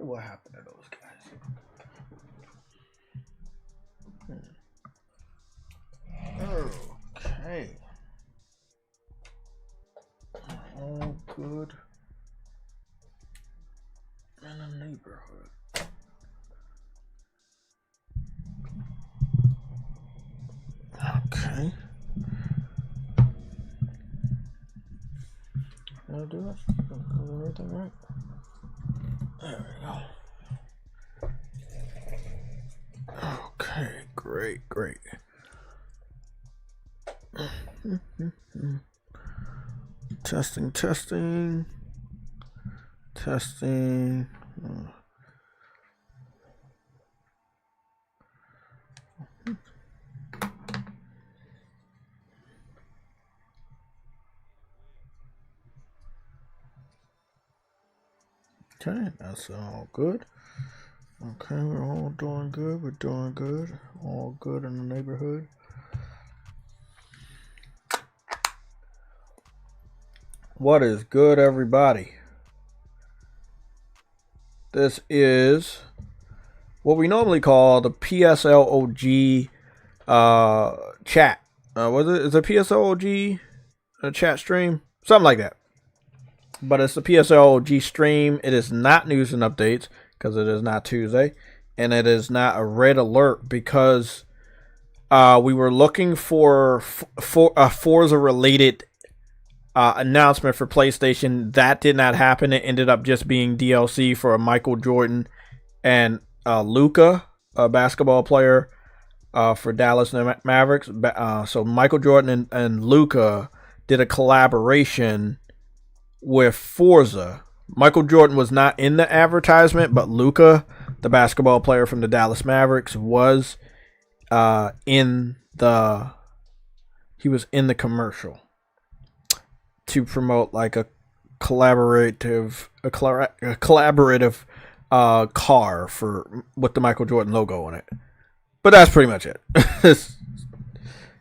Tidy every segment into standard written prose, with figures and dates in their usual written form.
what happened to those guys. Okay. All good in the neighborhood. Okay. Did I do this? Everything right? There we go. Okay, great. Testing. Okay, that's all good. Okay, we're all doing good. All good in the neighborhood. What is good, everybody? This is what we normally call the PSLOG chat. Was it? Is it PSLOG chat stream? Something like that. But it's the PSLOG stream. It is not news and updates because it is not Tuesday, and it is not a red alert because we were looking for a Forza related announcement for PlayStation. That did not happen. It ended up just being DLC for Michael Jordan and Luka, a basketball player for Dallas Mavericks. So Michael Jordan and Luka did a collaboration with Forza. Michael Jordan was not in the advertisement, but Luka, the basketball player from the Dallas Mavericks, was in the commercial to promote like a collaborative car with the Michael Jordan logo on it. But that's pretty much it.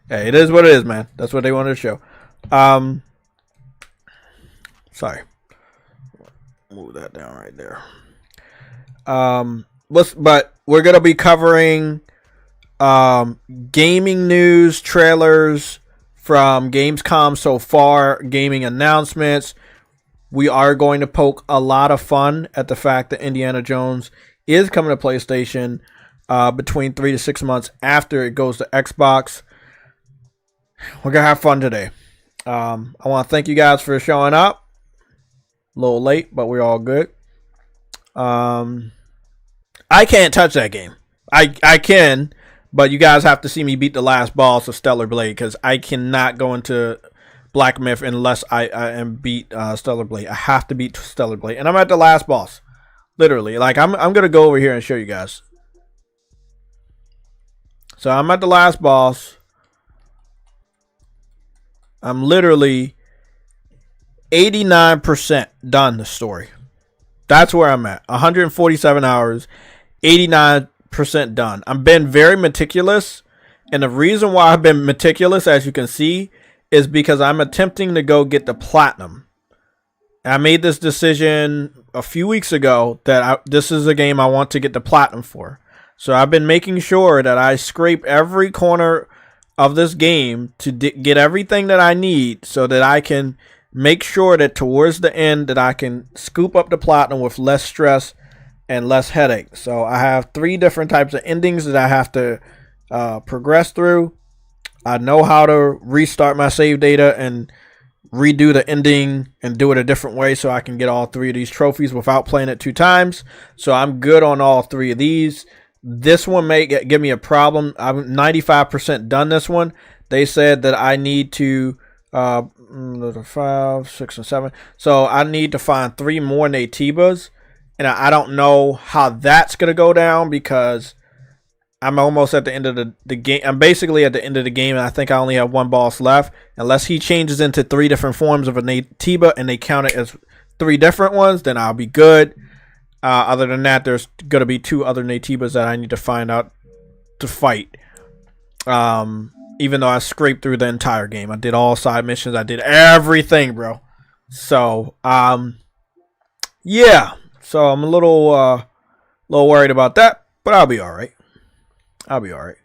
Hey, it is what it is, man. That's what they wanted to show. Sorry. Move that down right there. But we're gonna be covering gaming news, trailers from Gamescom so far, gaming announcements. We are going to poke a lot of fun at the fact that Indiana Jones is coming to PlayStation between 3 to 6 months after it goes to Xbox. We're gonna have fun today. I want to thank you guys for showing up. A little late, but we're all good. I can't touch that game. I can, but you guys have to see me beat the last boss of Stellar Blade because I cannot go into Black Myth unless I beat Stellar Blade. I have to beat Stellar Blade, and I'm at the last boss. Literally, like I'm gonna go over here and show you guys. So I'm at the last boss. I'm literally 89% done the story. That's where I'm at. 147 hours, 89% done. I've been very meticulous. And the reason why I've been meticulous, as you can see, is because I'm attempting to go get the platinum. I made this decision a few weeks ago that this is a game I want to get the platinum for. So I've been making sure that I scrape every corner of this game to get everything that I need so that I can make sure that towards the end that I can scoop up the platinum with less stress and less headache. So I have 3 different types of endings that I have to progress through. I know how to restart my save data and redo the ending and do it a different way so I can get all 3 of these trophies without playing it 2 times. So I'm good on all 3 of these. This one may give me a problem. I'm 95% done this one. They said that I need to 5, 6, and 7. So I need to find 3 more Natibas, and I don't know how that's gonna go down because I'm almost at the end of the game. I'm basically at the end of the game, and I think I only have 1 boss left. Unless he changes into 3 different forms of a Natiba, and they count it as 3 different ones, then I'll be good. Other than that, there's gonna be 2 other Natibas that I need to find out to fight. Even though I scraped through the entire game. I did all side missions. I did everything, bro. So, yeah. So I'm a little worried about that, but I'll be all right. I'll be all right.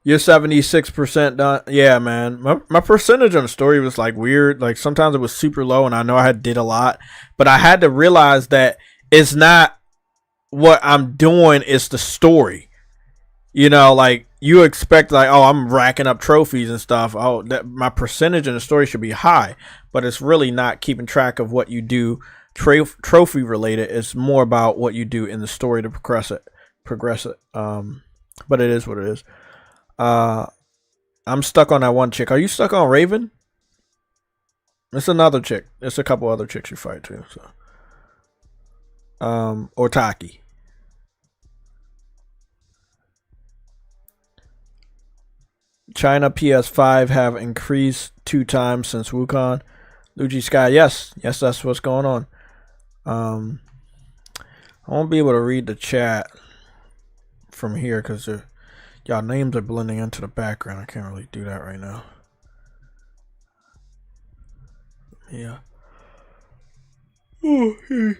You're 76% done. Yeah, man. My percentage on the story was like weird. Like sometimes it was super low, and I know I did a lot, but I had to realize that it's not what I'm doing, it's the story. You know, like you expect like, oh, I'm racking up trophies and stuff. Oh, that my percentage in the story should be high, but it's really not keeping track of what you do trophy related. It's more about what you do in the story to progress it. But it is what it is. I'm stuck on that one chick. Are you stuck on Raven? It's another chick. It's a couple other chicks you fight too. So, or Taki. China PS5 have increased 2 times since Wukong. Luigi Sky, yes, that's what's going on. I won't be able to read the chat from here because y'all names are blending into the background. I can't really do that right now. Yeah. Oh, hey.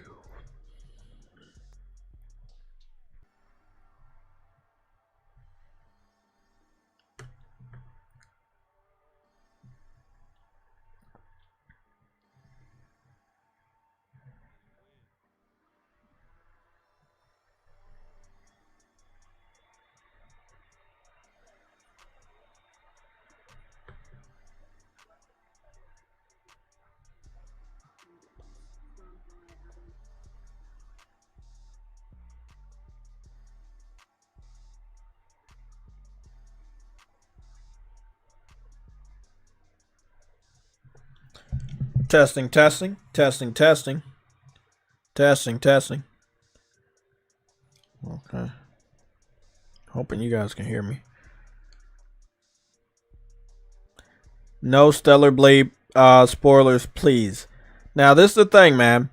Testing. Okay. Hoping you guys can hear me. No Stellar Blade spoilers, please. Now, this is the thing, man.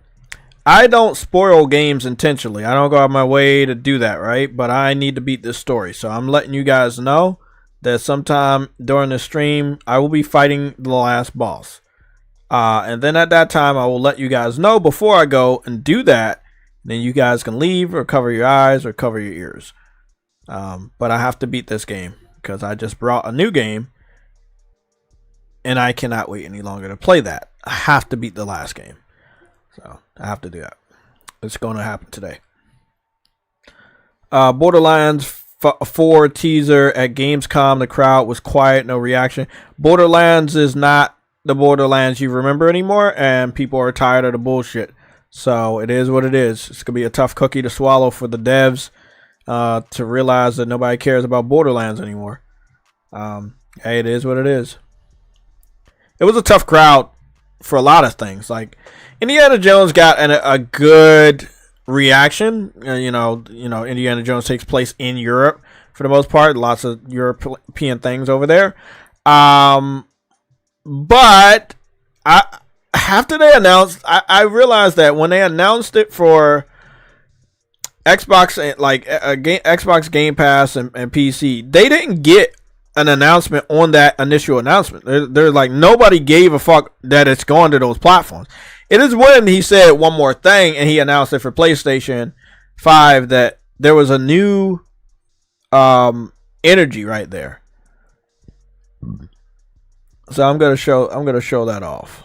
I don't spoil games intentionally. I don't go out of my way to do that, right? But I need to beat this story. So I'm letting you guys know that sometime during the stream, I will be fighting the last boss. And then at that time, I will let you guys know before I go and do that. Then you guys can leave or cover your eyes or cover your ears. But I have to beat this game because I just brought a new game. And I cannot wait any longer to play that. I have to beat the last game. So I have to do that. It's going to happen today. Borderlands 4 teaser at Gamescom. The crowd was quiet. No reaction. Borderlands is not the Borderlands you remember anymore, and people are tired of the bullshit. So it is what it is. It's gonna be a tough cookie to swallow for the devs to realize that nobody cares about Borderlands anymore. Hey, it is what it is. It was a tough crowd for a lot of things. Like Indiana Jones got a good reaction. You know, Indiana Jones takes place in Europe for the most part. Lots of European things over there. But after they announced, I realized that when they announced it for Xbox, like Xbox Game Pass and PC, they didn't get an announcement on that initial announcement. They're like, nobody gave a fuck that it's going to those platforms. It is when he said one more thing and he announced it for PlayStation 5 that there was a new energy right there. So I'm gonna show that off.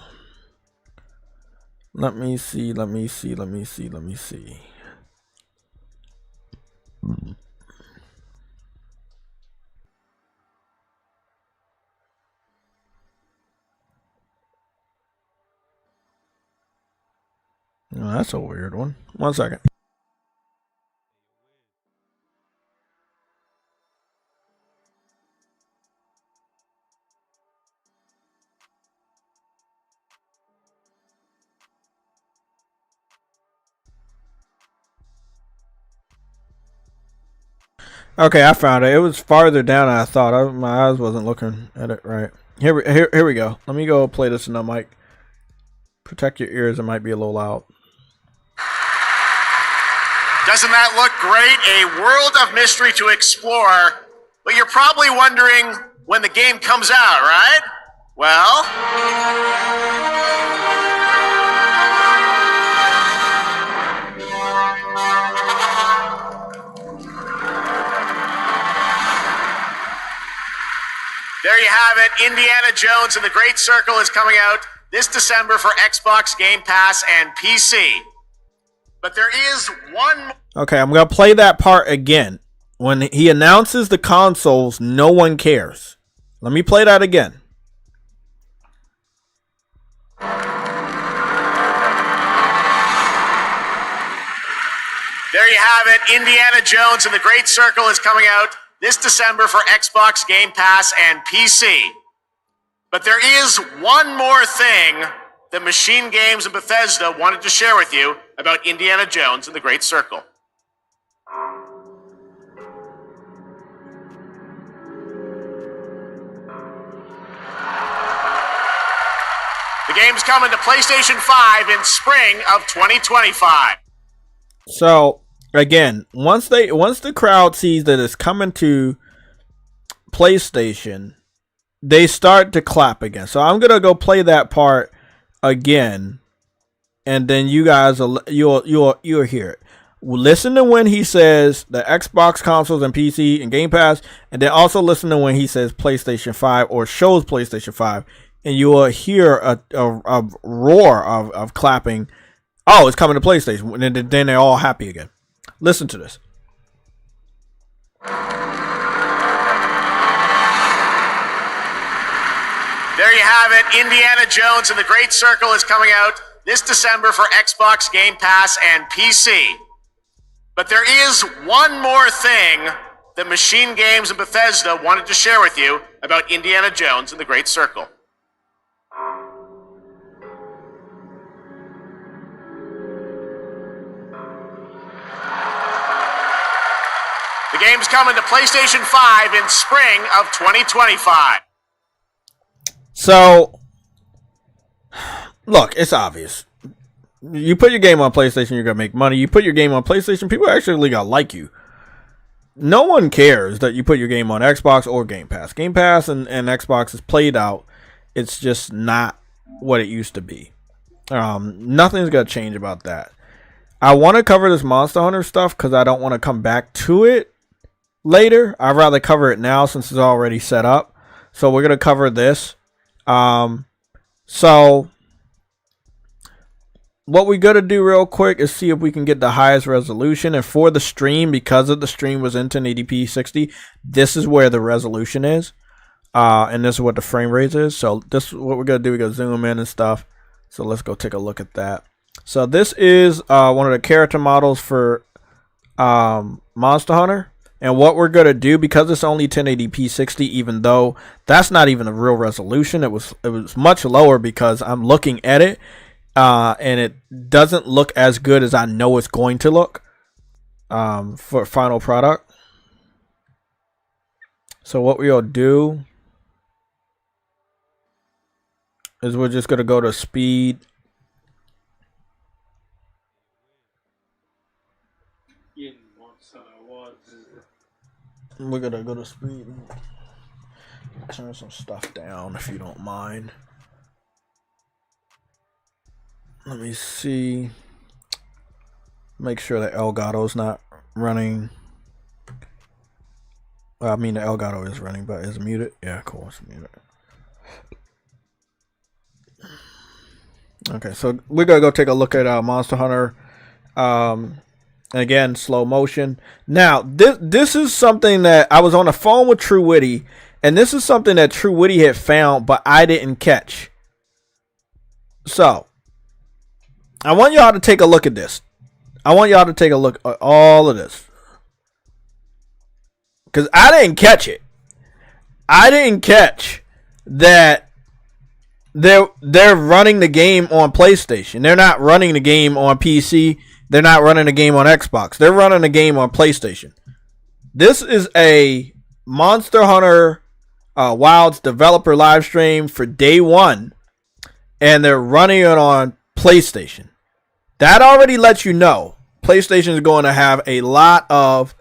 Let me see. No, that's a weird one. 1 second. Okay, I found it. It was farther down than I thought. My eyes wasn't looking at it right. Here we go. Let me go play this in the mic. Protect your ears. It might be a little loud. Doesn't that look great? A world of mystery to explore. But you're probably wondering when the game comes out, right? Well, There you have it. Indiana Jones and the Great Circle is coming out this December for Xbox, Game Pass, and PC. But there is one... Okay, I'm going to play that part again. When he announces the consoles, no one cares. Let me play that again. There you have it. Indiana Jones and the Great Circle is coming out this December for Xbox, Game Pass, and PC. But there is one more thing that Machine Games and Bethesda wanted to share with you about Indiana Jones and the Great Circle. The game's coming to PlayStation 5 in spring of 2025. So, again, once the crowd sees that it's coming to PlayStation, they start to clap again. So I'm gonna go play that part again, and then you guys you'll hear it. Listen to when he says the Xbox consoles and PC and Game Pass, and then also listen to when he says PlayStation 5 or shows PlayStation 5, and you will hear a roar of clapping. Oh, it's coming to PlayStation, and then they're all happy again. Listen to this. There you have it. Indiana Jones and the Great Circle is coming out this December for Xbox, Game Pass, and PC. But there is one more thing that Machine Games and Bethesda wanted to share with you about Indiana Jones and the Great Circle. The game's coming to PlayStation 5 in spring of 2025. So, look, it's obvious. You put your game on PlayStation, you're going to make money. You put your game on PlayStation, people actually going to like you. No one cares that you put your game on Xbox or Game Pass. Game Pass and Xbox is played out. It's just not what it used to be. Nothing's going to change about that. I want to cover this Monster Hunter stuff because I don't want to come back to it later. I'd rather cover it now since it's already set up. So we're going to cover this. So what we got to do real quick is see if we can get the highest resolution. And for the stream, because of the stream was in 1080p 60, this is where the resolution is. And this is what the frame rate is. So this is what we're going to do. We're going to zoom in and stuff. So let's go take a look at that. So this is one of the character models for Monster Hunter. And what we're going to do, because it's only 1080p 60, even though that's not even the real resolution, it was much lower because I'm looking at it, and it doesn't look as good as I know it's going to look for final product. So what we'll do is we're just going to go to speed. We're gonna go to speed and turn some stuff down if you don't mind. Let me see. Make sure that Elgato's not running. Well, I mean the Elgato is running, but is it muted? Yeah, cool, it's muted. Okay, so we're gonna go take a look at Monster Hunter. Again, slow motion. Now, this is something that I was on the phone with True Witty, and this is something that True Witty had found, but I didn't catch. So, I want y'all to take a look at this. I want y'all to take a look at all of this. Because I didn't catch it. I didn't catch that they're running the game on PlayStation. They're not running the game on PC. They're not running a game on Xbox. They're running a game on PlayStation. This is a Monster Hunter Wilds developer live stream for day one, and they're running it on PlayStation. That already lets you know PlayStation is going to have a lot of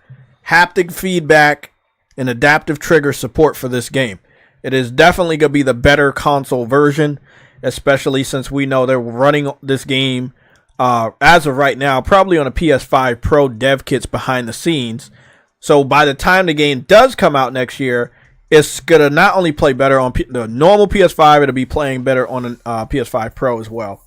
haptic feedback and adaptive trigger support for this game. It is definitely going to be the better console version, especially since we know they're running this game as of right now, probably on a PS5 Pro dev kits behind the scenes. So by the time the game does come out next year, it's gonna not only play better on the normal PS5, it'll be playing better on a PS5 Pro as well.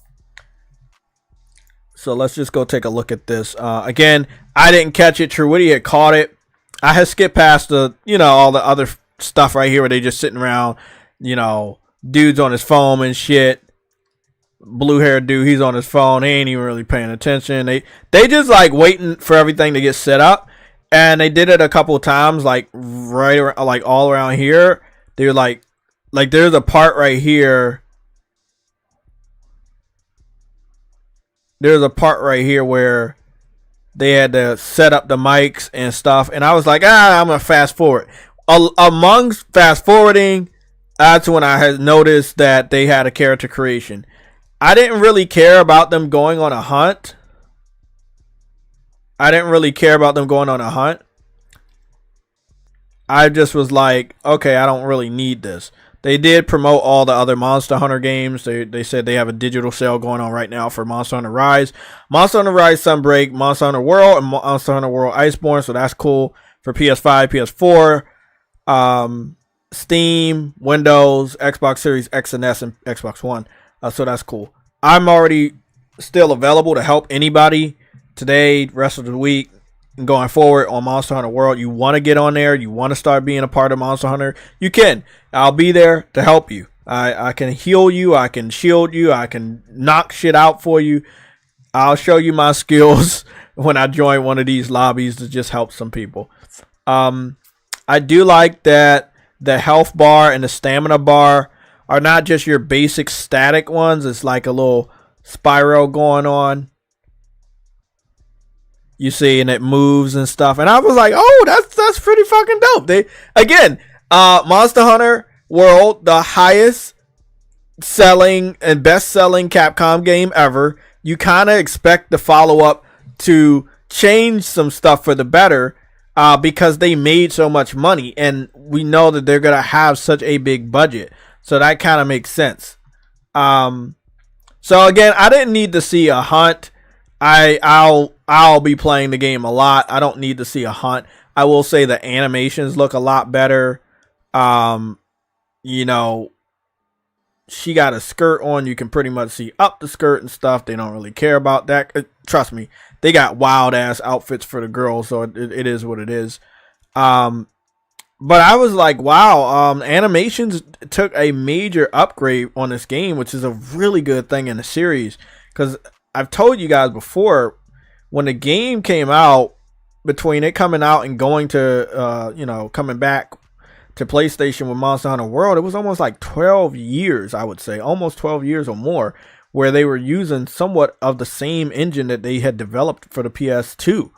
So let's just go take a look at this. Again, I didn't catch it. Truwitty had caught it. I had skipped past the, all the other stuff right here where they just sitting around, dudes on his phone and shit. Blue haired dude, he's on his phone. He ain't even really paying attention. They just like waiting for everything to get set up. And they did it a couple of times, like right around, like all around here. They're like there's a part right here. There's a part right here where they had to set up the mics and stuff. And I was like, I'm going to fast forward. Amongst fast forwarding, that's when I had noticed that they had a character creation. I didn't really care about them going on a hunt. I just was like, okay, I don't really need this. They did promote all the other Monster Hunter games. They said they have a digital sale going on right now for Monster Hunter Rise, Monster Hunter Rise Sunbreak, Monster Hunter World, and Monster Hunter World Iceborne. So that's cool for PS5, PS4, Steam, Windows, Xbox Series X and S, and Xbox One. So that's cool. I'm already still available to help anybody today, rest of the week, and going forward on Monster Hunter World. You want to get on there, you want to start being a part of Monster Hunter, you can. I'll be there to help you. I can heal you, I can shield you, I can knock shit out for you. I'll show you my skills when I join one of these lobbies to just help some people. I do like that the health bar and the stamina bar are not just your basic static ones. It's like a little spiral going on. You see, and it moves and stuff. And I was like, oh, that's pretty fucking dope. Monster Hunter World, the highest selling and best selling Capcom game ever. You kind of expect the follow-up to change some stuff for the better because they made so much money. And we know that they're going to have such a big budget. So that kind of makes sense. So again, I didn't need to see a hunt. I'll be playing the game a lot. I don't need to see a hunt. I will say the animations look a lot better. She got a skirt on. You can pretty much see up the skirt and stuff. They don't really care about that. Trust me, they got wild ass outfits for the girls, so it is what it is. But I was like, wow, animations took a major upgrade on this game, which is a really good thing in the series. Because I've told you guys before, when the game came out, between it coming out and going to, coming back to PlayStation with Monster Hunter World, it was almost like 12 years, I would say, almost 12 years or more, where they were using somewhat of the same engine that they had developed for the PS2.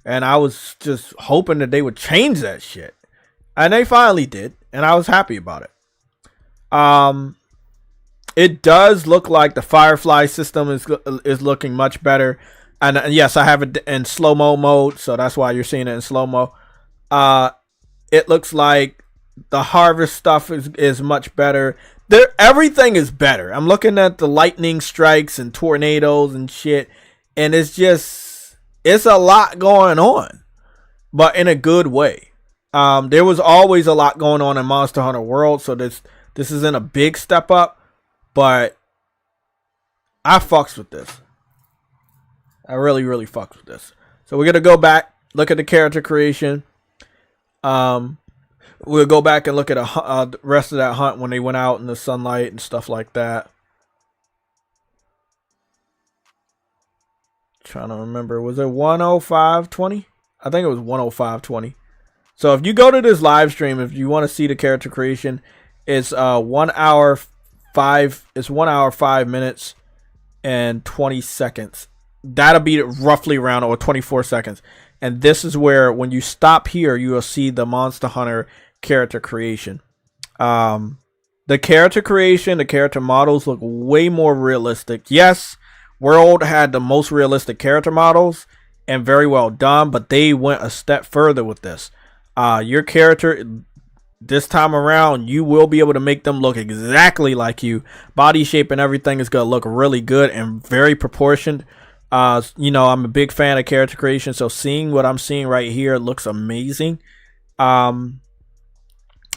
And I was just hoping that they would change that shit. And they finally did, and I was happy about it. It does look like the Firefly system is looking much better. And yes, I have it in slow-mo mode, so that's why you're seeing it in slow-mo. It looks like the harvest stuff is much better. Everything is better. I'm looking at the lightning strikes and tornadoes and shit, and it's a lot going on, but in a good way. There was always a lot going on in Monster Hunter World, so this isn't a big step up, but I fucks with this. I really, really fucks with this. So we're gonna go back, look at the character creation. We'll go back and look at the rest of that hunt when they went out in the sunlight and stuff like that. Trying to remember, was it 105.20? I think it was 105.20. So if you go to this live stream, if you want to see the character creation, it's 1 hour 5 minutes and 20 seconds. That'll be roughly around, or 24 seconds. And this is where, when you stop here, you will see the Monster Hunter character creation. The character creation, the character models look way more realistic. Yes, World had the most realistic character models and very well done, but they went a step further with this. Your character this time around, you will be able to make them look exactly like you. Body shape and everything is going to look really good and very proportioned. I'm a big fan of character creation, so seeing what I'm seeing right here looks amazing.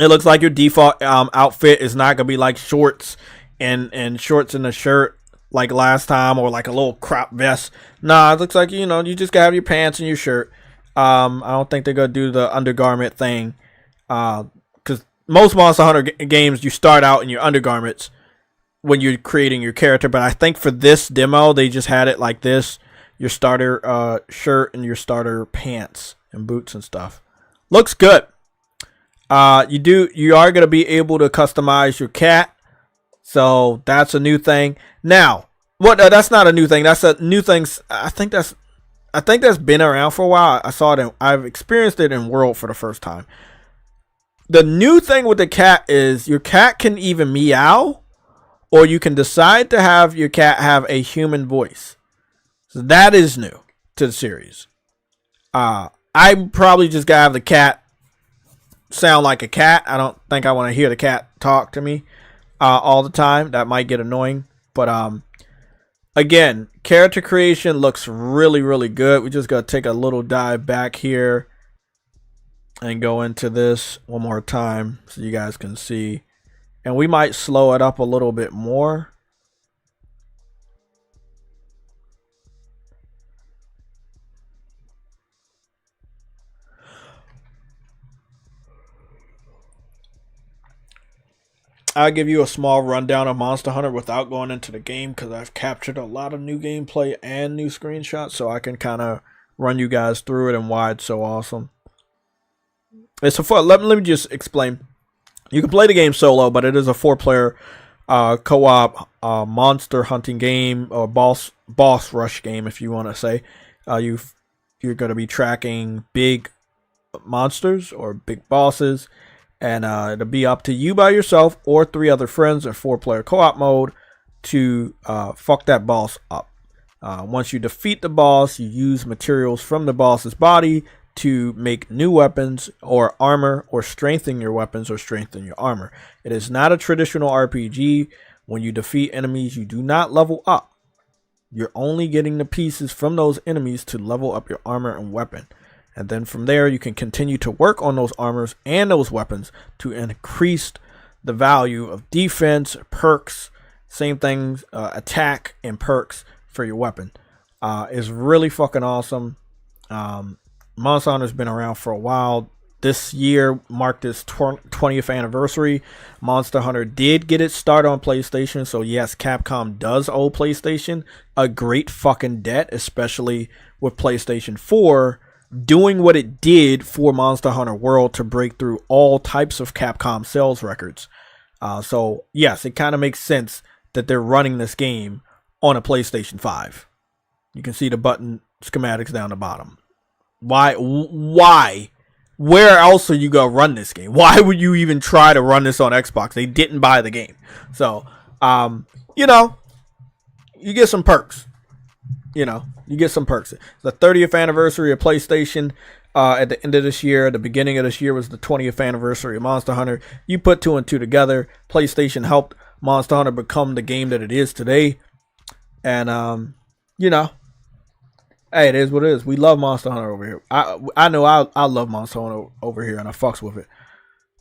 It looks like your default outfit is not gonna be like shorts and shorts and a shirt like last time, or like a little crop vest. Nah, it looks like, you just gotta have your pants and your shirt. I don't think they're gonna do the undergarment thing, because most Monster Hunter games you start out in your undergarments when you're creating your character. But I think for this demo, they just had it like this: your starter shirt and your starter pants and boots and stuff. Looks good. You are gonna be able to customize your cat, so that's a new thing. Now, that's not a new thing. That's a new thing. I think that's been around for a while. I've experienced it in World for the first time. The new thing with the cat is your cat can even meow, or you can decide to have your cat have a human voice. So that is new to the series. I probably just gotta have the cat sound like a cat. I don't think I want to hear the cat talk to me all the time. That might get annoying. But again, character creation looks really, really good. We just gotta take a little dive back here and go into this one more time so you guys can see. And we might slow it up a little bit more. I'll give you a small rundown of Monster Hunter without going into the game, because I've captured a lot of new gameplay and new screenshots, so I can kind of run you guys through it and why it's so awesome. It's a fun. Let me just explain. You can play the game solo, but it is a 4-player co-op monster hunting game, or boss rush game, if you want to say. You're going to be tracking big monsters or big bosses. And it'll be up to you by yourself or 3 other friends in 4-player co-op mode to fuck that boss up. Once you defeat the boss, you use materials from the boss's body to make new weapons or armor, or strengthen your weapons or strengthen your armor. It is not a traditional RPG. When you defeat enemies, you do not level up. You're only getting the pieces from those enemies to level up your armor and weapon. And then from there, you can continue to work on those armors and those weapons to increase the value of defense, perks, same things, attack and perks for your weapon. It's really fucking awesome. Monster Hunter's been around for a while. This year marked its 20th anniversary. Monster Hunter did get its start on PlayStation, so yes, Capcom does owe PlayStation a great fucking debt, especially with PlayStation 4 doing what it did for Monster Hunter World to break through all types of Capcom sales records. So yes, it kind of makes sense that they're running this game on a PlayStation 5. You can see the button schematics down the bottom. Why? Where else are you gonna run this game? Why would you even try to run this on Xbox? They didn't buy the game. So, you get some perks. You get some perks. The 30th anniversary of PlayStation at the end of this year. The beginning of this year was the 20th anniversary of Monster Hunter. You put 2 and 2 together. PlayStation helped Monster Hunter become the game that it is today. And, hey, it is what it is. We love Monster Hunter over here. I know I love Monster Hunter over here, and I fucks with it.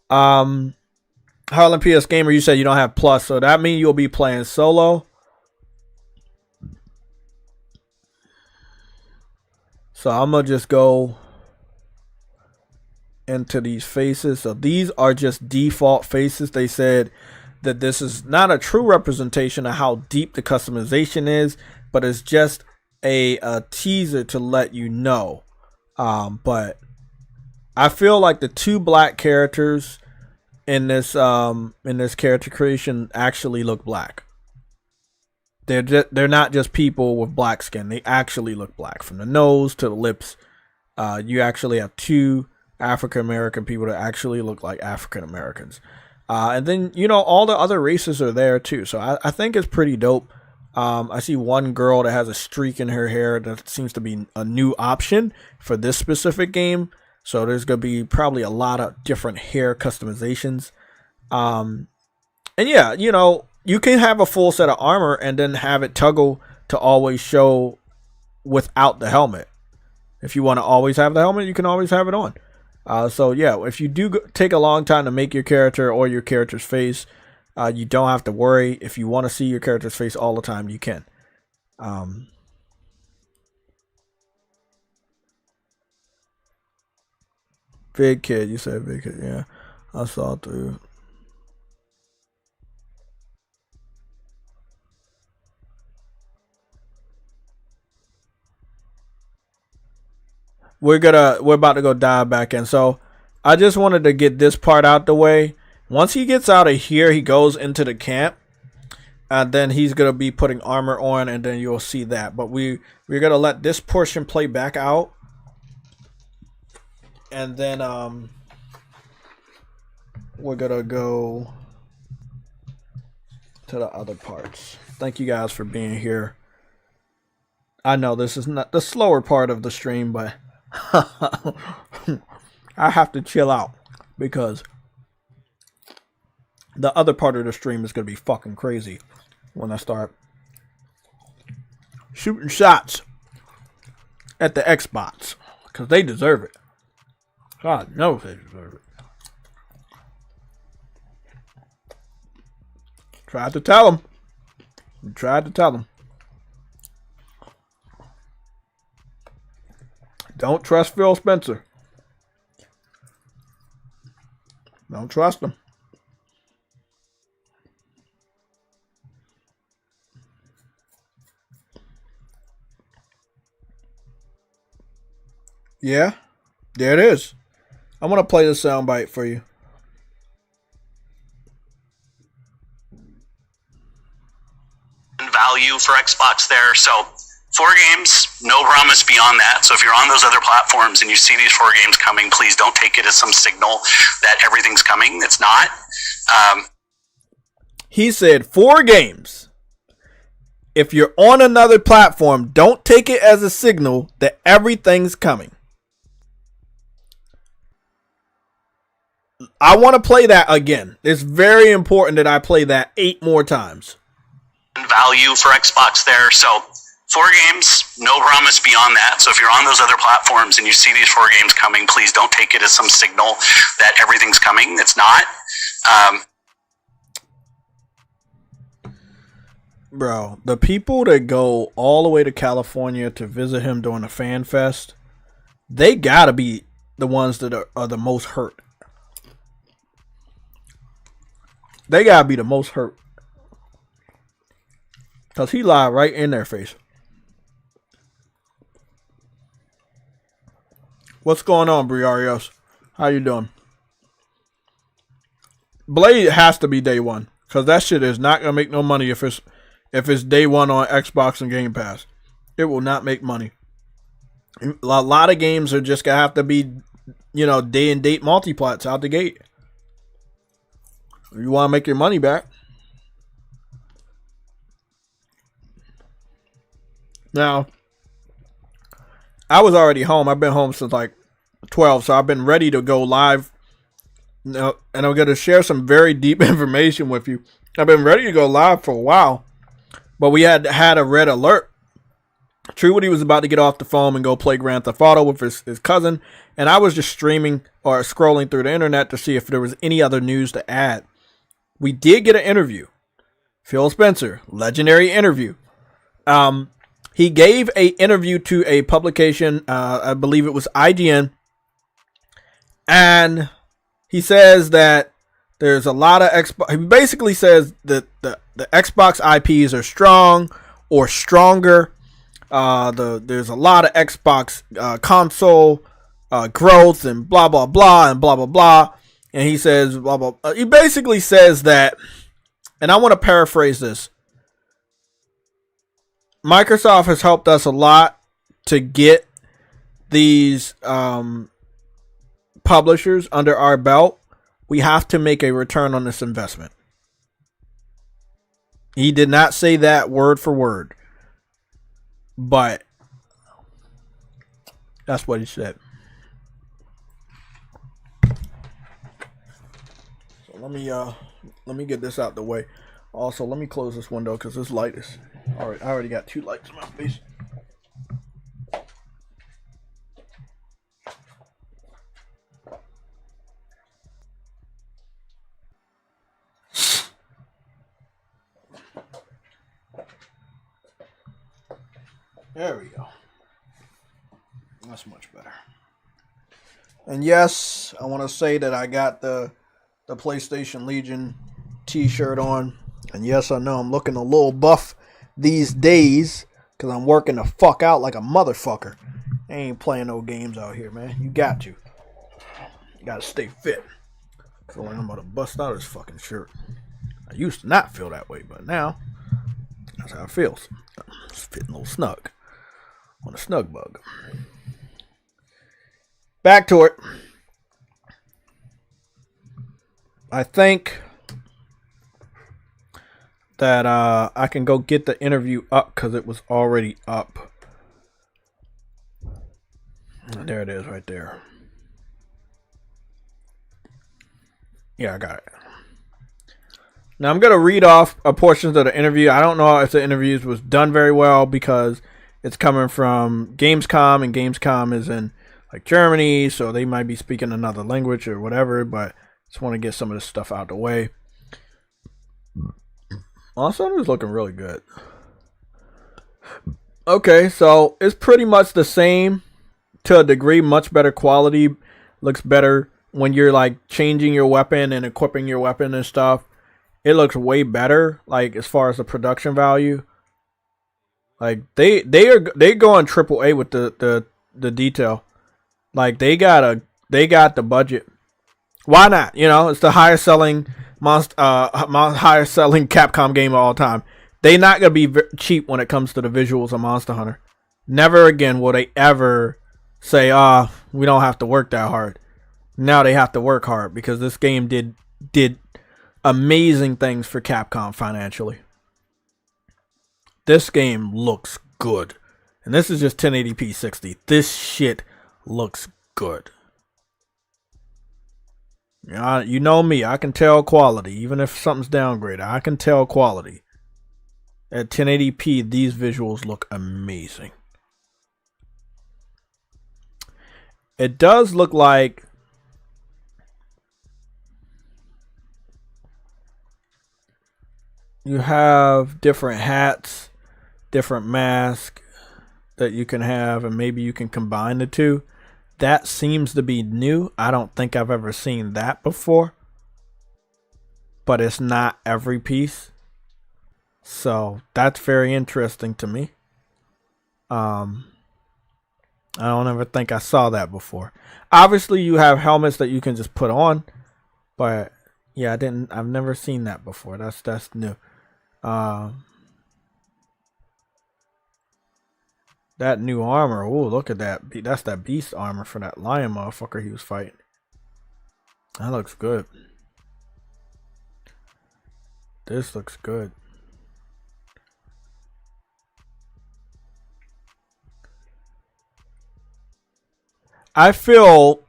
Harlan PS Gamer, you said you don't have Plus, so that means you'll be playing solo. So I'm going to just go into these faces. So these are just default faces. They said that this is not a true representation of how deep the customization is, but it's just a teaser to let you know. But I feel like the 2 black characters in this character creation actually look black. They're not just people with black skin. They actually look black from the nose to the lips. You actually have 2 African American people that actually look like African Americans. And then, all the other races are there too. So I think it's pretty dope. I see one girl that has a streak in her hair that seems to be a new option for this specific game. So there's going to be probably a lot of different hair customizations. And yeah, you can have a full set of armor and then have it toggle to always show without the helmet. If you want to always have the helmet, you can always have it on. So yeah, if you do take a long time to make your character or your character's face, you don't have to worry. If you want to see your character's face all the time, you can. Big kid, you said big kid, yeah. I saw through. We're about to go dive back in. So I just wanted to get this part out the way. Once he gets out of here, he goes into the camp. And then he's gonna be putting armor on, and then you'll see that. But we're gonna let this portion play back out. And then we're gonna go to the other parts. Thank you guys for being here. I know this is not the slower part of the stream, but I have to chill out because the other part of the stream is gonna be fucking crazy when I start shooting shots at the Xbots because they deserve it. God knows they deserve it. Tried to tell them. Tried to tell them. Don't trust Phil Spencer. Don't trust him. Yeah, there it is. I'm going to play the soundbite for you. Value for Xbox there. So 4 games, no promise beyond that. So if you're on those other platforms and you see these 4 games coming, please don't take it as some signal that everything's coming. It's not. He said 4 games. If you're on another platform, don't take it as a signal that everything's coming. I want to play that again. It's very important that I play that 8 more times. Value for Xbox there. So 4 games, no promise beyond that. So if you're on those other platforms and you see these 4 games coming, please don't take it as some signal that everything's coming. It's not. Bro, the people that go all the way to California to visit him during the fan fest, they gotta be the ones that are the most hurt. They gotta be the most hurt. Because he lied right in their face. What's going on, Briarios? How you doing? Blade has to be day one. Because that shit is not going to make no money if it's day one on Xbox and Game Pass. It will not make money. A lot of games are just going to have to be, day and date multiplats out the gate. If you want to make your money back. Now, I was already home. I've been home since like 12, so I've been ready to go live. And I'm going to share some very deep information with you. I've been ready to go live for a while, but we had a red alert. Trudy was about to get off the phone and go play Grand Theft Auto with his cousin, and I was just streaming or scrolling through the internet to see if there was any other news to add. We did get an interview. Phil Spencer, legendary interview. He gave an interview to a publication, I believe it was IGN, and he says that there's a lot of Xbox. He basically says that the Xbox IPs are strong or stronger. There's a lot of Xbox console growth and blah blah blah and blah blah blah. And he says blah blah. He basically says that, and I want to paraphrase this. Microsoft has helped us a lot to get these publishers under our belt. We have to make a return on this investment. He did not say that word for word, but that's what he said. So let me get this out the way. Also, let me close this window because this light is. All right, I already got 2 lights in my face. There we go. That's much better. And yes, I want to say that I got the PlayStation Legion t-shirt on. And yes, I know I'm looking a little buff these days because I'm working the fuck out like a motherfucker. I ain't playing no games out here, man. You got to. You got to stay fit. I feel like I'm about to bust out this fucking shirt. I used to not feel that way, but now that's how it feels. It's fitting a little snug. On a snug bug. Back to it. I think that I can go get the interview up because it was already up. There it is right there. Yeah, I got it. Now I'm going to read off a portion of the interview. I don't know if the interviews was done very well because it's coming from Gamescom, and Gamescom is in like Germany, so they might be speaking another language or whatever, but just want to get some of this stuff out the way. Also, it's looking really good. Okay, so it's pretty much the same to a degree, much better quality. Looks better when you're like changing your weapon and equipping your weapon and stuff. It looks way better, like as far as the production value. Like they going AAA with the detail. Like they got the budget. Why not? You know, it's the highest selling highest selling Capcom game of all time. They not gonna be cheap when it comes to the visuals of Monster Hunter. Never again will they ever say, we don't have to work that hard. Now they have to work hard because this game did amazing things for Capcom financially. This game looks good. And this is just 1080p 60. This shit looks good. You know me, I can tell quality. Even if something's downgraded, I can tell quality. At 1080p, these visuals look amazing. It does look like you have different hats, different masks that you can have, and maybe you can combine the two. That seems to be new. I don't think I've ever seen that before. But it's not every piece. So that's very interesting to me. I don't ever think I saw that before. Obviously you have helmets that you can just put on. But yeah, I've never seen that before. That's new. That new armor. Oh, look at that. That's that beast armor for that lion motherfucker he was fighting. That looks good. This looks good. I feel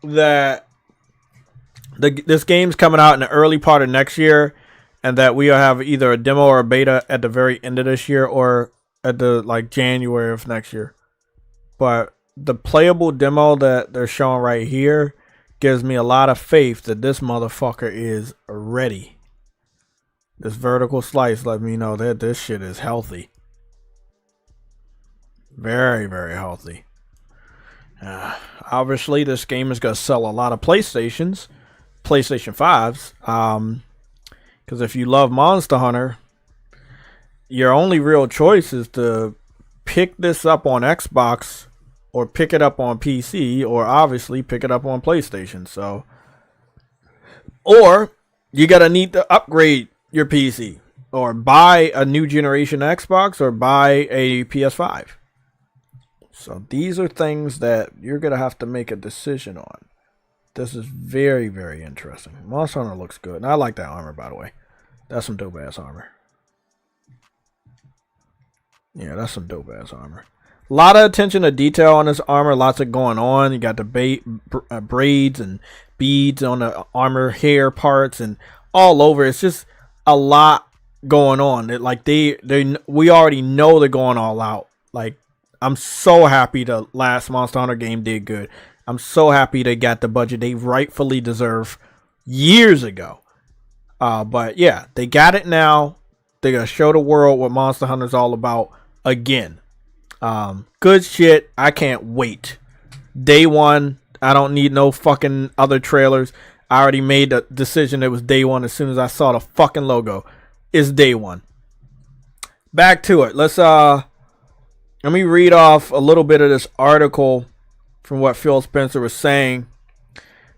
that this game's coming out in the early part of next year, and that we'll have either a demo or a beta at the very end of this year, or at the like January of next year. But the playable demo that they're showing right here gives me a lot of faith that this motherfucker is ready. This vertical slice let me know that this shit is healthy. Very, very healthy. Obviously, this game is going to sell a lot of PlayStation 5s. Because if you love Monster Hunter, your only real choice is to pick this up on Xbox or pick it up on PC, or obviously pick it up on PlayStation. So, or you gotta need to upgrade your PC, or buy a new generation Xbox, or buy a PS5. So these are things that you're gonna have to make a decision on. This is very, very interesting. Monster Hunter looks good, and I like that armor, by the way. That's some dope ass armor. Yeah, that's some dope ass armor. A lot of attention to detail on this armor. Lots of going on. You got the braids and beads on the armor, hair parts, and all over. It's just a lot going on. We already know they're going all out. Like, I'm so happy the last Monster Hunter game did good. I'm so happy they got the budget they rightfully deserve years ago. But yeah, they got it now. They're gonna show the world what Monster Hunter is all about again. Good shit. I can't wait. Day one. I don't need no fucking other trailers. I already made the decision. It was day one as soon as I saw the fucking logo. It's day one. Back to it. Let me read off a little bit of this article from what Phil Spencer was saying.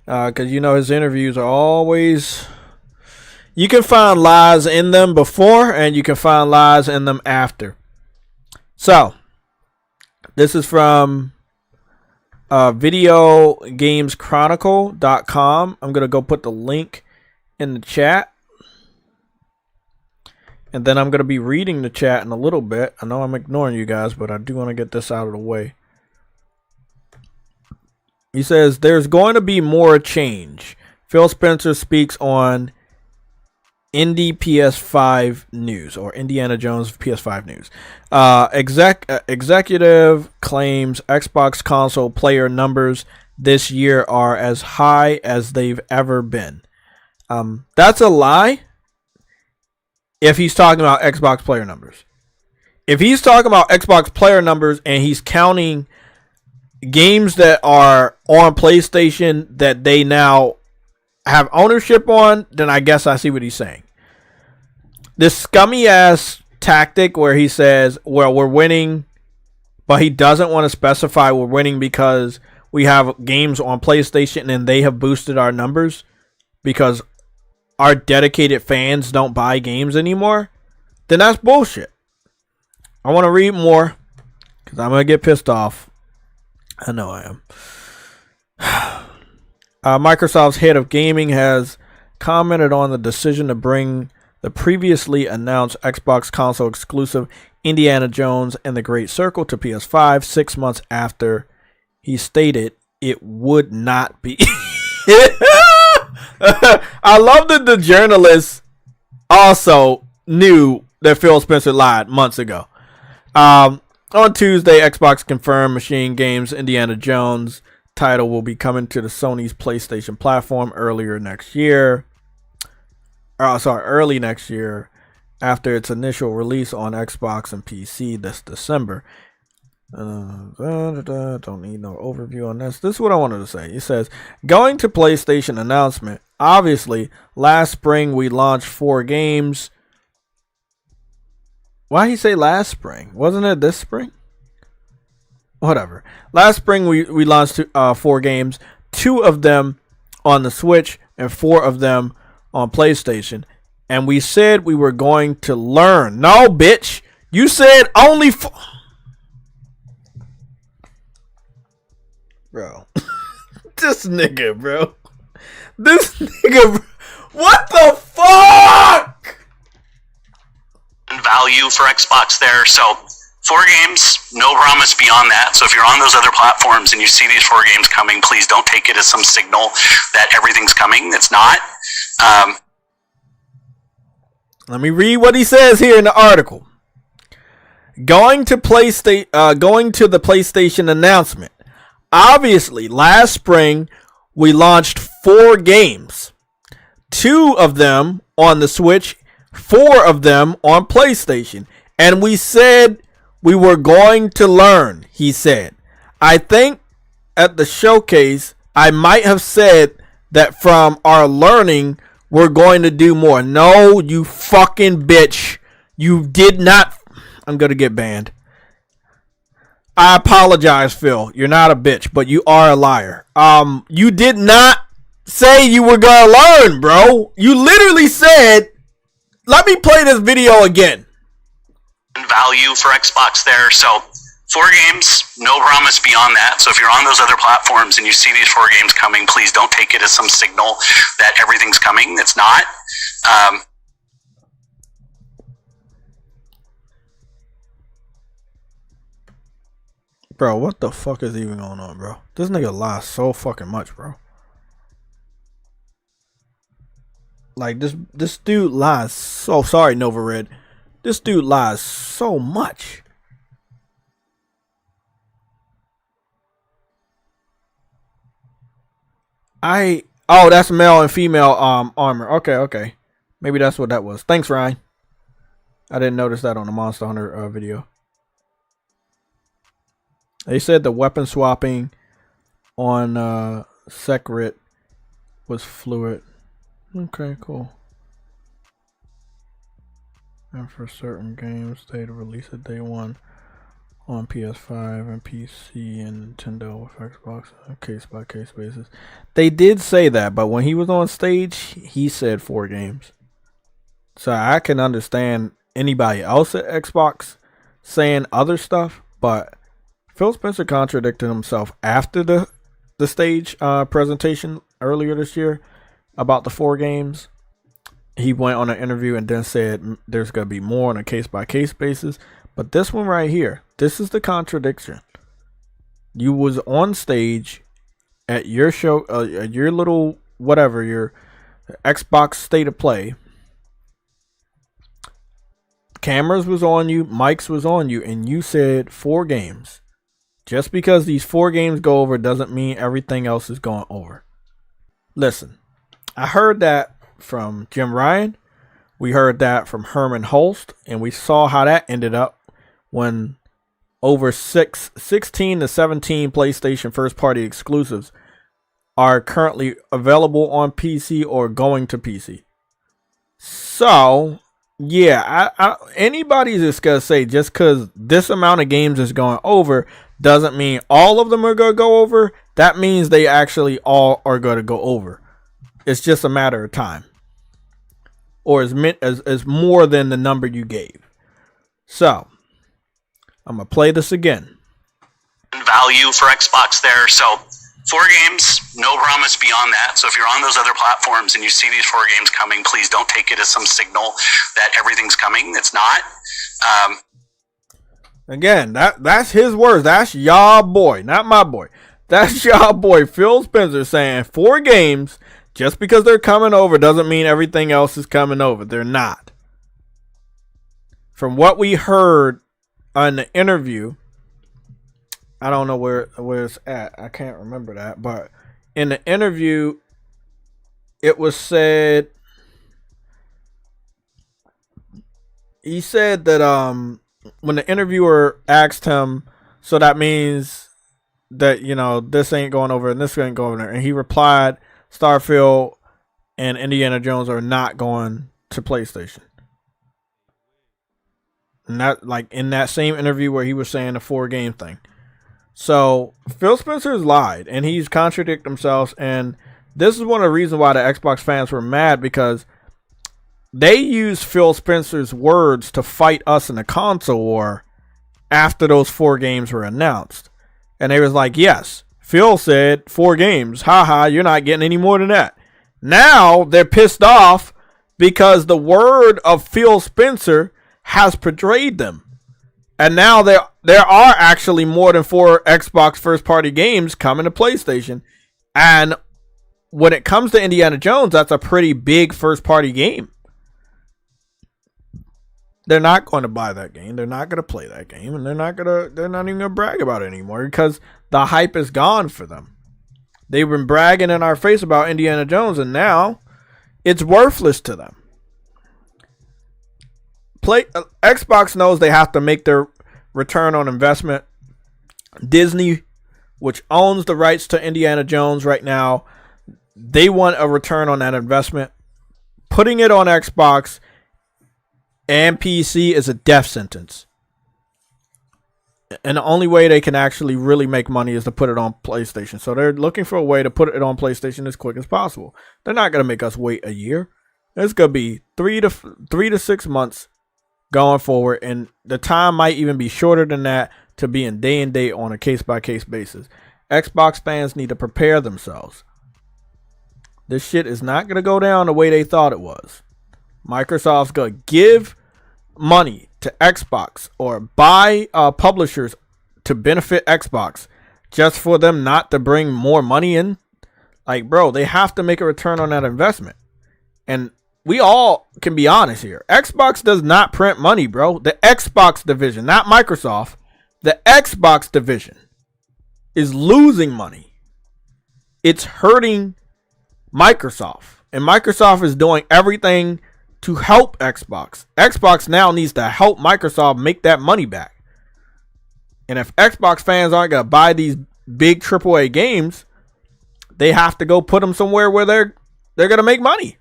Because you know his interviews are always... You can find lies in them before and you can find lies in them after. So, this is from videogameschronicle.com. I'm going to go put the link in the chat. And then I'm going to be reading the chat in a little bit. I know I'm ignoring you guys, but I do want to get this out of the way. He says, there's going to be more change. Phil Spencer speaks on Indie PS5 news, or Indiana Jones PS5 news. Executive claims Xbox console player numbers this year are as high as they've ever been. That's a lie if he's talking about Xbox player numbers. If he's talking about Xbox player numbers and he's counting games that are on PlayStation that they now have ownership on, then I guess I see what he's saying. This scummy ass tactic where he says, well, we're winning, but he doesn't want to specify we're winning because we have games on PlayStation and they have boosted our numbers because our dedicated fans don't buy games anymore, then that's bullshit. I want to read more because I'm going to get pissed off. I know I am. Microsoft's head of gaming has commented on the decision to bring the previously announced Xbox console exclusive Indiana Jones and the Great Circle to PS5 6 months after he stated it would not be. I love that the journalists also knew that Phil Spencer lied months ago. On Tuesday, Xbox confirmed Machine Games' Indiana Jones title will be coming to the Sony's PlayStation platform early next year after its initial release on Xbox and PC this December. Don't need no overview on this. This is what I wanted to say. It says, going to PlayStation announcement. Obviously, last spring we launched 4 games. Why did he say last spring? Wasn't it this spring? Whatever. Last spring we launched 4 games. 2 of them on the Switch and 4 of them on PlayStation. And we said we were going to learn. No, bitch. You said only 4. Bro. This nigga, bro. This nigga. What the fuck? Value for Xbox there. So 4 games, no promise beyond that. So if you're on those other platforms and you see these 4 games coming, please don't take it as some signal that everything's coming. It's not. Let me read what he says here in the article. Going to the PlayStation announcement. Obviously, last spring we launched 4 games. 2 of them on the Switch, 4 of them on PlayStation. And we said we were going to learn, he said. I think at the showcase, I might have said that from our learning, we're going to do more. No, you fucking bitch. You did not. I'm going to get banned. I apologize, Phil. You're not a bitch, but you are a liar. You did not say you were going to learn, bro. You literally said, let me play this video again. Value for Xbox there. So 4 games, no promise beyond that. So if you're on those other platforms and you see these 4 games coming, please don't take it as some signal that everything's coming. It's not. Bro, what the fuck is even going on, bro? This nigga lies so fucking much, bro. Like, this dude lies so... Sorry, Nova Red. This dude lies so much. Oh, that's male and female armor. Okay. Maybe that's what that was. Thanks, Ryan. I didn't notice that on the Monster Hunter video. They said the weapon swapping on Secret was fluid. Okay, cool. And for certain games, they'd release it day one on PS5 and PC and Nintendo with Xbox on a case-by-case basis. They did say that, but when he was on stage, he said 4 games. So I can understand anybody else at Xbox saying other stuff, but Phil Spencer contradicted himself after the stage presentation earlier this year about the 4 games. He went on an interview and then said there's going to be more on a case-by-case basis. But this one right here, this is the contradiction. You was on stage at your show, your little whatever, your Xbox State of Play. Cameras was on you, mics was on you, and you said 4 games. Just because these 4 games go over doesn't mean everything else is going over. Listen, I heard that from Jim Ryan. We heard that from Herman Holst, and we saw how that ended up when over 16 to 17 PlayStation first-party exclusives are currently available on PC or going to PC. So, yeah, anybody that's going to say just because this amount of games is going over doesn't mean all of them are going to go over. That means they actually all are going to go over. It's just a matter of time. Or as more than the number you gave. So, I'm going to play this again. Value for Xbox there. So 4 games, no promise beyond that. So if you're on those other platforms and you see these 4 games coming, please don't take it as some signal that everything's coming. It's not. Again, that's his words. That's y'all boy, not my boy. That's y'all boy, Phil Spencer, saying 4 games, just because they're coming over doesn't mean everything else is coming over. They're not. From what we heard on the interview, I don't know where it's at. I can't remember that. But in the interview, it was said, he said that when the interviewer asked him, so that means that, you know, this ain't going over and this ain't going over there. And he replied, Starfield and Indiana Jones are not going to PlayStation. And that, like, in that same interview where he was saying the 4 game thing. So Phil Spencer has lied and he's contradicted himself. And this is one of the reasons why the Xbox fans were mad, because they used Phil Spencer's words to fight us in the console war after those 4 games were announced. And they was like, yes, Phil said 4 games. Haha, you're not getting any more than that. Now they're pissed off because the word of Phil Spencer has betrayed them. And now there are actually more than 4 Xbox first-party games coming to PlayStation. And when it comes to Indiana Jones, that's a pretty big first-party game. They're not going to buy that game. They're not going to play that game. And they're not even going to brag about it anymore because the hype is gone for them. They've been bragging in our face about Indiana Jones, and now it's worthless to them. Xbox knows they have to make their return on investment. Disney, which owns the rights to Indiana Jones right now, they want a return on that investment. Putting it on Xbox and PC is a death sentence. And the only way they can actually really make money is to put it on PlayStation. So they're looking for a way to put it on PlayStation as quick as possible. They're not going to make us wait a year. It's going to be 3 to 6 months going forward, and the time might even be shorter than that to be in day and date on a case-by-case basis. Xbox fans need to prepare themselves. This shit is not going to go down the way they thought it was. Microsoft's going to give money to Xbox or buy publishers to benefit Xbox just for them not to bring more money in. Like, bro, they have to make a return on that investment. And we all can be honest here. Xbox does not print money, bro. The Xbox division, not Microsoft, the Xbox division is losing money. It's hurting Microsoft. And Microsoft is doing everything to help Xbox. Xbox now needs to help Microsoft make that money back. And if Xbox fans aren't going to buy these big AAA games, they have to go put them somewhere where they're going to make money.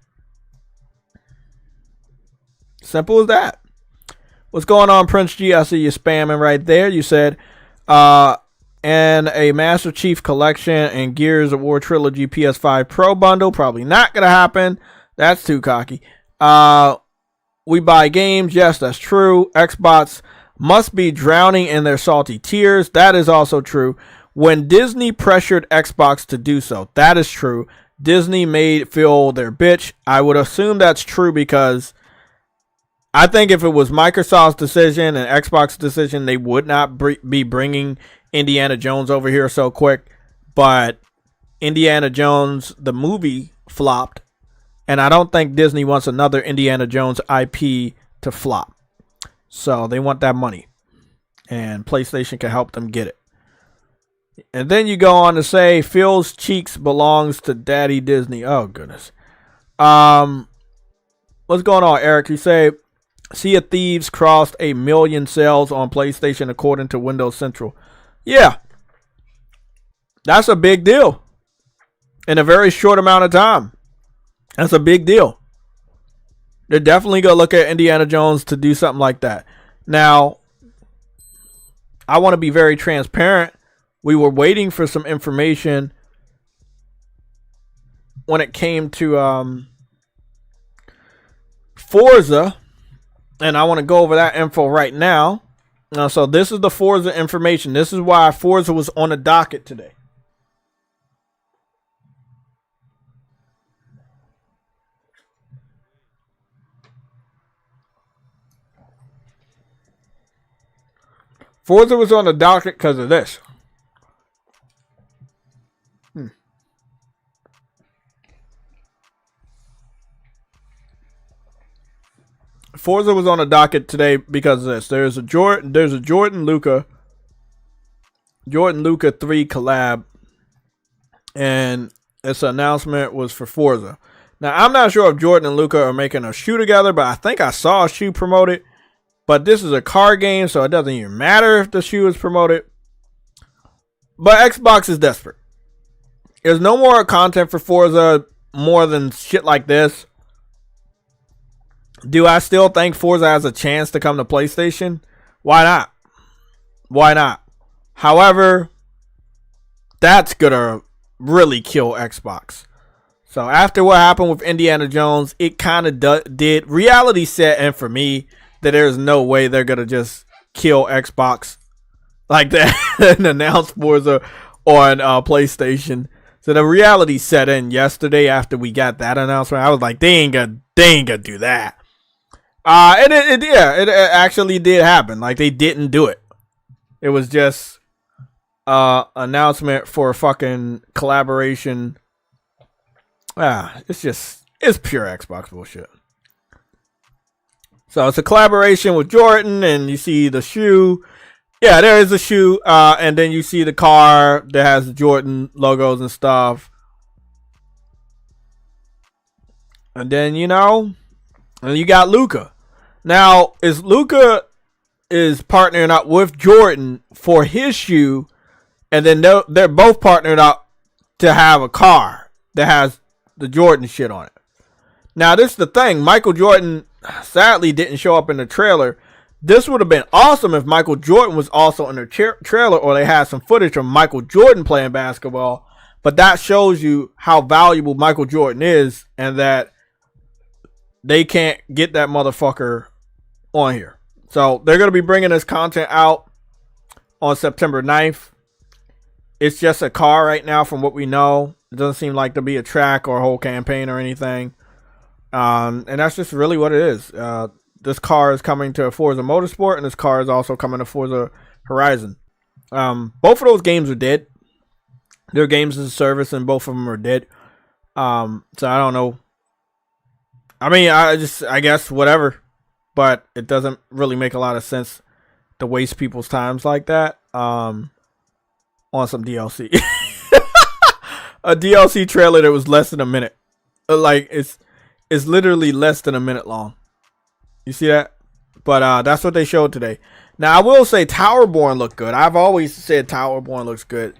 Simple as that. What's going on, Prince G? I see you spamming right there. You said, and a Master Chief Collection and Gears of War Trilogy PS5 Pro bundle. Probably not going to happen. That's too cocky. We buy games. Yes, that's true. Xbots must be drowning in their salty tears. That is also true. When Disney pressured Xbox to do so, that is true. Disney made feel their bitch. I would assume that's true because I think if it was Microsoft's decision and Xbox's decision, they would not be bringing Indiana Jones over here so quick. But Indiana Jones, the movie, flopped. And I don't think Disney wants another Indiana Jones IP to flop. So they want that money. And PlayStation can help them get it. And then you go on to say, Phil's cheeks belongs to Daddy Disney. Oh, goodness. What's going on, Eric? You say, Sea of Thieves crossed 1 million sales on PlayStation according to Windows Central. Yeah. That's a big deal. In a very short amount of time. That's a big deal. They're definitely going to look at Indiana Jones to do something like that. Now, I want to be very transparent. We were waiting for some information when it came to Forza. And I want to go over that info right now. So this is the Forza information. This is why Forza was on the docket today. Forza was on the docket because of this. Forza was on the docket today because of this. There's a Jordan Luca 3 collab, and its announcement was for Forza. Now I'm not sure if Jordan and Luca are making a shoe together, but I think I saw a shoe promoted. But this is a car game, so it doesn't even matter if the shoe is promoted. But Xbox is desperate. There's no more content for Forza more than shit like this. Do I still think Forza has a chance to come to PlayStation? Why not? Why not? However, that's going to really kill Xbox. So after what happened with Indiana Jones, it kind of did. Reality set in for me that there's no way they're going to just kill Xbox like that and announce Forza on PlayStation. So the reality set in yesterday after we got that announcement. I was like, they ain't gonna do that. And it actually did happen. Like, they didn't do it. It was just announcement for a fucking collaboration. It's pure Xbox bullshit. So it's a collaboration with Jordan, and you see the shoe. Yeah, there is a shoe, and then you see the car that has the Jordan logos and stuff. And then, and you got Luca. Now, Luca is partnering up with Jordan for his shoe, and then they're both partnered up to have a car that has the Jordan shit on it. Now, this is the thing. Michael Jordan sadly didn't show up in the trailer. This would have been awesome if Michael Jordan was also in the trailer, or they had some footage of Michael Jordan playing basketball. But that shows you how valuable Michael Jordan is, and that they can't get that motherfucker on here. So they're going to be bringing this content out on September 9th. It's just a car right now from what we know. It doesn't seem like there'll be a track or a whole campaign or anything. And that's just really what it is. This car is coming to Forza Motorsport, and this car is also coming to Forza Horizon. Both of those games are dead. They're games as a service, and both of them are dead. So I don't know. I mean, I guess whatever. But it doesn't really make a lot of sense to waste people's times like that on some DLC. A DLC trailer that was less than a minute. Like, it's literally less than a minute long. You see that? But that's what they showed today. Now I will say Towerborn looked good. I've always said Towerborn looks good.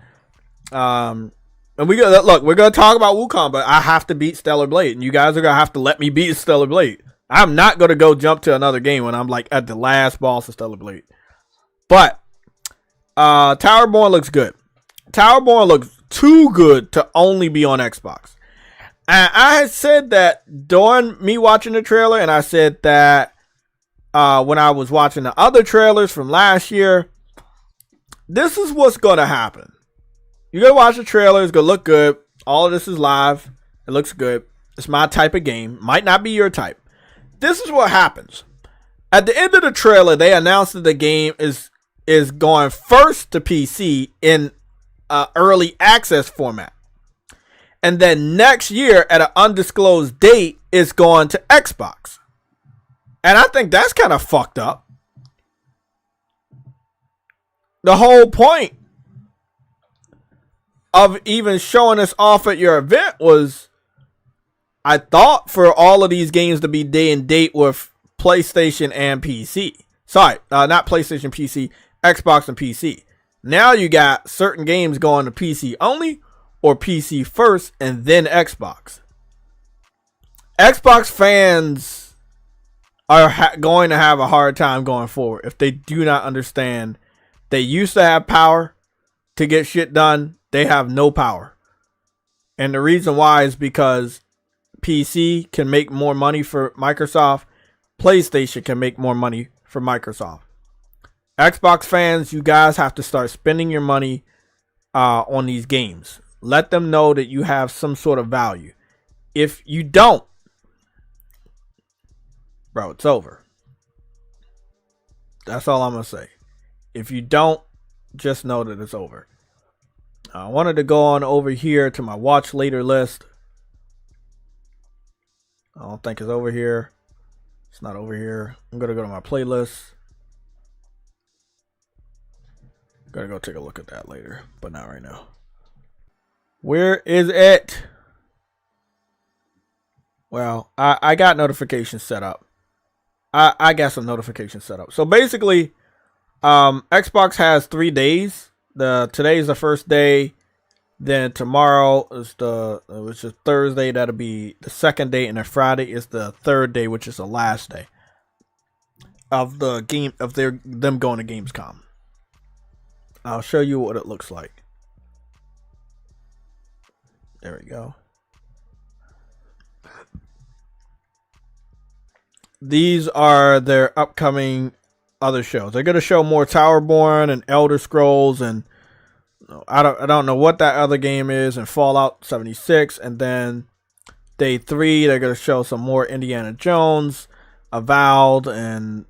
And we're gonna talk about Wukong, but I have to beat Stellar Blade, and you guys are gonna have to let me beat Stellar Blade. I'm not gonna go jump to another game when I'm like at the last boss of Stellar Blade. But Towerborn looks good. Towerborn looks too good to only be on Xbox. And I had said that during me watching the trailer, and I said that when I was watching the other trailers from last year, this is what's going to happen. You're going to watch the trailer. It's going to look good. All of this is live. It looks good. It's my type of game. Might not be your type. This is what happens. At the end of the trailer, they announced that the game is going first to PC in early access format. And then next year, at an undisclosed date, it's going to Xbox. And I think that's kind of fucked up. The whole point of even showing us off at your event was, I thought, for all of these games to be day and date with PlayStation and PC. Sorry, not PlayStation, PC, Xbox and PC. Now you got certain games going to PC only, or PC first and then Xbox. Xbox fans are going to have a hard time going forward if they do not understand they used to have power to get shit done. They have no power. And the reason why is because PC can make more money for Microsoft. PlayStation can make more money for Microsoft. Xbox fans, you guys have to start spending your money on these games. Let them know that you have some sort of value. If you don't, bro, it's over. That's all I'm going to say. If you don't, just know that it's over. I wanted to go on over here to my watch later list. I don't think it's over here. It's not over here. I'm going to go to my playlist. Gotta go take a look at that later, but not right now. Where is it? Well, I got notifications set up. I got some notifications set up. So basically, Xbox has 3 days. Today's the first day. Then tomorrow is which is Thursday. That'll be the second day, and then Friday is the third day, which is the last day of the game of them going to Gamescom. I'll show you what it looks like. There we go. These are their upcoming other shows. They're going to show more Towerborn and Elder Scrolls, and I don't know what that other game is, and Fallout 76. And then day 3, they're going to show some more Indiana Jones, Avowed, and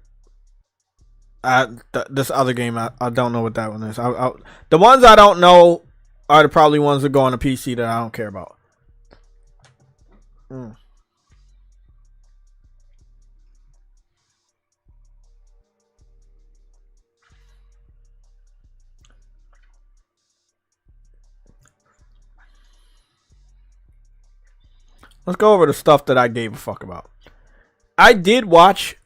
this other game. I don't know what that one is. The ones I don't know are the probably ones that go on the PC that I don't care about. Let's go over the stuff that I gave a fuck about. I did watch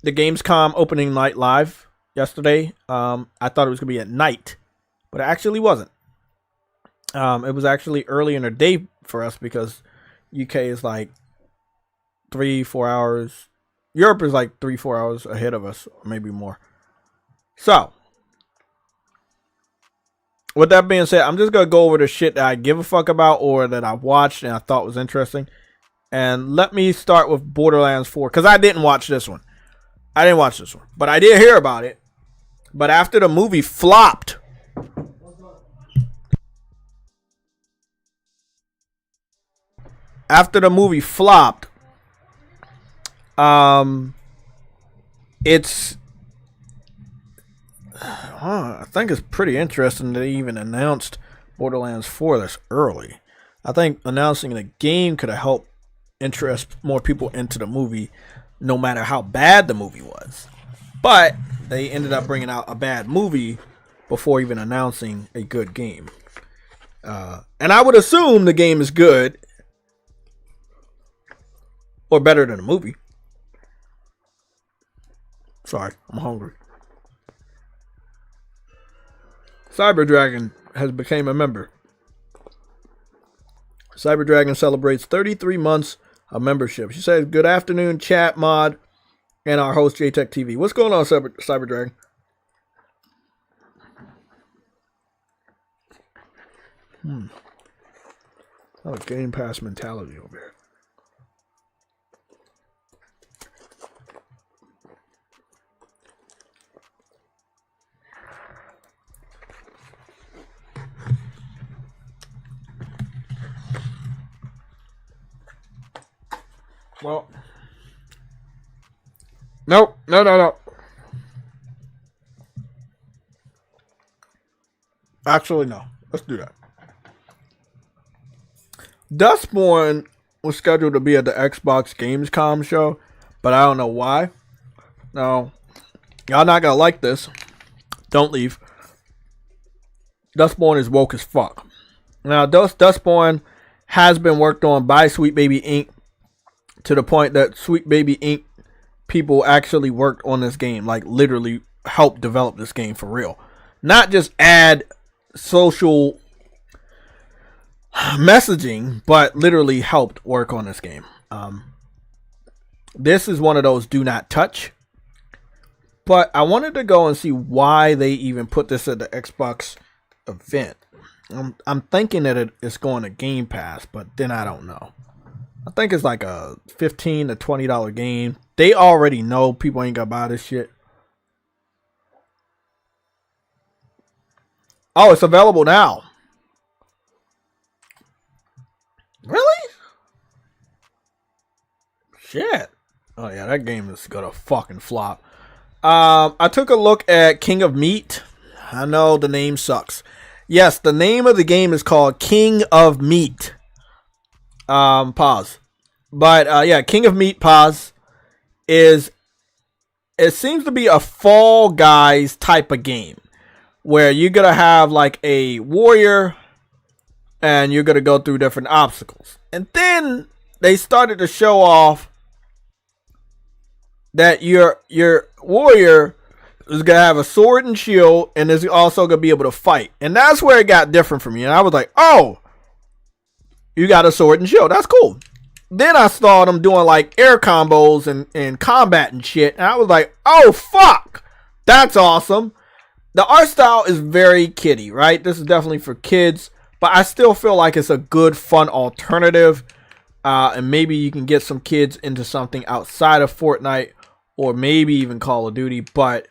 the Gamescom opening night live yesterday. I thought it was going to be at night, but it actually wasn't. It was actually early in the day for us because UK is like 3-4 hours. Europe is like 3-4 hours ahead of us, or maybe more. So, with that being said, I'm just going to go over the shit that I give a fuck about or that I watched and I thought was interesting. And let me start with Borderlands 4, because I didn't watch this one. But I did hear about it. But after the movie flopped, I think it's pretty interesting that they even announced Borderlands 4 this early. I think announcing the game could have helped interest more people into the movie, no matter how bad the movie was. But they ended up bringing out a bad movie before even announcing a good game. And I would assume the game is good or better than the movie. Sorry, I'm hungry. Cyber Dragon has become a member. Cyber Dragon celebrates 33 months of membership. She says, good afternoon, chat mod, and our host, JayTechTV. What's going on, Cyber Dragon? Oh, Game Pass mentality over here. Well, nope, no. Actually, no. Let's do that. Dustborn was scheduled to be at the Xbox Gamescom show, but I don't know why. No, y'all not gonna like this. Don't leave. Dustborn is woke as fuck. Now, Dustborn has been worked on by Sweet Baby Inc. to the point that Sweet Baby Inc. people actually worked on this game, like literally helped develop this game for real. Not just add social messaging, but literally helped work on this game. This is one of those do not touch. But I wanted to go and see why they even put this at the Xbox event. I'm thinking that it's going to Game Pass, but then I don't know. I think it's like a $15 to $20 game. They already know people ain't gonna buy this shit. Oh, it's available now. Really? Shit. Oh yeah, that game is gonna fucking flop. I took a look at King of Meat. I know the name sucks. Yes, the name of the game is called King of Meat. Pause. But yeah, King of Meat, pause, it seems to be a Fall Guys type of game where you're gonna have like a warrior and you're gonna go through different obstacles. And then they started to show off that your warrior is gonna have a sword and shield and is also gonna be able to fight. And that's where it got different for me. And I was like, oh, you got a sword and shield. That's cool. Then I saw them doing like air combos and combat and shit. And I was like, oh, fuck. That's awesome. The art style is very kiddie, right? This is definitely for kids. But I still feel like it's a good, fun alternative. And maybe you can get some kids into something outside of Fortnite or maybe even Call of Duty. But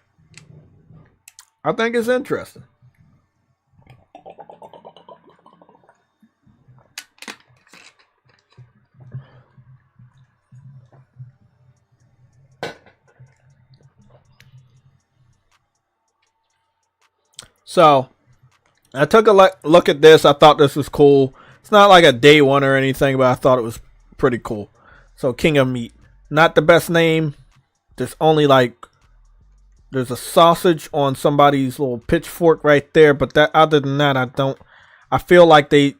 I think it's interesting. So, I took a look at this. I thought this was cool. It's not like a day one or anything, but I thought it was pretty cool. So, King of Meat. Not the best name. There's only like, there's a sausage on somebody's little pitchfork right there. But that, other than that, I feel like they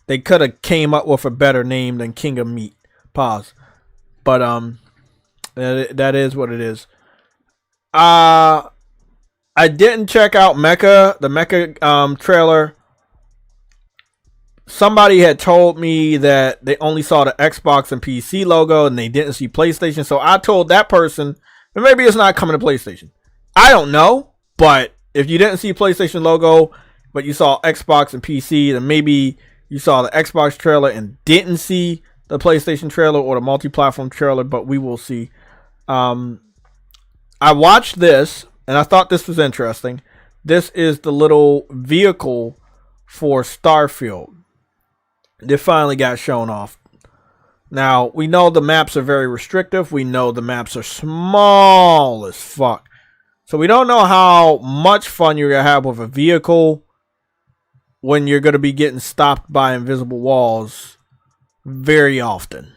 could have came up with a better name than King of Meat. Pause. But, that is what it is. I didn't check out the Mecha trailer. Somebody had told me that they only saw the Xbox and PC logo and they didn't see PlayStation. So I told that person, and maybe it's not coming to PlayStation. I don't know, but if you didn't see PlayStation logo, but you saw Xbox and PC, then maybe you saw the Xbox trailer and didn't see the PlayStation trailer or the multi-platform trailer, but we will see. I watched this. And I thought this was interesting. This is the little vehicle for Starfield. It finally got shown off. Now, we know the maps are very restrictive. We know the maps are small as fuck. So we don't know how much fun you're going to have with a vehicle when you're going to be getting stopped by invisible walls very often.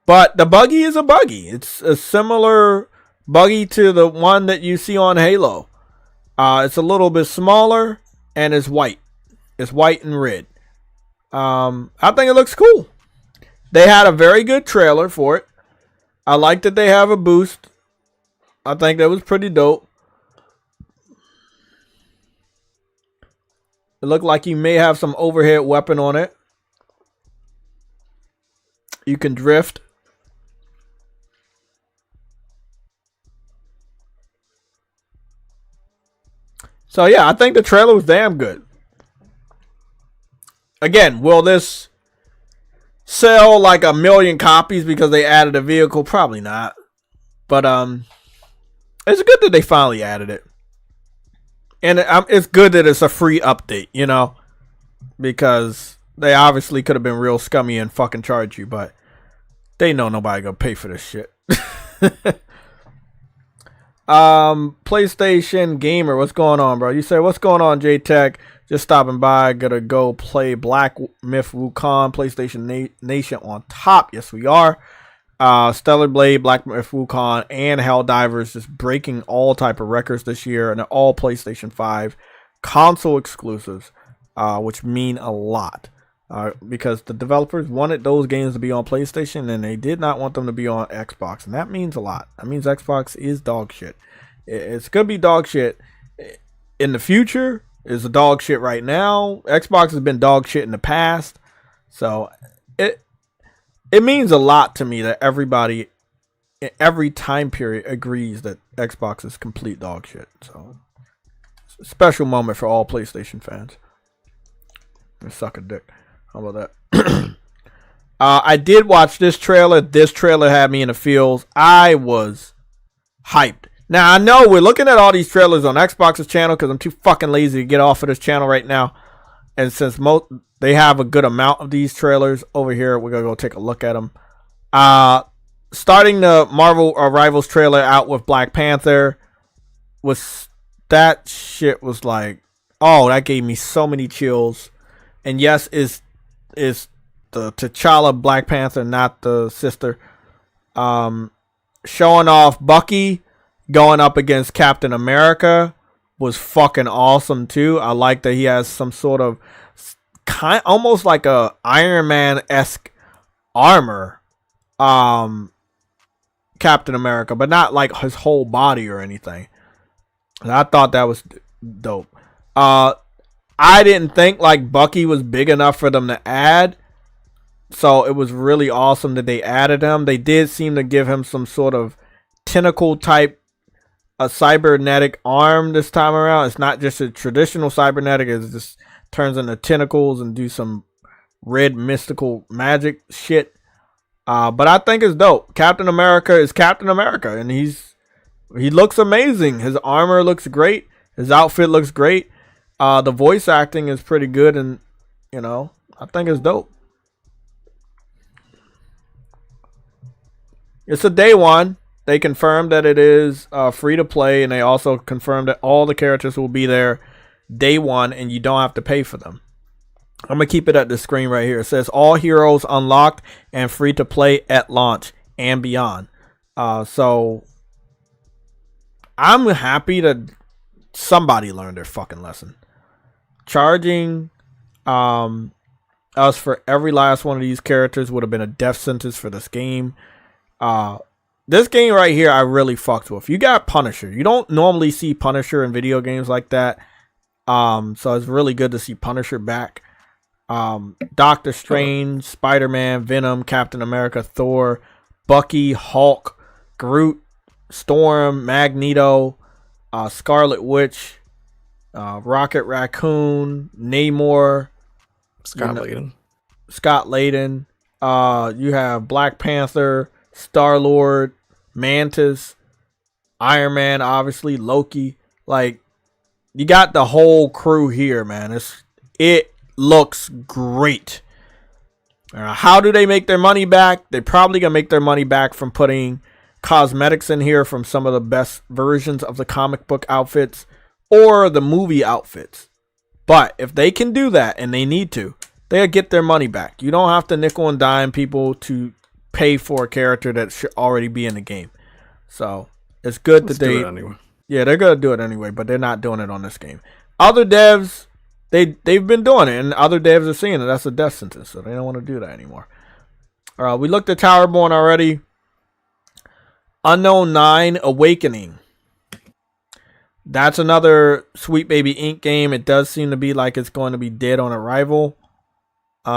But the buggy is a buggy. It's a similar buggy to the one that you see on Halo. It's a little bit smaller and it's white. It's white and red. I think it looks cool. They had a very good trailer for it. I like that they have a boost. I think that was pretty dope. It looked like you may have some overhead weapon on it. You can drift. So yeah, I think the trailer was damn good. Again, will this sell like 1 million copies because they added a vehicle? Probably not. But it's good that they finally added it. And it's good that it's a free update, you know, because they obviously could have been real scummy and fucking charge you, but they know nobody gonna pay for this shit. PlayStation Gamer, what's going on, bro? You say, what's going on, JTech? Just stopping by. Gonna go play Black Myth Wukong. PlayStation Nation on top. Yes, we are. Stellar Blade, Black Myth Wukong, and Helldivers just breaking all type of records this year, and they're all PlayStation 5 console exclusives, which mean a lot. Because the developers wanted those games to be on PlayStation and they did not want them to be on Xbox, and that means a lot. That means Xbox is dog shit. It's gonna be dog shit in the future. It's a dog shit right now. Xbox has been dog shit in the past, so it means a lot to me that everybody in every time period agrees that Xbox is complete dog shit. So it's a special moment for all PlayStation fans. Suck a dick. How about that? I did watch this trailer. This trailer had me in the feels. I was hyped. Now, I know we're looking at all these trailers on Xbox's channel because I'm too fucking lazy to get off of this channel right now. And since they have a good amount of these trailers over here, we're going to go take a look at them. Starting the Marvel Rivals trailer out with Black Panther, that shit was like, oh, that gave me so many chills. And yes, is the T'Challa Black Panther, not the sister. Showing off Bucky going up against Captain America was fucking awesome too. I like that he has some sort of almost like a Iron Man-esque armor, Captain America, but not like his whole body or anything. And I thought that was dope. I didn't think like Bucky was big enough for them to add, so it was really awesome that they added him. They did seem to give him some sort of tentacle type, a cybernetic arm this time around. It's not just a traditional cybernetic. It just turns into tentacles and do some red mystical magic shit. But I think it's dope. Captain America is Captain America, and he looks amazing. His armor looks great. His outfit looks great. The voice acting is pretty good, and you know, I think it's dope. It's a day one. They confirmed that it is free to play, and they also confirmed that all the characters will be there day one, and you don't have to pay for them. I'm gonna keep it at the screen right here. It says all heroes unlocked and free to play at launch and beyond. So I'm happy that somebody learned their fucking lesson. Charging us for every last one of these characters would have been a death sentence for this game. This game right here, I really fucked with. You got Punisher. You don't normally see Punisher in video games like that. So it's really good to see Punisher back. Doctor Strange, Spider-Man, Venom, Captain America, Thor, Bucky, Hulk, Groot, Storm, Magneto, Scarlet Witch, Rocket Raccoon, Namor, Scott Layden. You have Black Panther, Star-Lord, Mantis, Iron Man, obviously, Loki. Like, you got the whole crew here, man. It looks great. How do they make their money back? They're probably going to make their money back from putting cosmetics in here from some of the best versions of the comic book outfits or the movie outfits. But if they can do that, and they need to, they'll get their money back. You don't have to nickel and dime people to pay for a character that should already be in the game. So it's good that they, yeah, they're gonna do it anyway, but they're not doing it on this game. Other devs, they've been doing it, and other devs are seeing it. That's a death sentence, so they don't want to do that anymore. We looked at Towerborn already. Unknown 9 Awakening. That's another Sweet Baby Inc. game. It does seem to be like it's going to be dead on arrival. We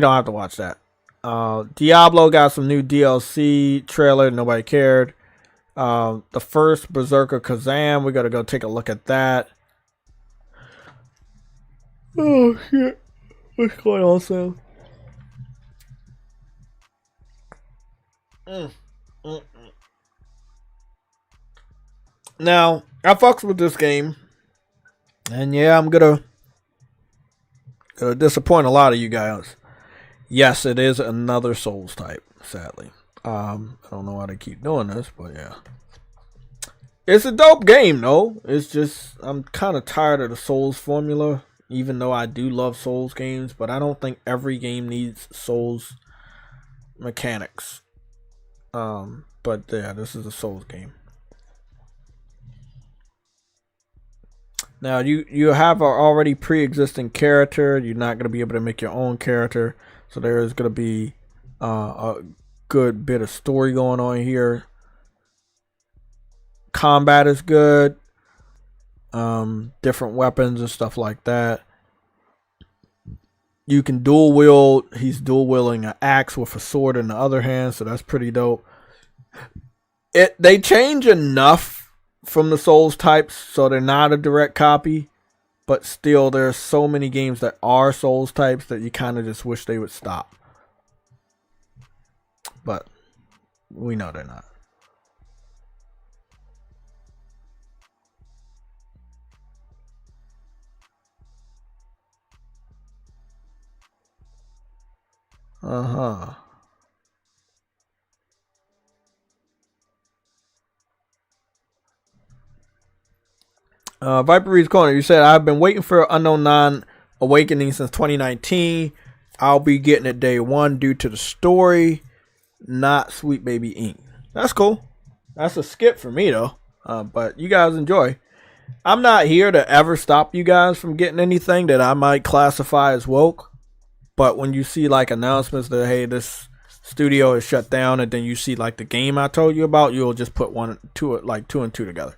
don't have to watch that. Diablo got some new DLC trailer. Nobody cared. The first Berserker Kazam. We got to go take a look at that. Oh shit! What's going on, Sam? Now, I fucks with this game, and yeah, I'm gonna disappoint a lot of you guys. Yes, it is another Souls type, sadly. I don't know why they keep doing this, but yeah. It's a dope game, though. It's just, I'm kind of tired of the Souls formula, even though I do love Souls games, but I don't think every game needs Souls mechanics. But yeah, this is a Souls game. Now, you have an already pre-existing character. You're not going to be able to make your own character. So there is going to be a good bit of story going on here. Combat is good. Different weapons and stuff like that. You can dual wield. He's dual wielding an axe with a sword in the other hand, so that's pretty dope. They change enough from the Souls types, so they're not a direct copy. But still, there's so many games that are Souls types that you kind of just wish they would stop. But we know they're not. Viper Reed's Corner, you said, I've been waiting for Unknown Non-Awakening since 2019. I'll be getting it day one due to the story, not Sweet Baby Inc. That's cool. That's a skip for me, though. But you guys enjoy. I'm not here to ever stop you guys from getting anything that I might classify as woke. But when you see like announcements that, hey, this studio is shut down, and then you see like the game I told you about, you'll just put two and two together.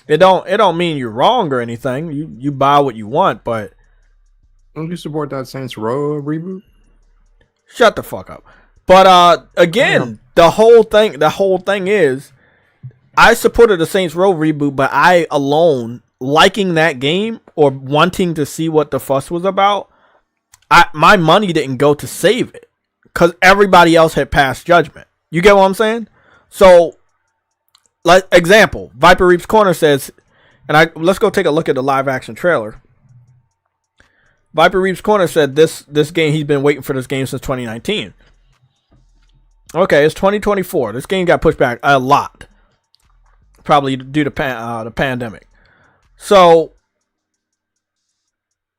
It don't mean you're wrong or anything. You buy what you want, but don't you support that Saints Row reboot? Shut the fuck up. But again, the whole thing is, I supported the Saints Row reboot, but I alone liking that game or wanting to see what the fuss was about, my money didn't go to save it because everybody else had passed judgment. You get what I'm saying? So, like example, Viper Reaps Corner says, and let's go take a look at the live action trailer. Viper Reaps Corner said this game, he's been waiting for this game since 2019. Okay, it's 2024. This game got pushed back a lot, probably due to the pandemic. So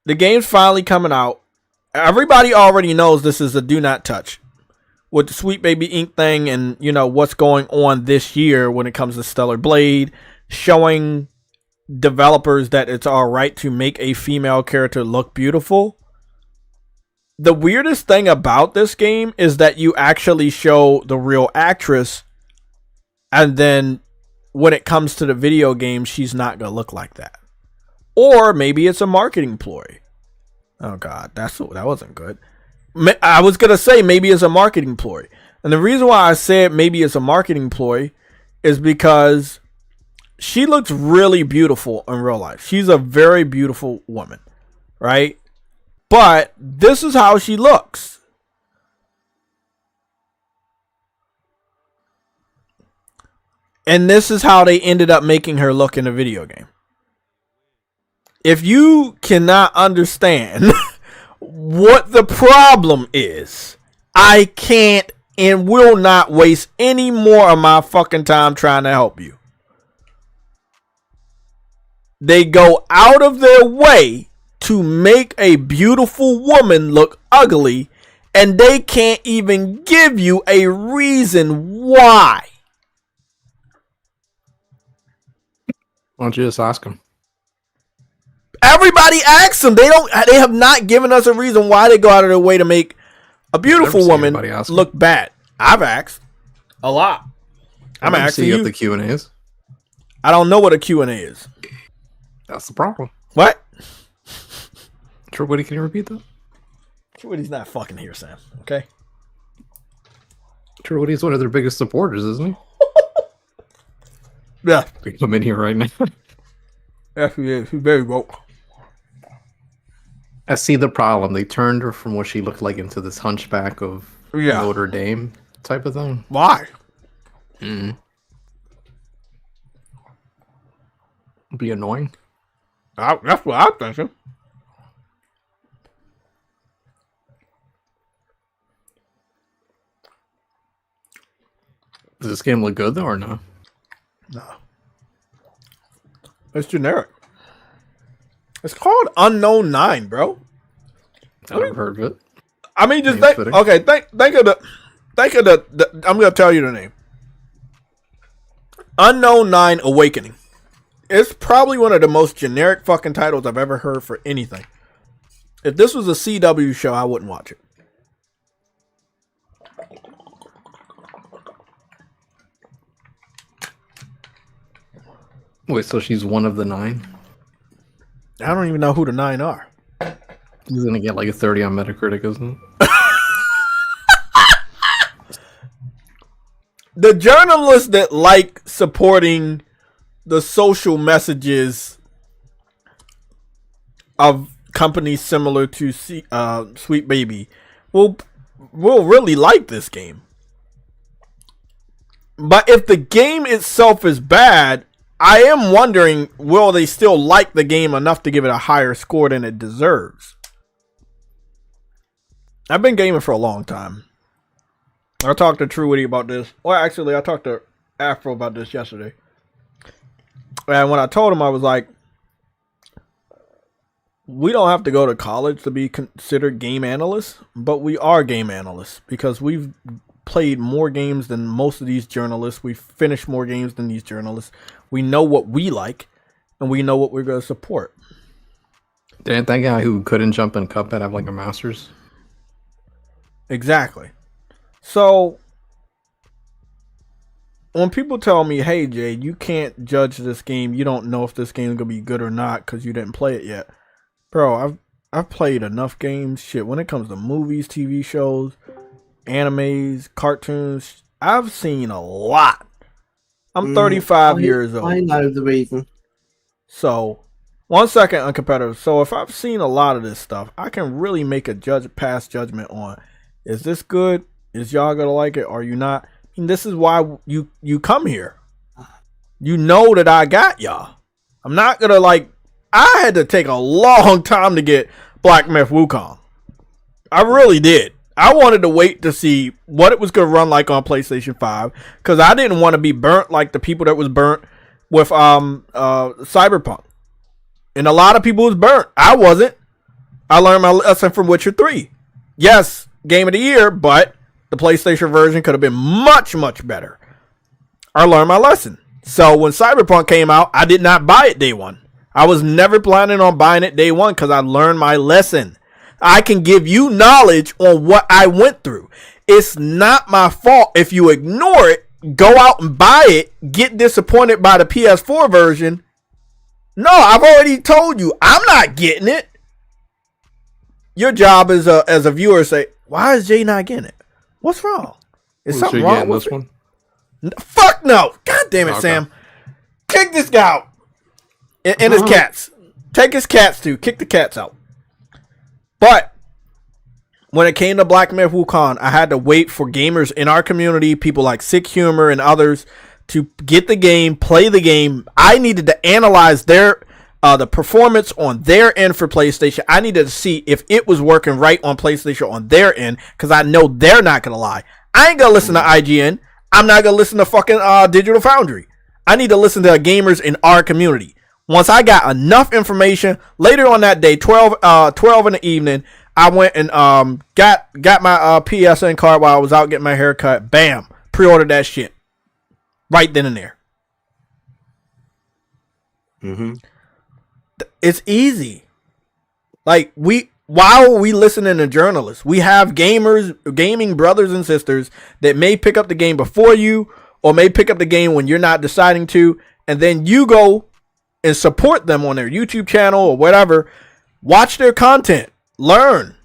the game's finally coming out. Everybody already knows this is a do not touch with the Sweet Baby Inc. thing, and you know what's going on this year when it comes to Stellar Blade, showing developers that it's all right to make a female character look beautiful. The weirdest thing about this game is that you actually show the real actress, and then when it comes to the video game, she's not gonna look like that. Or maybe it's a marketing ploy. Oh god, that wasn't good. I was gonna say maybe it's a marketing ploy, and the reason why I said maybe it's a marketing ploy is because she looks really beautiful in real life. She's a very beautiful woman, right? But this is how she looks. And this is how they ended up making her look in the video game. If you cannot understand what the problem is, I can't and will not waste any more of my fucking time trying to help you. They go out of their way to make a beautiful woman look ugly, and they can't even give you a reason why. Why don't you just ask them? Everybody asks them. They have not given us a reason why they go out of their way to make a beautiful woman look bad. I've asked a lot. I'm asking you you. have the Q&As. I don't know what a Q&A is. That's the problem. What? True, Woody, can you repeat that? True Woody's not fucking here, Sam. Okay. True, Woody's one of their biggest supporters, isn't he? Yeah. I'm in here right now. Yes, he is. He's very woke. I see the problem. They turned her from what she looked like into this hunchback of Notre Dame type of thing. Why? Be annoying. That's what I'm thinking. Does this game look good though, or no? No. It's generic. It's called Unknown 9, bro. I've never heard of it. I mean, just Name's think. fitting. Okay, think of the. I'm gonna tell you the name. Unknown 9 Awakening. It's probably one of the most generic fucking titles I've ever heard for anything. If this was a CW show, I wouldn't watch it. Wait, so she's one of the 9? I don't even know who the 9 are. He's gonna get like a 30 on Metacritic, isn't it? The journalists that like supporting the social messages of companies similar to Sweet Baby will really like this game. But if the game itself is bad, I am wondering, will they still like the game enough to give it a higher score than it deserves? I've been gaming for a long time. I talked to True Witty about this. Well, actually, I talked to Afro about this yesterday. And when I told him, I was like, we don't have to go to college to be considered game analysts, but we are game analysts because we've played more games than most of these journalists. We've finished more games than these journalists. We know what we like, and we know what we're going to support. Didn't that guy who couldn't jump in Cuphead have like a master's? Exactly. So, when people tell me, hey, Jay, you can't judge this game, you don't know if this game is going to be good or not because you didn't play it yet. Bro, I've played enough games. Shit, when it comes to movies, TV shows, animes, cartoons, I've seen a lot. I'm 35 years old. I know the reason. So, 1 second, uncompetitive. So, if I've seen a lot of this stuff, I can really make a pass judgment on, is this good? Is y'all gonna like it? Or are you not? I mean, this is why you come here. You know that I got y'all. I'm not gonna I had to take a long time to get Black Myth Wukong. I really did. I wanted to wait to see what it was gonna run like on PlayStation 5 because I didn't want to be burnt like the people that was burnt with Cyberpunk. And a lot of people was burnt. I wasn't. I learned my lesson from Witcher 3. Yes, game of the year, but the PlayStation version could have been much, much better. I learned my lesson. So when Cyberpunk came out, I did not buy it day one. I was never planning on buying it day one because I learned my lesson. I can give you knowledge on what I went through. It's not my fault if you ignore it, go out and buy it, get disappointed by the PS4 version. No, I've already told you, I'm not getting it. Your job as a viewer say, why is Jay not getting it? What's wrong? Is something wrong with this one? Fuck no. God damn it, Okay. Sam. Kick this guy out. And his cats. Take his cats too. Kick the cats out. But when it came to Black Myth Wukong, I had to wait for gamers in our community, people like Sick Humor and others, to get the game, play the game. I needed to analyze their the performance on their end for PlayStation. I needed to see if it was working right on PlayStation on their end, because I know they're not gonna lie. I ain't gonna listen to IGN. I'm not gonna listen to fucking Digital Foundry. I need to listen to gamers in our community. Once I got enough information, later on that day, 12 in the evening, I went and got my PSN card while I was out getting my hair cut. Bam, pre-ordered that shit right then and there. It's easy. Like, why are we listening to journalists? We have gaming brothers and sisters that may pick up the game before you or may pick up the game when you're not deciding to, and then you go and support them on their YouTube channel or whatever. Watch their content, learn,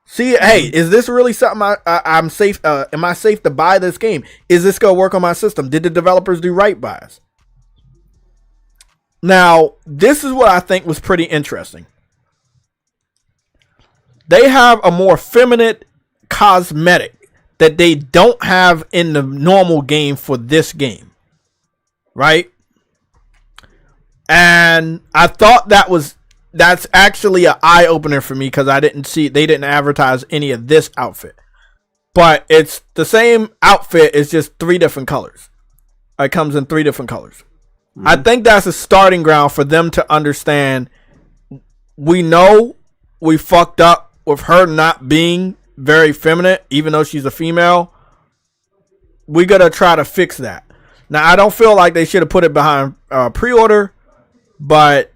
see, hey, is this really something I'm safe? Am I safe to buy this game? Is this gonna work on my system? Did the developers do right by us? Now, this is what I think was pretty interesting. They have a more feminine cosmetic that they don't have in the normal game for this game, right? And I thought that's actually an eye opener for me because they didn't advertise any of this outfit, but it's the same outfit. It's just 3 different colors. It comes in 3 different colors. Mm-hmm. I think that's a starting ground for them to understand. We know we fucked up with her not being very feminine, even though she's a female. We gotta try to fix that. Now, I don't feel like they should have put it behind pre-order, but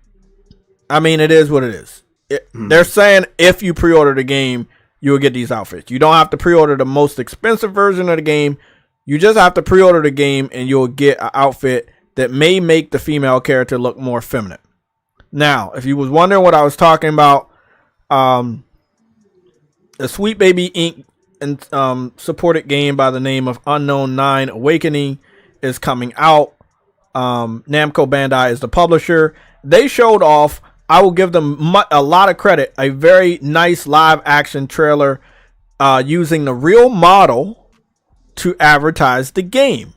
I mean, it is what it is. They're saying if you pre-order the game, you will get these outfits. You don't have to pre-order the most expensive version of the game. You just have to pre-order the game, and you'll get an outfit that may make the female character look more feminine. Now, if you was wondering what I was talking about, the Sweet Baby Inc. and supported game by the name of Unknown 9 Awakening is coming out. Namco Bandai is the publisher. They showed off, I will give them a lot of credit, a very nice live action trailer using the real model to advertise the game.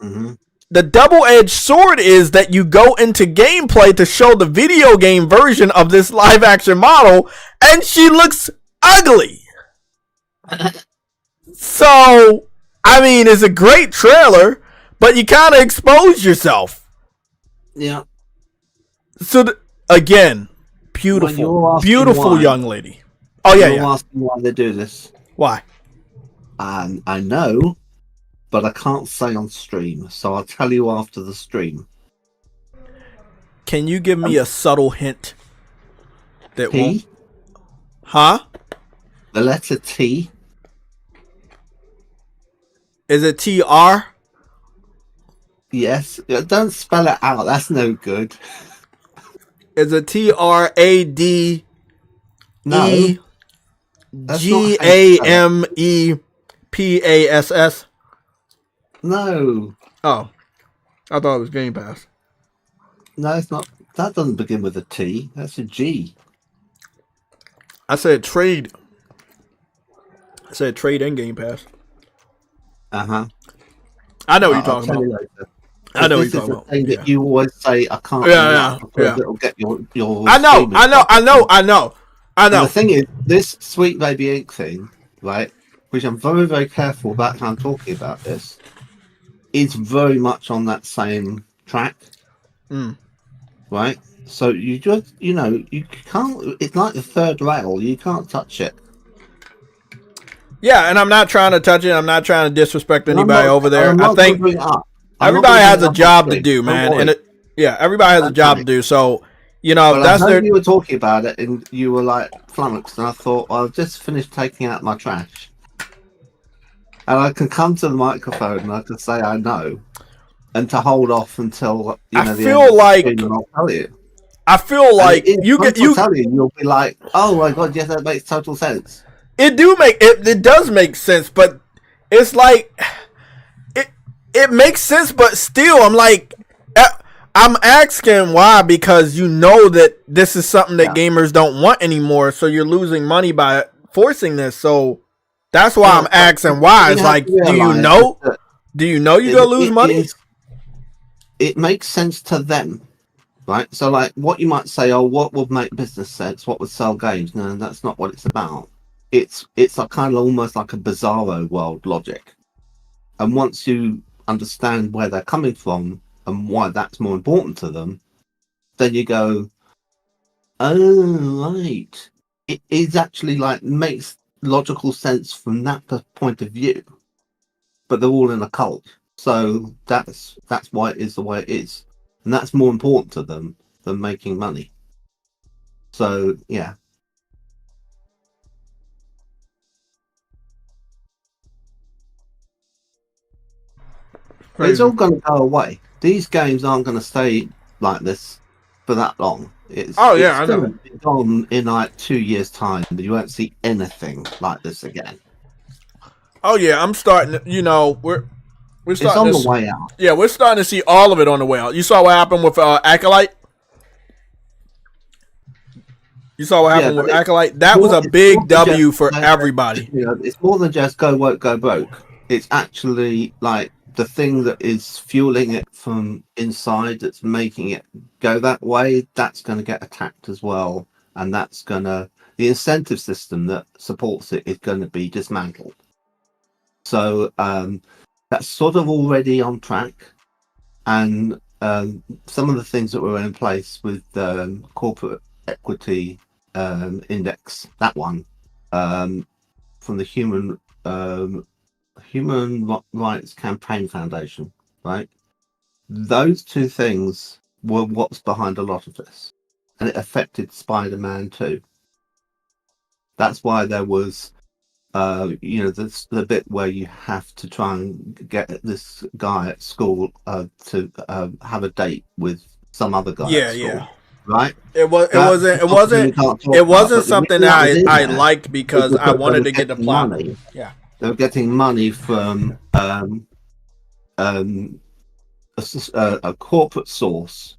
Mm-hmm. The double-edged sword is that you go into gameplay to show the video game version of this live action model, and she looks ugly. So, I mean, it's a great trailer, but you kind of expose yourself. Yeah. So, again, beautiful young lady. Oh, yeah, You're asking why they do this. Why? I know, but I can't say on stream, so I'll tell you after the stream. Can you give me a subtle hint? That T? won't... Huh? The letter T. Is it TR? Yes. Don't spell it out. That's no good. Is it TRAD? No. GAMEPASS? No. Oh. I thought it was Game Pass. No, it's not. That doesn't begin with a T. That's a G. I said trade. I said trade and Game Pass. Uh-huh. I know what you're talking about. I know what you're talking about. Thing that you always say, I can't. Yeah. It'll get your I know. And the thing is, this Sweet Baby Inc. thing, right, which I'm very, very careful about how I'm talking about this, is very much on that same track. Right? So you just, you can't, it's like the third rail, you can't touch it. Yeah, and I'm not trying to touch it. I'm not trying to disrespect anybody over there. I think everybody has a job to do, man. And everybody has a job to do. So, that's their... You were talking about it, and you were like flummoxed, and I thought, well, I've just finished taking out my trash, and I can come to the microphone and I can say I know, and to hold off until I feel like I'll tell you. I feel like you'll be like, oh my god, yes, that makes total sense. It does make sense, but it's like it makes sense, but still, I'm like, I'm asking why, because you know that this is something that gamers don't want anymore, so you're losing money by forcing this. So that's why I'm asking why. It's like, do you know? Do you know you're gonna lose money? It makes sense to them, right? So, like, what you might say, oh, what would make business sense? What would sell games? No, that's not what it's about. It's a kind of almost like a bizarro world logic, and once you understand where they're coming from and why that's more important to them, then you go, oh right, it is actually like makes logical sense from that point of view, but they're all in a cult, so that's why it is the way it is, and that's more important to them than making money. So yeah. It's all going to go away. These games aren't going to stay like this for that long. It's I know. Be gone in like 2 years' time, but you won't see anything like this again. Oh yeah, I'm starting. We're It's starting. on the way out. Yeah, we're starting to see all of it on the way out. You saw what happened with Acolyte. You saw what happened with Acolyte. That was a big W for everybody. It's more than just go woke, go broke. It's actually like the thing that is fueling it from inside, that's making it go that way. That's going to get attacked as well, and that's going to, the incentive system that supports it is going to be dismantled. So that's sort of already on track, and some of the things that were in place with corporate equity index, that one from the Human Rights Campaign Foundation, right? Those two things were what's behind a lot of this, and it affected Spider-Man too. That's why there was the bit where you have to try and get this guy at school to have a date with some other guy at school. Right? It wasn't something that I liked because I wanted to get the plot. Money. Yeah. They were getting money from a corporate source,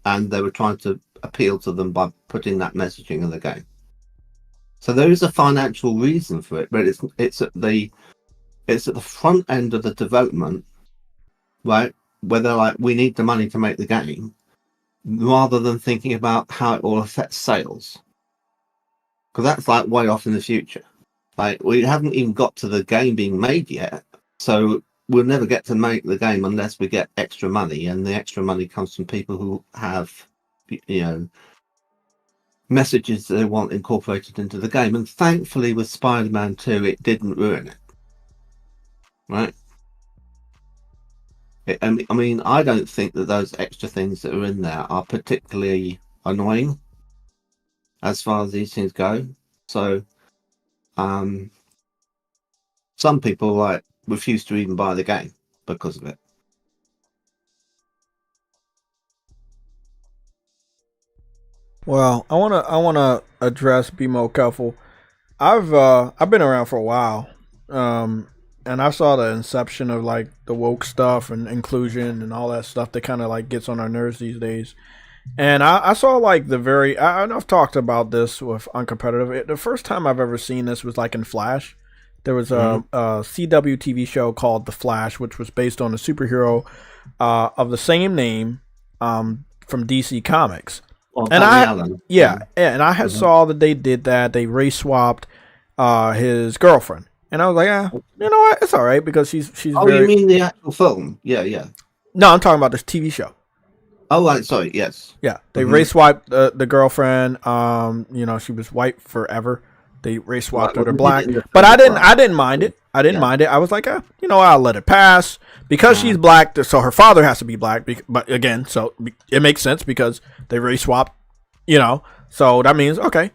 and they were trying to appeal to them by putting that messaging in the game. So there is a financial reason for it, but it's at the front end of the development, right? Where they're like, we need the money to make the game, rather than thinking about how it will affect sales, because that's like way off in the future. Like, we haven't even got to the game being made yet, so we'll never get to make the game unless we get extra money, and the extra money comes from people who have, messages they want incorporated into the game. And thankfully with Spider-Man 2, it didn't ruin it. Right? I mean, I don't think that those extra things that are in there are particularly annoying as far as these things go. So some people refuse to even buy the game because of it. Well, I wanna address Be More Careful. I've been around for a while, and I saw the inception of like the woke stuff and inclusion and all that stuff that kind of like gets on our nerves these days. And I saw like I've talked about this with Uncompetitive. The first time I've ever seen this was like in Flash. There was a CW TV show called The Flash, which was based on a superhero of the same name from DC Comics. Well, and and I had saw that they did that. They race swapped his girlfriend, and I was like, you know what? It's all right because she's. Oh, you mean the actual film? Yeah. No, I'm talking about this TV show. Oh, right. Sorry. Yes. Yeah, they race swapped the girlfriend. She was white forever. They race swapped her black, but I didn't mind it. I didn't mind it. I was like, I'll let it pass because she's black. So her father has to be black. But again, so it makes sense because they race swapped. So that means her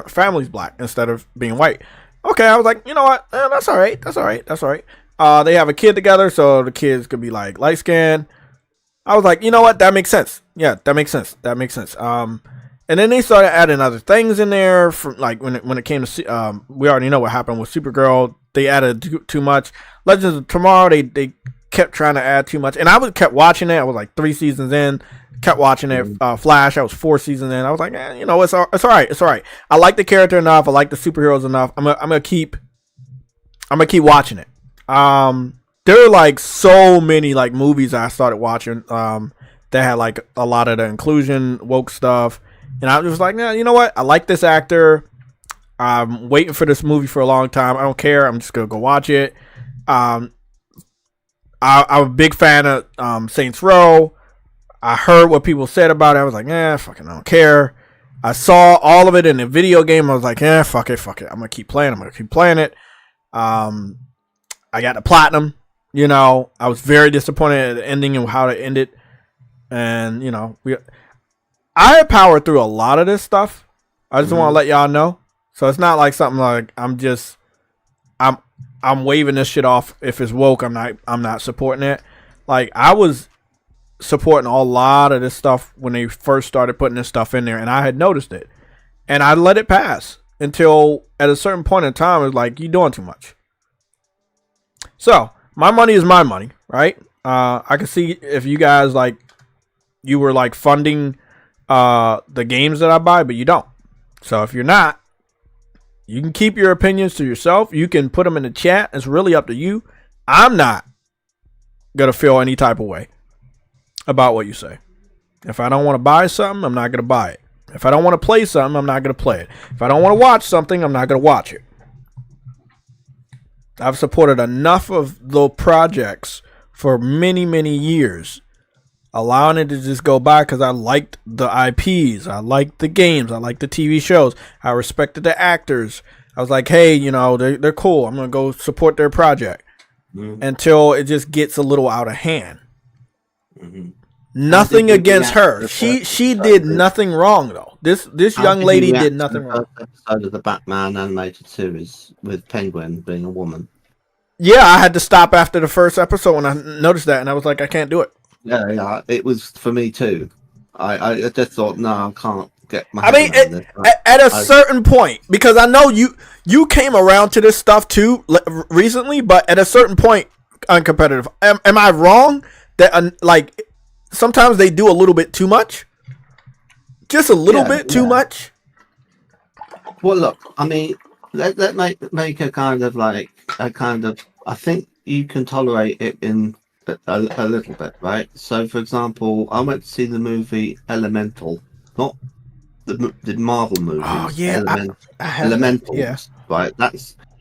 family's black instead of being white. Okay, I was like, you know what? That's all right. That's all right. They have a kid together, so the kids could be like light skinned. I was like, you know what? That makes sense. Yeah, that makes sense. And then they started adding other things in there from like when it came to we already know what happened with Supergirl. They added too much. Legends of Tomorrow, they kept trying to add too much, and I kept watching it. I was like 3 seasons in, kept watching it. Flash, I was 4 seasons in. I was like, it's all right. I like the character enough. I like the superheroes enough. I'm gonna keep watching it. There are like so many like movies I started watching that had like a lot of the inclusion woke stuff. And I was just like, you know what? I like this actor. I'm waiting for this movie for a long time. I don't care. I'm just going to go watch it. I'm a big fan of Saints Row. I heard what people said about it. I was like, fucking I don't care. I saw all of it in the video game. I was like, fuck it. I'm going to keep playing. it. I got the platinum. I was very disappointed at the ending and how it ended. And, I powered through a lot of this stuff. I just want to let y'all know. So it's not like something like I'm waving this shit off. If it's woke, I'm not supporting it. Like, I was supporting a lot of this stuff when they first started putting this stuff in there, and I had noticed it. And I let it pass until at a certain point in time, it was like, you're doing too much. So, my money is my money, right? I can see if you guys, like, you were, like, funding the games that I buy, but you don't. So, if you're not, you can keep your opinions to yourself. You can put them in the chat. It's really up to you. I'm not going to feel any type of way about what you say. If I don't want to buy something, I'm not going to buy it. If I don't want to play something, I'm not going to play it. If I don't want to watch something, I'm not going to watch it. I've supported enough of the projects for many, many years, allowing it to just go by because I liked the IPs, I liked the games, I liked the TV shows, I respected the actors. I was like, hey, you know, they're cool. I'm going to go support their project. Until it just gets a little out of hand. Nothing against her. She did nothing wrong though. This young lady did nothing wrong. Episode of the Batman animated series with Penguin being a woman. Yeah, I had to stop after the first episode when I noticed that, and I was like, I can't do it. Yeah, it was for me too. I just thought, no, I can't get my. I mean, at a certain point, because I know you came around to this stuff too recently, but at a certain point, uncompetitive. Am I wrong that like sometimes they do a little bit too much? Just a little bit too much? Well, look, I mean, let make a kind of. I think you can tolerate it in a little bit, right? So, for example, I went to see the movie Elemental, not the Marvel movie. Oh yeah, Elemental. Yeah, right.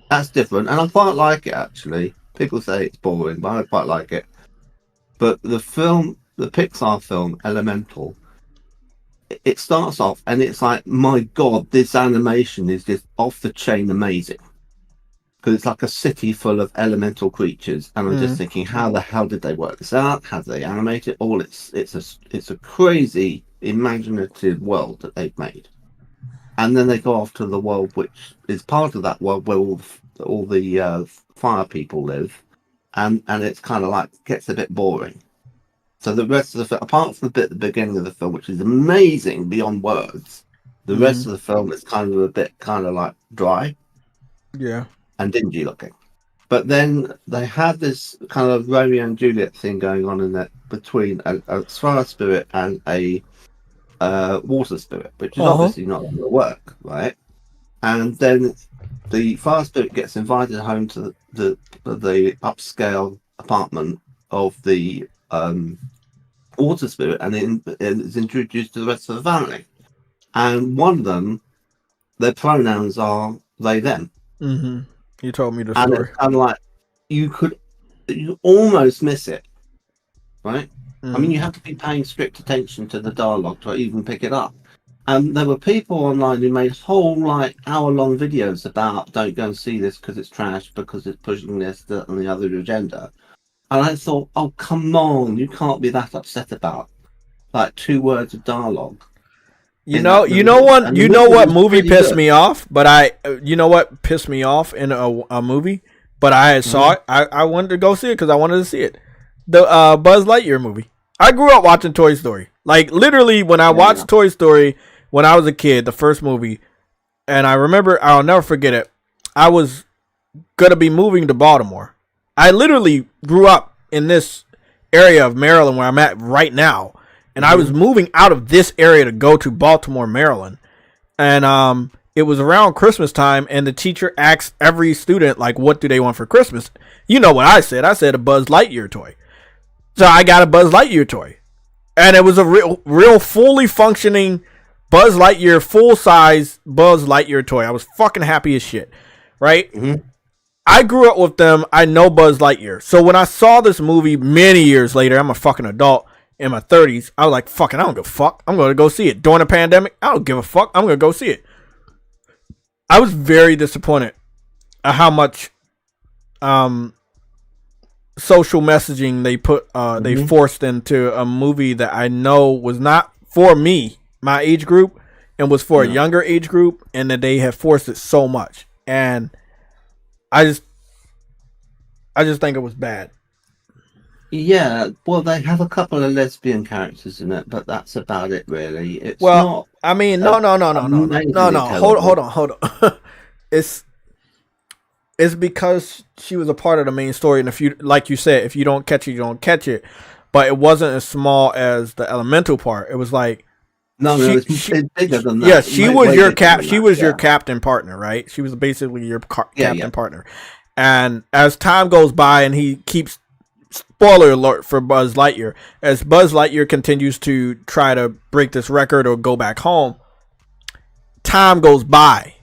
That's different, and I quite like it actually. People say it's boring, but I quite like it. But the Pixar film Elemental, it starts off and it's like, my God, this animation is just off the chain amazing. Because it's like a city full of elemental creatures, and I'm just thinking, how the hell did they work this out? How did they animate it? All it's a crazy imaginative world that they've made, and then they go off to the world which is part of that world where all the fire people live, and it's kind of like gets a bit boring. So the rest of the film, apart from the bit at the beginning of the film, which is amazing beyond words, the rest of the film is kind of a bit kind of like dry. Yeah. And dingy looking. But then they had this kind of Romeo and Juliet thing going on in that between a fire spirit and a water spirit, which is obviously not going to work, right? And then the fire spirit gets invited home to the upscale apartment of the water spirit, and is introduced to the rest of the family. And one of them, their pronouns are they, them. Mm-hmm. You told me the and story. It's kind of like you almost miss it, right? I mean, you have to be paying strict attention to the dialogue to even pick it up. And there were people online who made whole like hour-long videos about don't go and see this because it's trash, because it's pushing this, that, and the other agenda. And I thought, oh come on, you can't be that upset about like 2 words of dialogue. You know what movie pissed me off? But you know what pissed me off in a movie? But I saw it. I wanted to go see it because I wanted to see it. The Buzz Lightyear movie. I grew up watching Toy Story. Like literally, when I watched Toy Story when I was a kid, the first movie, and I remember, I'll never forget it. I was gonna be moving to Baltimore. I literally grew up in this area of Maryland where I'm at right now. And I was moving out of this area to go to Baltimore, Maryland. And it was around Christmas time, and the teacher asked every student, like, what do they want for Christmas? You know what I said. I said a Buzz Lightyear toy. So I got a Buzz Lightyear toy. And it was a real fully functioning Buzz Lightyear, full-size Buzz Lightyear toy. I was fucking happy as shit, right? Mm-hmm. I grew up with them. I know Buzz Lightyear. So when I saw this movie many years later, I'm a fucking adult. In my 30s, I was like, fucking, I don't give a fuck. I'm going to go see it. During the pandemic, I don't give a fuck. I'm going to go see it. I was very disappointed at how much social messaging they put, they forced into a movie that I know was not for me, my age group, and was for a younger age group, and that they have forced it so much. And I just think it was bad. Yeah, well, they have a couple of lesbian characters in it, but that's about it, really. It's Well, not I mean, no. amazingly Hold terrible. on, hold on. it's because she was a part of the main story, and if you, like you said, if you don't catch it, you don't catch it. But it wasn't as small as the elemental part. It was like No, it's bigger than that. Yeah, she was Way your bigger than She that, was your yeah. captain partner, right? She was basically your captain yeah. partner. And as time goes by, and he keeps, spoiler alert for Buzz Lightyear, as Buzz Lightyear continues to try to break this record or go back home, time goes by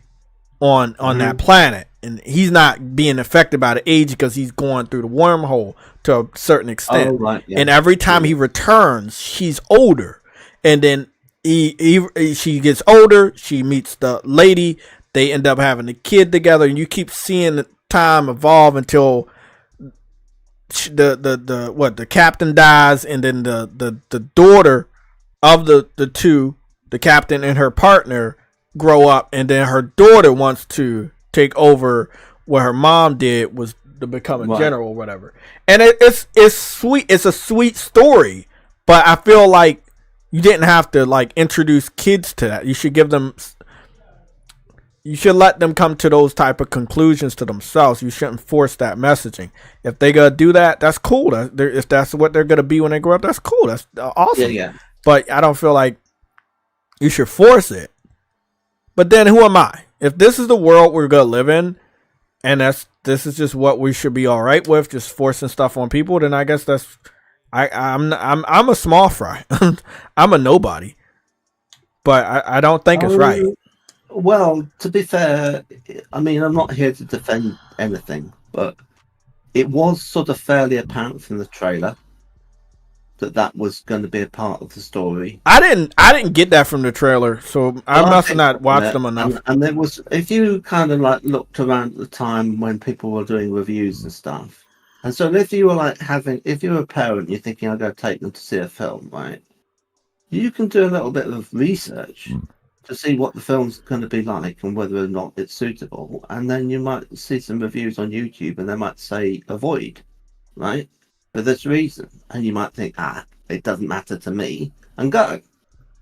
on that planet, and he's not being affected by the age because he's going through the wormhole to a certain extent. Oh, right, yeah. And every time he returns, she's older, and then she gets older. She meets the lady. They end up having a kid together, and you keep seeing the time evolve until the captain dies, and then the daughter of the two, the captain and her partner, grow up, and then her daughter wants to take over what her mom did, was to become a general or whatever. And it's sweet. It's a sweet story, but I feel like you didn't have to like introduce kids to that. You should give them. You should let them come to those type of conclusions to themselves. You shouldn't force that messaging. If they gonna do that, that's cool. If that's what they're gonna be when they grow up, that's cool. That's awesome. Yeah. But I don't feel like you should force it. But then who am I? If this is the world we're gonna live in, and this is just what we should be all right with, just forcing stuff on people, then I guess that's I'm a small fry. I'm a nobody. But I don't think it's right. Well, to be fair, I mean, I'm not here to defend anything, but it was sort of fairly apparent from the trailer that was going to be a part of the story. I didn't get that from the trailer, so I must have not watched them enough. And there was, if you kind of like looked around at the time when people were doing reviews and stuff, and so if you were like if you're a parent, you're thinking I'm going to take them to see a film, right? You can do a little bit of research to see what the film's going to be like and whether or not it's suitable, and then you might see some reviews on YouTube, and they might say avoid, right? For this reason, and you might think, it doesn't matter to me, and go.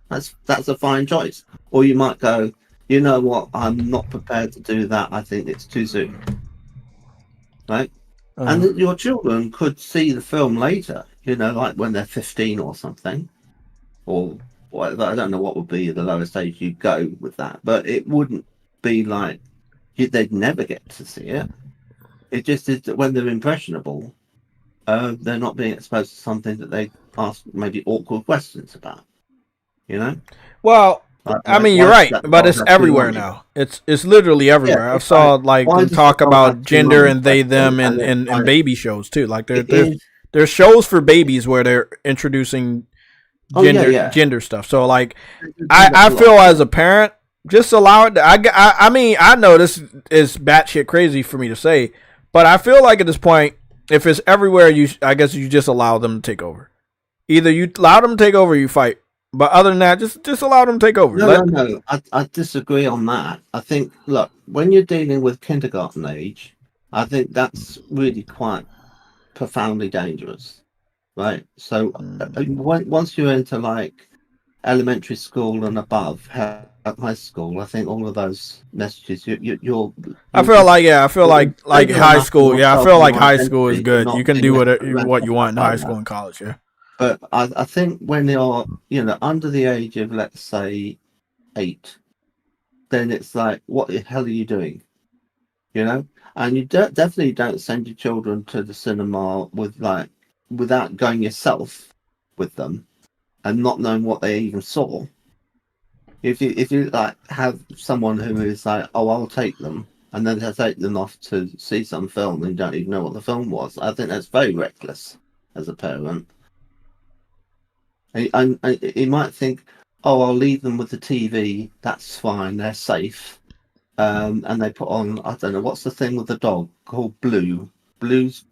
That's a fine choice. Or you might go, you know what, I'm not prepared to do that. I think it's too soon, right? And your children could see the film later, like when they're 15 or something, or whatever. I don't know what would be the lowest age you'd go with that, but it wouldn't be like they'd never get to see it. It just is that when they're impressionable, they're not being exposed to something that they ask maybe awkward questions about, Well, I mean, you're right, but it's everywhere now. It's literally everywhere. Yeah, I saw them talk about gender and they, them, and baby shows too. Like there's shows for babies where they're introducing gender stuff. So like, I feel as a parent, just allow it. I mean, I know this is batshit crazy for me to say, but I feel like at this point, if it's everywhere, I guess you just allow them to take over. Either you allow them to take over, or you fight. But other than that, just allow them to take over. No. I disagree on that. I think, look, when you're dealing with kindergarten age, I think that's really quite profoundly dangerous, right? So once you're into like elementary school and above, high school, I think all of those messages you're I feel like high school. Yeah, I feel like high school is good. You can do what you want in high school and college. Yeah. But I think when you're, under the age of, let's say, 8, then it's like, what the hell are you doing? And you definitely don't send your children to the cinema without going yourself with them and not knowing what they even saw. If you like have someone who is like, oh, I'll take them, and then they take them off to see some film and don't even know what the film was, I think that's very reckless as a parent. And you might think, oh, I'll leave them with the TV. That's fine. They're safe. And they put on, I don't know, what's the thing with the dog called Blues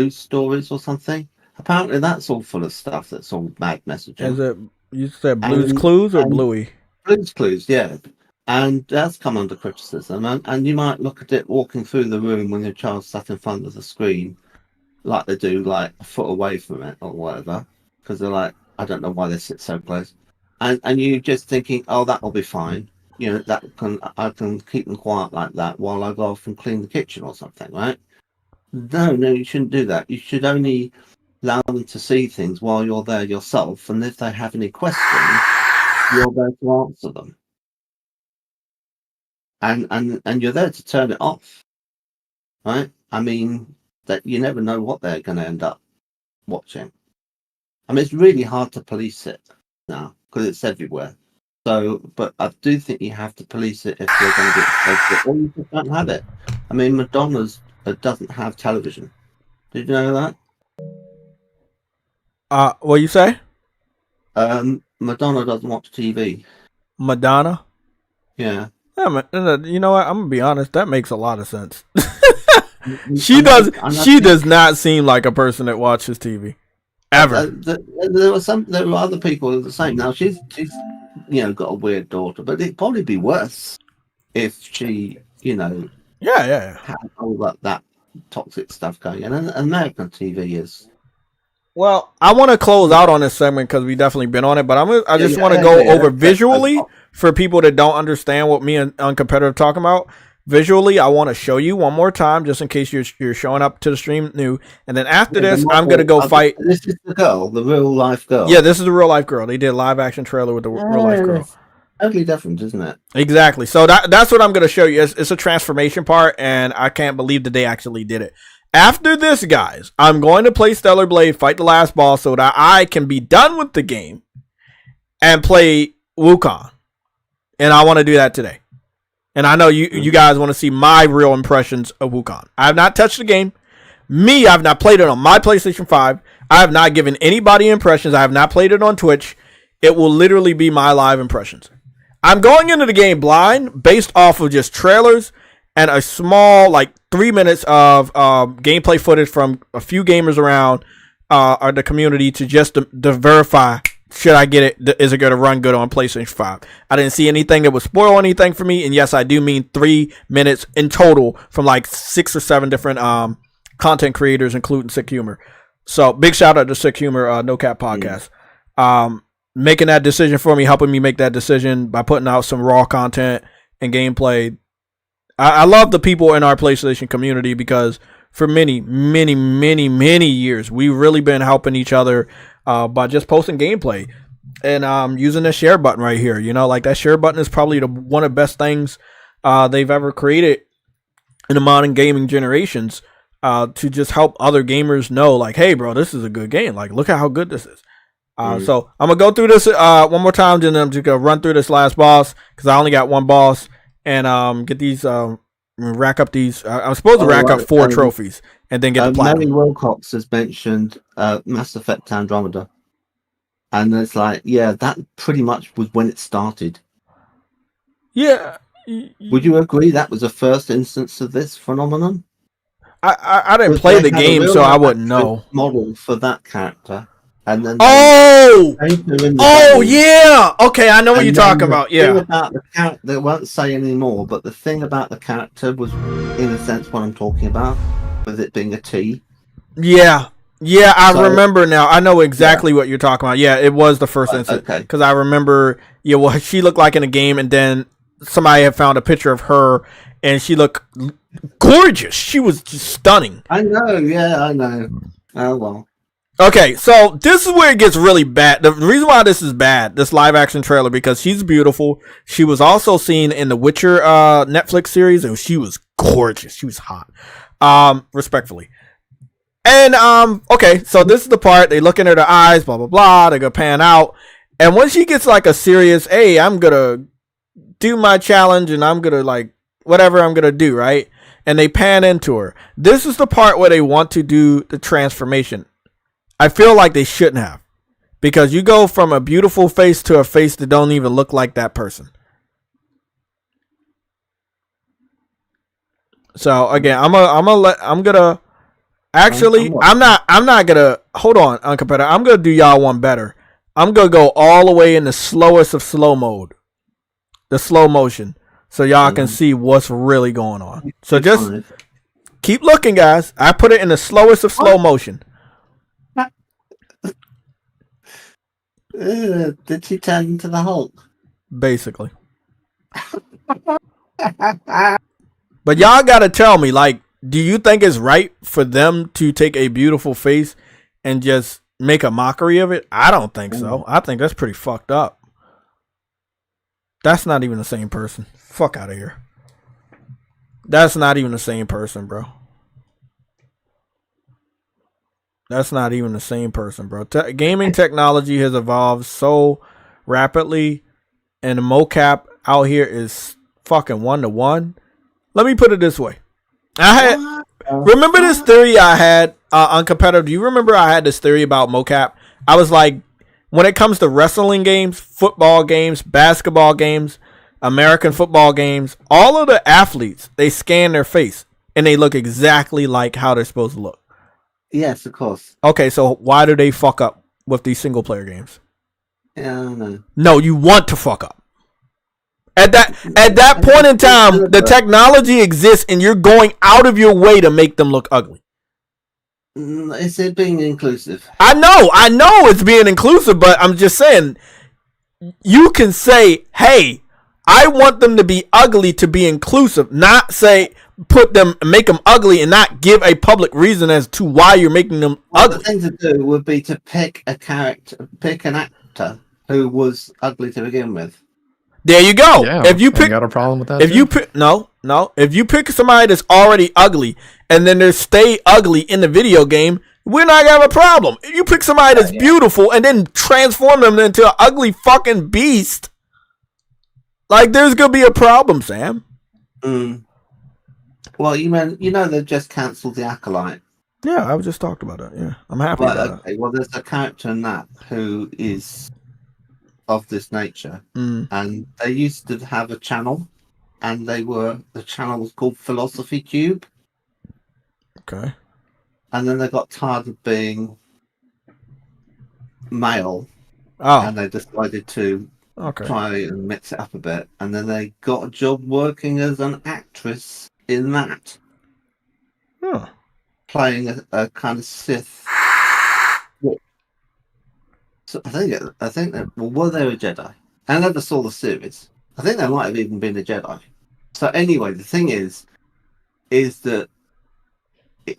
Stories or something? Apparently that's all full of stuff that's all mad messaging. Is it, you said Blues Clues or Bluey? Blues Clues, yeah. And that's come under criticism. And you might look at it walking through the room when your child sat in front of the screen like they do, like a foot away from it or whatever, because they're like, I don't know why they sit so close, and you just thinking, oh, that'll be fine. You know, I can keep them quiet like that while I go off and clean the kitchen or something, right? No, you shouldn't do that. You should only allow them to see things while you're there yourself, and if they have any questions, you're there to answer them. And you're there to turn it off, right? I mean, that you never know what they're going to end up watching. I mean, it's really hard to police it now because it's everywhere. So, but I do think you have to police it if you're going to get exposed, or you just don't have it. I mean, Madonna's doesn't have television. Did you know that? What you say? Madonna doesn't watch TV. Madonna? Yeah. You know what? I'm gonna be honest. That makes a lot of sense. She does not seem like a person that watches TV ever. There were other people who were the same. Now she's got a weird daughter, but it'd probably be worse if she had all that toxic stuff going. And American TV is. Well, I want to close out on this segment because we definitely been on it, but I just want to go over visually for people that don't understand what me and Uncompetitive talking about. Visually, I want to show you one more time just in case you're showing up to the stream new. And then after this, I'm going to go fight. This is the girl, the real life girl. Yeah, this is the real life girl. They did a live action trailer with the real life girl. Totally different, isn't it? Exactly. So that's what I'm going to show you. It's a transformation part, and I can't believe that they actually did it. After this, guys, I'm going to play Stellar Blade, fight the last boss so that I can be done with the game and play Wukong. And I want to do that today. And I know you guys want to see my real impressions of Wukong. I have not touched the game. I have not played it on my PlayStation 5. I have not given anybody impressions. I have not played it on Twitch. It will literally be my live impressions. I'm going into the game blind based off of just trailers and a small, 3 minutes of gameplay footage from a few gamers around the community to verify, should I get it? Is it going to run good on PlayStation 5? I didn't see anything that would spoil anything for me. And yes, I do mean 3 minutes in total from 6 or 7 different content creators, including Sick Humor. So big shout out to Sick Humor, No Cap Podcast. Making that decision for me, helping me make that decision by putting out some raw content and gameplay. I love the people in our PlayStation community because for many, many, many, many years, we've really been helping each other by just posting gameplay and using the share button right here. That share button is probably one of the best things they've ever created in the modern gaming generations to just help other gamers know, hey, bro, this is a good game. Look at how good this is. So I'm going to go through this one more time, and then I'm just going to run through this last boss because I only got one boss. And get these, rack up these. I'm supposed to rack up 4 trophies and then get the platinum. Mary Wilcox has mentioned Mass Effect Andromeda, and it's that pretty much was when it started. Yeah. Would you agree that was the first instance of this phenomenon? I didn't play the game, so I wouldn't know. Model for that character. And then yeah. Okay, I know what you're talking about. Yeah. The thing about the character, they won't say anymore, but the thing about the character was, in a sense, what I'm talking about, with it being a T. Yeah. Yeah, remember now. I know exactly what you're talking about. Yeah, it was the first instance. Okay. Because I remember, what she looked like in a game, and then somebody had found a picture of her, and she looked gorgeous. She was just stunning. I know. Yeah, I know. Oh, well. Okay, so this is where it gets really bad. The reason why this is bad, this live action trailer, because she's beautiful. She was also seen in the Witcher Netflix series, and she was gorgeous. She was hot. Respectfully. And okay, so this is the part they look in her eyes, blah blah blah. They're gonna pan out, and when she gets a serious, hey, I'm gonna do my challenge, and I'm gonna whatever I'm gonna do, right? And they pan into her. This is the part where they want to do the transformation. I feel like they shouldn't have, because you go from a beautiful face to a face that don't even look like that person. So again, I'm gonna hold on, Uncompetitive. I'm gonna do y'all one better. I'm gonna go all the way in the slowest of slow mode, the slow motion, so y'all can see what's really going on. So just Keep looking, guys. I put it in the slowest of slow motion. Did she turn into the Hulk? Basically. But y'all gotta tell me, like, do you think it's right for them to take a beautiful face and just make a mockery of it? I don't think so. I think that's pretty fucked up. That's not even the same person. Fuck out of here. That's not even the same person, bro. That's not even the same person, bro. Gaming technology has evolved so rapidly, and the mocap out here is fucking 1-to-1. Let me put it this way. Remember this theory I had on competitive? Do you remember I had this theory about mocap? I was like, when it comes to wrestling games, football games, basketball games, American football games, all of the athletes, they scan their face and they look exactly like how they're supposed to look. Yes, of course. Okay, so why do they fuck up with these single player games? Yeah, I don't know. No, you want to fuck up. At that point in time, the technology exists and you're going out of your way to make them look ugly. Is it being inclusive? I know it's being inclusive, but I'm just saying, you can say, hey, I want them to be ugly to be inclusive, not say make them ugly and not give a public reason as to why you're making them ugly. The thing to do would be to pick an actor who was ugly to begin with. There you go. Yeah, if you pick, got a problem with that? If you pick, no, if you pick somebody that's already ugly and then they stay ugly in the video game, we're not gonna have a problem. If you pick somebody that's beautiful and then transform them into an ugly fucking beast, like there's gonna be a problem, Sam. Well, they just cancelled the Acolyte. Yeah, I was just talked about that. Yeah, I'm happy about that. Well, there's a character in that who is of this nature, and they used to have a channel, and the channel was called Philosophy Cube. Okay. And then they got tired of being male, and they decided to try and mix it up a bit, and then they got a job working as an actress in that, playing a kind of Sith. So I think that were they a Jedi? I never saw the series. I think they might have even been a Jedi. So anyway, the thing is that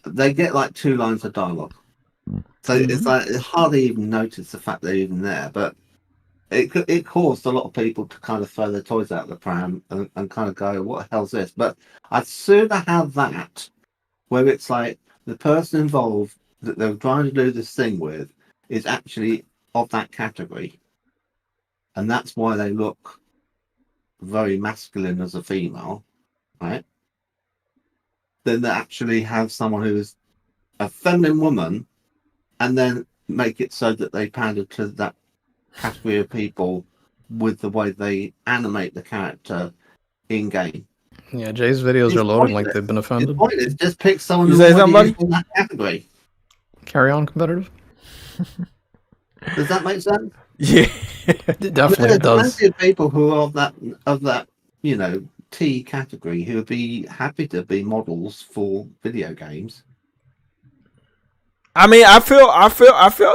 they get like 2 lines of dialogue. So it's like it's hardly even notice the fact they're even there, but it caused a lot of people to kind of throw their toys out the pram and kind of go, "What the hell's this?" But I'd sooner have that, where it's like the person involved that they're trying to do this thing with is actually of that category, and that's why they look very masculine as a female, right? Then they actually have someone who is a feminine woman, and then make it so that they pander to that category of people with the way they animate the character in game. Yeah, Jay's videos are loading like they've been offended. The point is, just pick someone who's in that category. Carry on competitive. Does that make sense? Yeah, it definitely does. Plenty of people who are of that T category who would be happy to be models for video games. I mean, I feel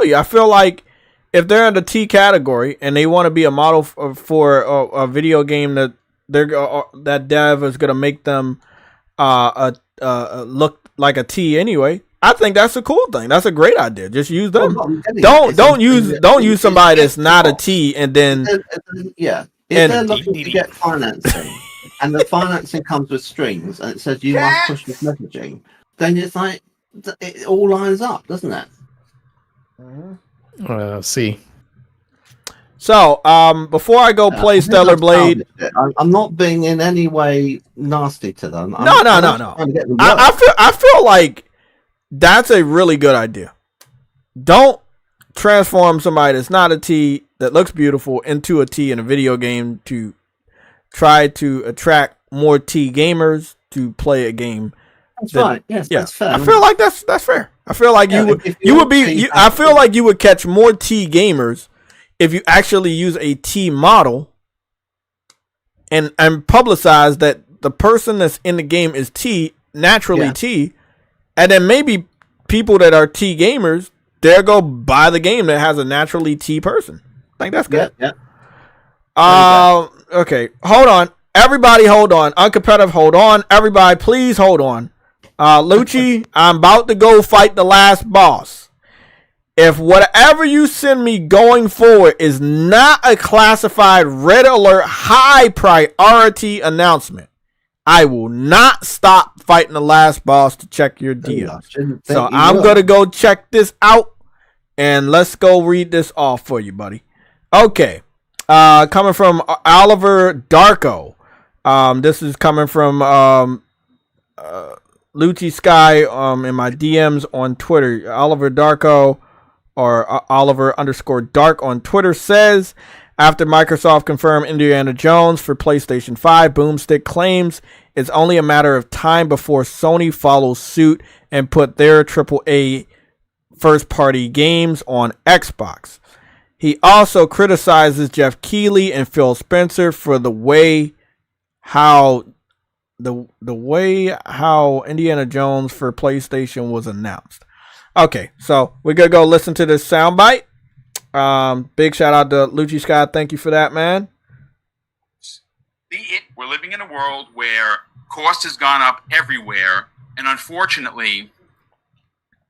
you. I feel like if they're in the T category and they want to be a model for a video game that that dev is gonna make them look like a T anyway, I think that's a cool thing. That's a great idea. Just use them. Don't use somebody that's not a T and then if they're looking to get financing and the financing comes with strings and it says you must push this messaging, then it's like it all lines up, doesn't it? See. So, before I go play Stellar Blade, I'm not being in any way nasty to them. No. I feel like that's a really good idea. Don't transform somebody that's not a T that looks beautiful into a T in a video game to try to attract more T gamers to play a game. That's right. Yes, that's fair. I feel like that's fair. I feel like I feel like you would catch more T gamers if you actually use a T model and publicize that the person that's in the game is T, naturally T, And then maybe people that are T gamers, they'll go buy the game that has a naturally T person. I think that's good. Yeah. Okay, hold on. Everybody hold on. Uncompetitive, hold on. Everybody, please hold on. Lucci, I'm about to go fight the last boss. If whatever you send me going forward is not a classified red alert high priority announcement, I will not stop fighting the last boss to check your DMs. So I'm going to go check this out, and let's go read this off for you, buddy. Okay. Coming from Oliver Darko. This is coming from Lucci Sky in my DMs on Twitter. Oliver Darko, or Oliver_Dark on Twitter, says, after Microsoft confirmed Indiana Jones for PlayStation 5, Boomstick claims it's only a matter of time before Sony follows suit and put their AAA first-party games on Xbox. He also criticizes Jeff Keighley and Phil Spencer for the way how Indiana Jones for PlayStation was announced. Okay, so we're gonna go listen to this soundbite. Big shout out to Lucci Scott. Thank you for that, man. We're living in a world where cost has gone up everywhere, and unfortunately,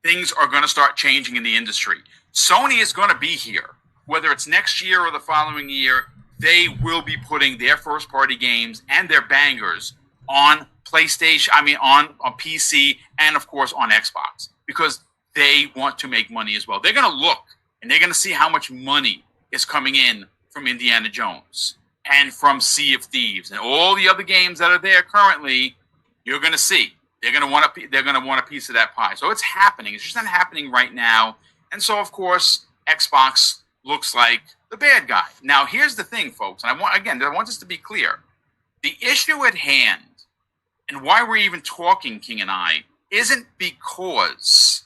things are going to start changing in the industry. Sony is going to be here. Whether it's next year or the following year, they will be putting their first-party games and their bangers on PlayStation, on PC, and of course on Xbox, because they want to make money as well. They're going to look, and they're going to see how much money is coming in from Indiana Jones and from Sea of Thieves and all the other games that are there currently. You're going to see they're going to want a piece of that pie. So it's happening. It's just not happening right now. And so, of course, Xbox looks like the bad guy. Now, here's the thing, folks, and I want this to be clear. The issue at hand, and why we're even talking, King and I, isn't because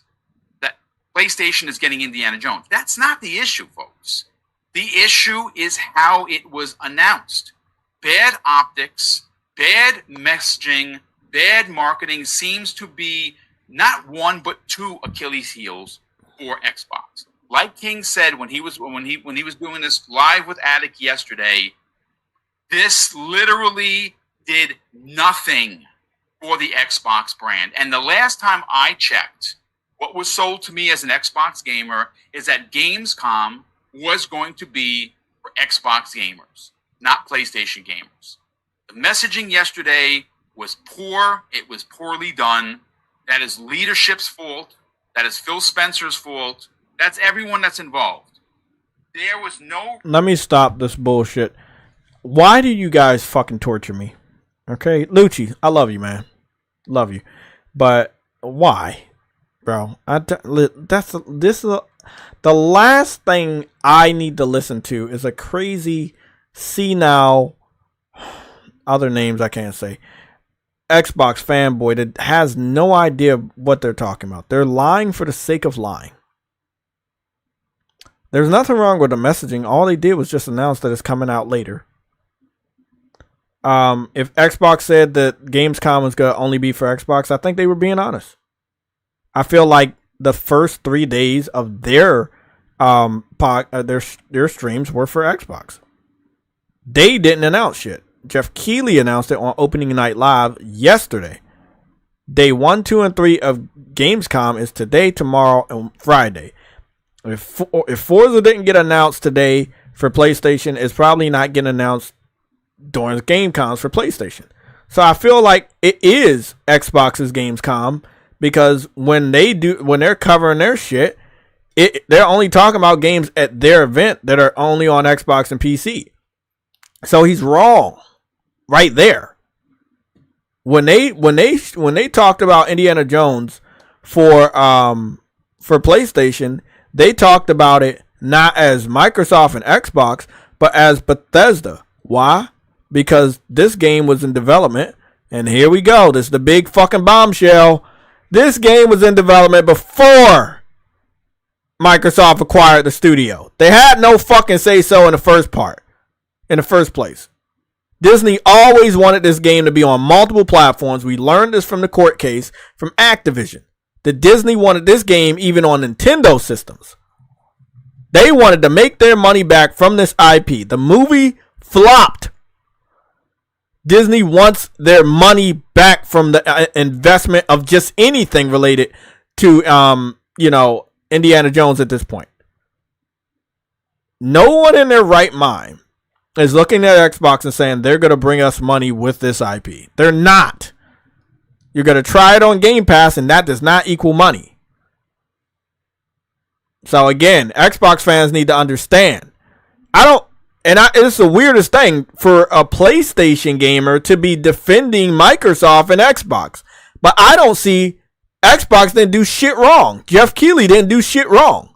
that PlayStation is getting Indiana Jones. That's not the issue, folks. The issue is how it was announced. Bad optics, bad messaging, bad marketing seems to be not one but two Achilles heels for Xbox. Like King said when he was doing this live with Attic yesterday, this literally did nothing for the Xbox brand. And the last time I checked, what was sold to me as an Xbox gamer is that Gamescom was going to be for Xbox gamers, not PlayStation gamers. The messaging yesterday was poor. It was poorly done. That is leadership's fault. That is Phil Spencer's fault. That's everyone that's involved. There was no... Let me stop this bullshit. Why do you guys fucking torture me? Okay? Lucci, I love you, man. Love you. But why? Bro, the last thing I need to listen to is a crazy senile, other names I can't say, Xbox fanboy that has no idea what they're talking about. They're lying for the sake of lying. There's nothing wrong with the messaging. All they did was just announce that it's coming out later. If Xbox said that Gamescom was going to only be for Xbox, I think they were being honest. I feel like the first 3 days of their streams were for Xbox. They didn't announce shit. Jeff Keighley announced it on Opening Night Live yesterday. Day 1, 2, and 3 of Gamescom is today, tomorrow, and Friday. If Forza didn't get announced today for PlayStation, it's probably not getting announced during Gamecoms for PlayStation. So I feel like it is Xbox's Gamescom, because when they're covering their shit, they're only talking about games at their event that are only on Xbox and PC. So he's wrong right there. When they talked about Indiana Jones for PlayStation, they talked about it not as Microsoft and Xbox, but as Bethesda. Why? Because this game was in development, and here we go. This is the big fucking bombshell. This game was in development before Microsoft acquired the studio. They had no fucking say so in the first place. Disney always wanted this game to be on multiple platforms. We learned this from the court case from Activision. that Disney wanted this game even on Nintendo systems. They wanted to make their money back from this IP. The movie flopped. Disney wants their money back from the investment of just anything related to, Indiana Jones at this point. No one in their right mind is looking at Xbox and saying they're going to bring us money with this IP. They're not. You're going to try it on Game Pass, and that does not equal money. So again, Xbox fans need to understand. It's the weirdest thing for a PlayStation gamer to be defending Microsoft and Xbox. But I don't see Xbox didn't do shit wrong. Jeff Keighley didn't do shit wrong.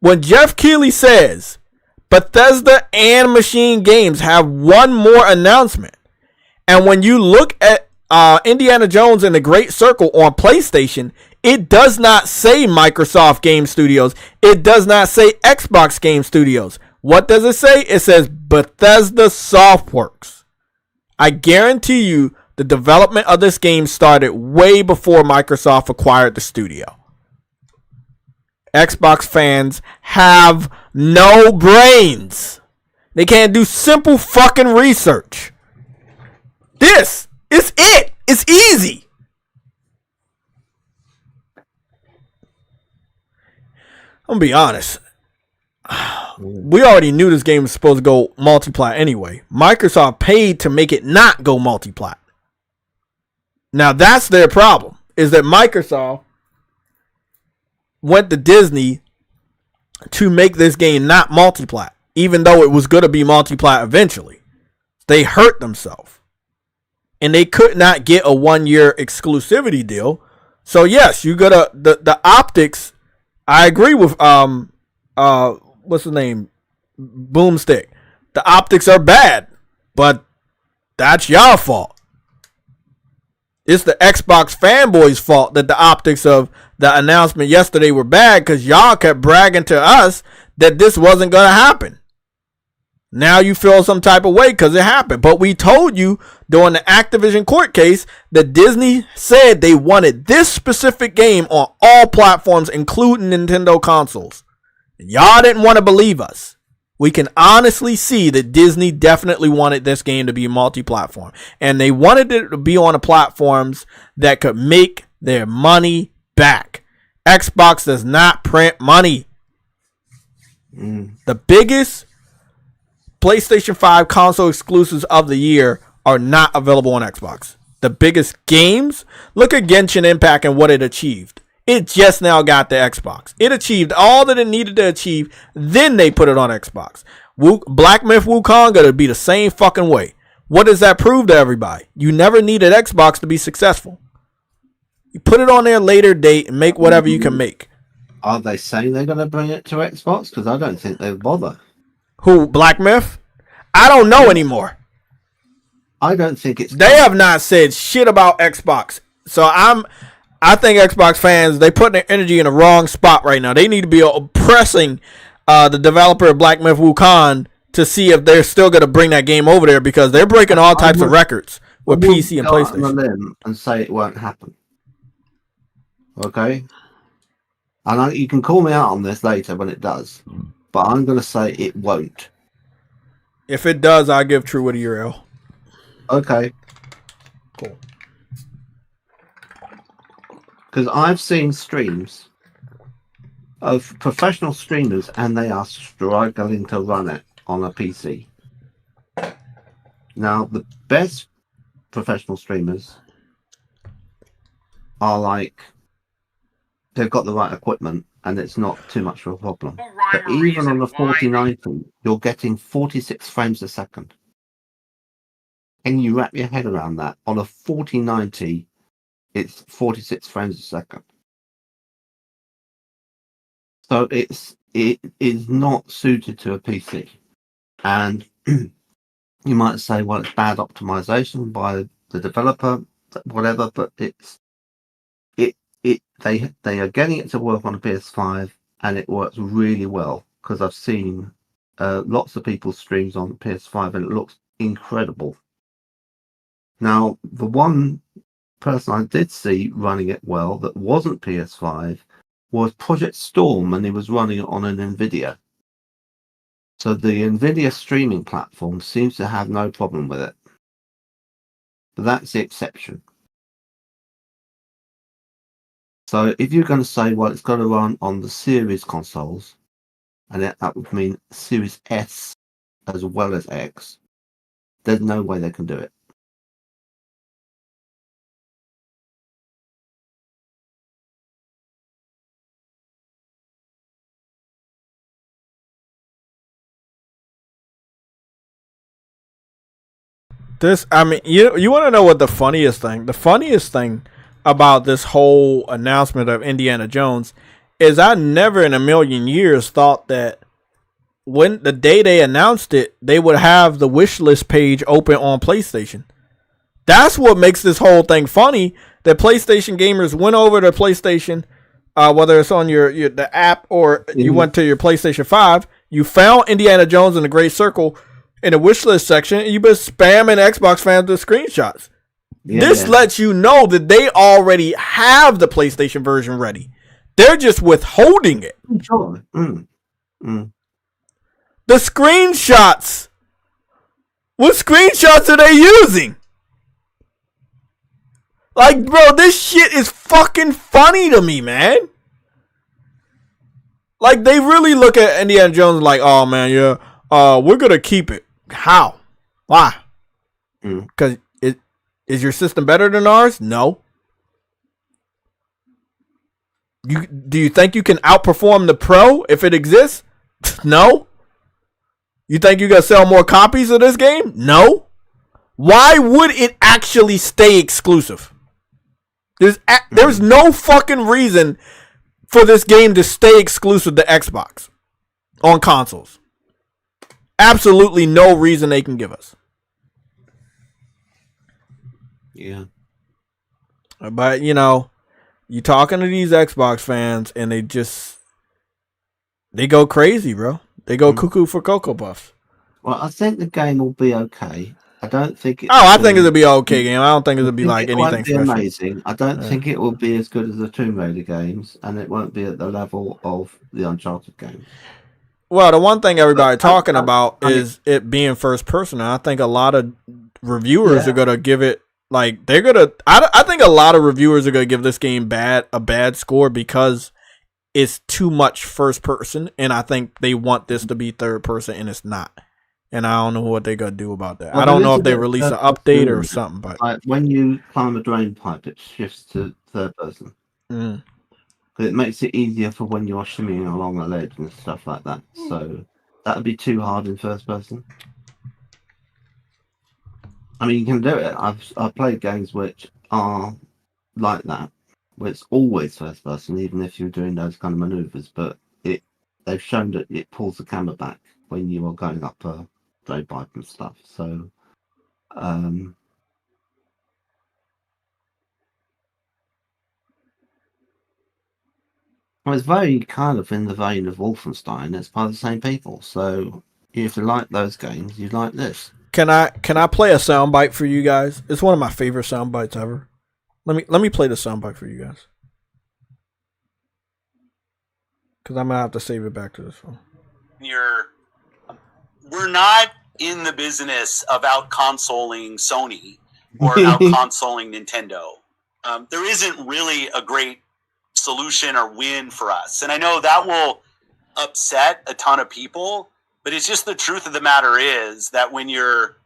When Jeff Keighley says Bethesda and Machine Games have one more announcement, and when you look at Indiana Jones and the Great Circle on PlayStation, it does not say Microsoft Game Studios. It does not say Xbox Game Studios. What does it say? It says Bethesda Softworks. I guarantee you the development of this game started way before Microsoft acquired the studio. Xbox fans have no brains. They can't do simple fucking research. This is it. It's easy. I'm gonna be honest. We already knew this game was supposed to go multi-plat anyway. Microsoft paid to make it not go multi-plat. Now that's their problem, is that Microsoft went to Disney to make this game not multi-plat, even though it was going to be multi-plat eventually. They hurt themselves. And they could not get a 1-year exclusivity deal. So yes, you gotta the optics. I agree with what's the name? Boomstick. The optics are bad, but that's y'all fault. It's the Xbox fanboys' fault that the optics of the announcement yesterday were bad, because y'all kept bragging to us that this wasn't going to happen. Now you feel some type of way because it happened. But we told you during the Activision court case that Disney said they wanted this specific game on all platforms, including Nintendo consoles. Y'all didn't want to believe us. We can honestly see that Disney definitely wanted this game to be multi-platform. And they wanted it to be on the platforms that could make their money back. Xbox does not print money. The biggest PlayStation 5 console exclusives of the year are not available on Xbox. The biggest games, look at Genshin Impact and what it achieved. It just now got the Xbox. It achieved all that it needed to achieve. Then they put it on Xbox. Black Myth Wukong gonna be the same fucking way. What does that prove to everybody? You never needed Xbox to be successful. You put it on their later date and make whatever you can make. Are they saying they're going to bring it to Xbox? Because I don't think they'll bother. Who, Black Myth? I don't know anymore. I don't think it's... They have not said shit about Xbox. So I think Xbox fans, they put their energy in the wrong spot right now. They need to be pressing the developer of Black Myth Wukong to see if they're still going to bring that game over there, because they're breaking all types of records with PC and PlayStation. And say it won't happen. Okay? And you can call me out on this later when it does, but I'm going to say it won't. If it does, I'll give True a URL. Okay. Cool. Because I've seen streams of professional streamers and they are struggling to run it on a PC. Now, the best professional streamers are like, they've got the right equipment and it's not too much of a problem. But even on the 4090, you're getting 46 frames a second. Can you wrap your head around that? On a 4090, it's 46 frames a second. So it is not suited to a PC. And you might say, well, it's bad optimization by the developer, whatever, but they are getting it to work on a PS5 and it works really well, because I've seen lots of people's streams on the PS5 and it looks incredible. Now, the one person I did see running it well that wasn't PS5 was Project Storm, and he was running it on an NVIDIA. So the NVIDIA streaming platform seems to have no problem with it. But that's the exception. So if you're going to say, well, it's got to run on the Series consoles, and that would mean Series S as well as X, there's no way they can do it. You want to know what the funniest thing? The funniest thing about this whole announcement of Indiana Jones is I never in a million years thought that when the day they announced it, they would have the wish list page open on PlayStation. That's what makes this whole thing funny. That PlayStation gamers went over to PlayStation, whether it's on your the app or you went to your PlayStation 5, you found Indiana Jones in the Great Circle in the wish list section, and you've been spamming Xbox fans with screenshots. This lets you know that they already have the PlayStation version ready. They're just withholding it. Sure. The screenshots. What screenshots are they using? Like, bro, this shit is fucking funny to me, man. Like, they really look at Indiana Jones like, oh, man, yeah, we're going to keep it. How? Why? Because is your system better than ours? No. Do you think you can outperform the Pro if it exists? No. You think you're going to sell more copies of this game? No. Why would it actually stay exclusive? There's no fucking reason for this game to stay exclusive to Xbox on consoles. Absolutely no reason they can give us. Yeah. But, you know, you talking to these Xbox fans and they go crazy, bro. They go cuckoo for Cocoa Puffs. Well, I think the game will be okay. I don't think it. I think it'll be an okay game. I don't think it'll be like anything special. Amazing. I don't think it will be as good as the Tomb Raider games, and it won't be at the level of the Uncharted games. Well, the one thing everybody talking about is it being first person. And I think a lot of reviewers are gonna give it like they're gonna. I think a lot of reviewers are gonna give this game a bad score because it's too much first person, and I think they want this to be third person, and it's not. And I don't know what they're gonna do about that. Well, I don't know if they release an update or something. But like when you climb a drain pipe, it shifts to third person. It makes it easier for when you're shimmying along a ledge and stuff like that. So that would be too hard in first person. I mean, you can do it. I've played games which are like that, where it's always first person, even if you're doing those kind of maneuvers. But they've shown that it pulls the camera back when you are going up a drain pipe and stuff. So, well, it's very kind of in the vein of Wolfenstein. It's by the same people. So if you like those games, you like this. Can I play a soundbite for you guys? It's one of my favorite soundbites ever. Let me play the soundbite for you guys. Because I'm gonna have to save it back to this one. We're not in the business of out-consoling Sony or out-consoling Nintendo. There isn't really a great solution or win for us. And I know that will upset a ton of people, but it's just the truth of the matter is that when you're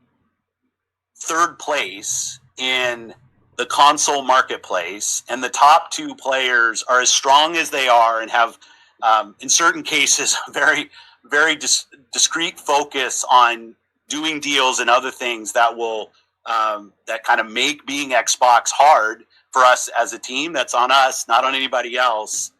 third place in the console marketplace and the top two players are as strong as they are and have, in certain cases, very, very discrete focus on doing deals and other things that will that kind of make being Xbox hard for us as a team. That's on us, not on anybody else.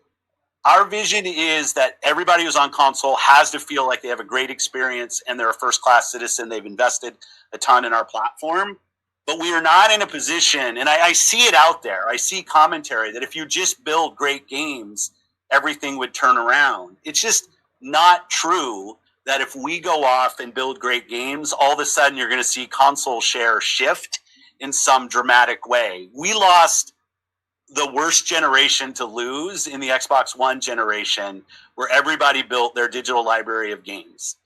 Our vision is that everybody who's on console has to feel like they have a great experience and they're a first-class citizen. They've invested a ton in our platform. But we are not in a position, and I see it out there. I see commentary that if you just build great games, everything would turn around. It's just not true that if we go off and build great games, all of a sudden you're going to see console share shift in some dramatic way. We lost the worst generation to lose in the Xbox One generation, where everybody built their digital library of games.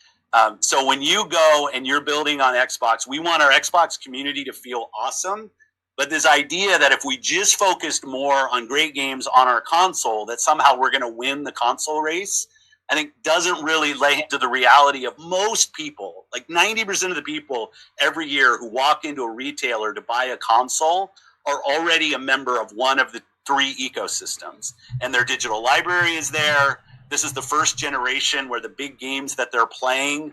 So when you go and you're building on Xbox, we want our Xbox community to feel awesome. But this idea that if we just focused more on great games on our console, that somehow we're going to win the console race, I think doesn't really lay into the reality of most people. Like 90% of the people every year who walk into a retailer to buy a console are already a member of one of the 3 ecosystems. And their digital library is there. This is the first generation where the big games that they're playing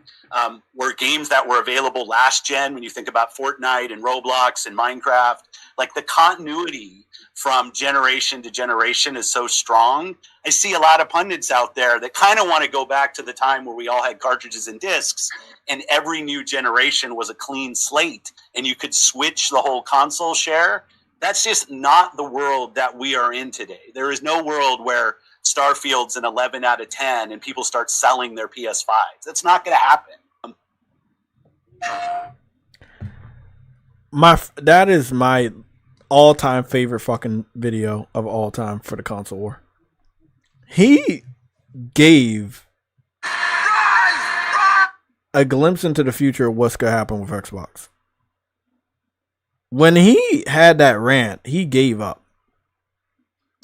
were games that were available last gen. When you think about Fortnite and Roblox and Minecraft, like the continuity from generation to generation is so strong. I see a lot of pundits out there that kind of want to go back to the time where we all had cartridges and discs and every new generation was a clean slate and you could switch the whole console share. That's just not the world that we are in today. There is no world where Starfield's an 11 out of 10 and people start selling their PS5s. That's not going to happen. That is my all-time favorite fucking video of all time for the console war. He gave a glimpse into the future of what's going to happen with Xbox. When he had that rant, he gave up.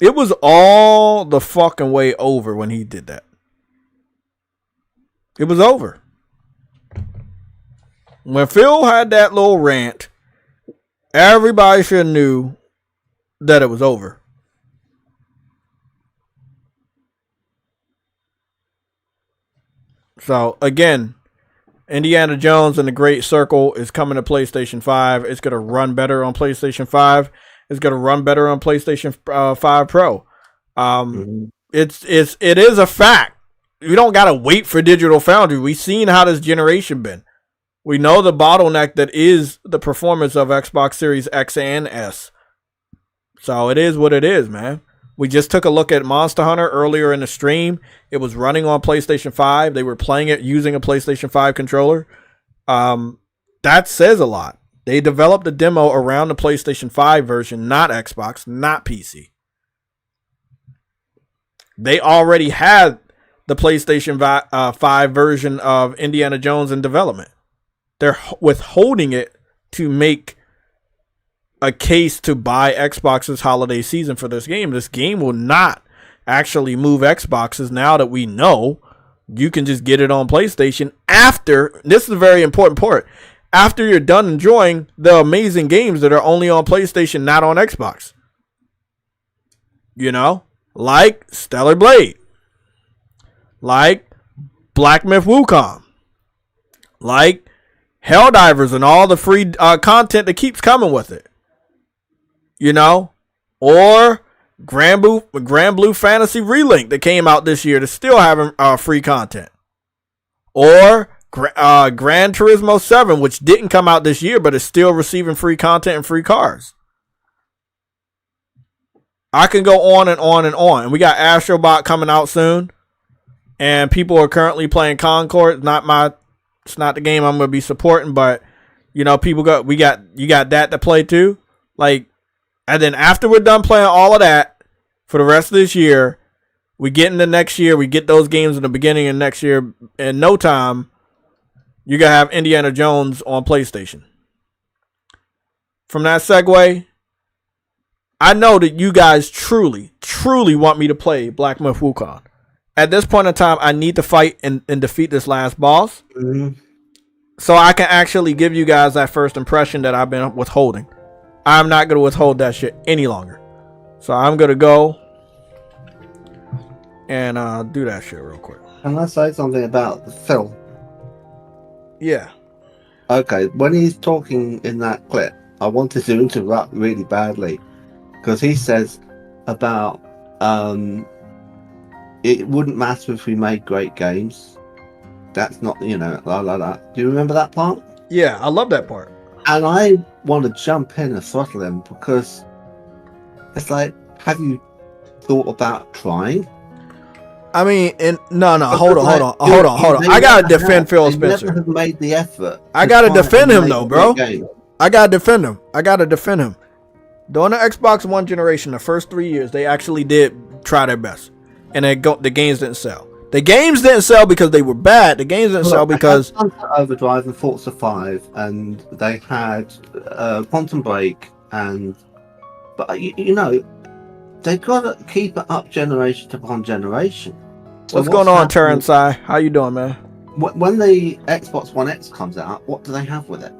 It was all the fucking way over when he did that. It was over. When Phil had that little rant, everybody should have knew that it was over. So, again, Indiana Jones and the Great Circle is coming to PlayStation 5. It's going to run better on PlayStation 5. It's going to run better on PlayStation 5 Pro. It is a fact. You don't got to wait for Digital Foundry. We've seen how this generation been. We know the bottleneck that is the performance of Xbox Series X and S. So it is what it is, man. We just took a look at Monster Hunter earlier in the stream. It was running on PlayStation 5. They were playing it using a PlayStation 5 controller. That says a lot. They developed a demo around the PlayStation 5 version, not Xbox, not PC. They already had the PlayStation 5 version of Indiana Jones in development. They're withholding it to make a case to buy Xbox's holiday season for this game. This game will not actually move Xboxes now that we know you can just get it on PlayStation after. This is a very important part. After you're done enjoying the amazing games that are only on PlayStation, not on Xbox. You know, like Stellar Blade, like Black Myth Wukong, like Helldivers and all the free content that keeps coming with it. You know, or Grand Blue Fantasy Relink that came out this year that's still having free content. Or Gran Turismo 7, which didn't come out this year, but is still receiving free content and free cars. I can go on and on and on. And we got Astrobot coming out soon. And people are currently playing Concord. It's not the game I'm going to be supporting, but you know, you got that to play too. Like, and then after we're done playing all of that for the rest of this year, we get into next year, we get those games in the beginning of next year. In no time, you're going to have Indiana Jones on PlayStation. From that segue, I know that you guys truly, truly want me to play Black Myth Wukong. At this point in time, I need to fight and defeat this last boss. Mm-hmm. So I can actually give you guys that first impression that I've been withholding. I'm not going to withhold that shit any longer. So I'm going to go and do that shit real quick. Can I say something about Phil? Yeah. Okay, when he's talking in that clip, I wanted to interrupt really badly. Because he says about it wouldn't matter if we made great games. That's not, you know, la. Do you remember that part? Yeah, I love that part. And I want to jump in and throttle him because it's like, have you thought about trying? I mean, no, hold on. I gotta defend Phil Spencer. Never have made the effort. I gotta defend him though, bro. I gotta defend him. During the Xbox One generation, the first 3 years, they actually did try their best, and the games didn't sell. The games didn't sell because they were bad. The games didn't sell because Sunset Overdrive and Forza 5, and they had Quantum Break, but you know, they've got to keep it up generation upon generation. So what's going on, Terrence? How you doing, man? When the Xbox One X comes out, what do they have with it?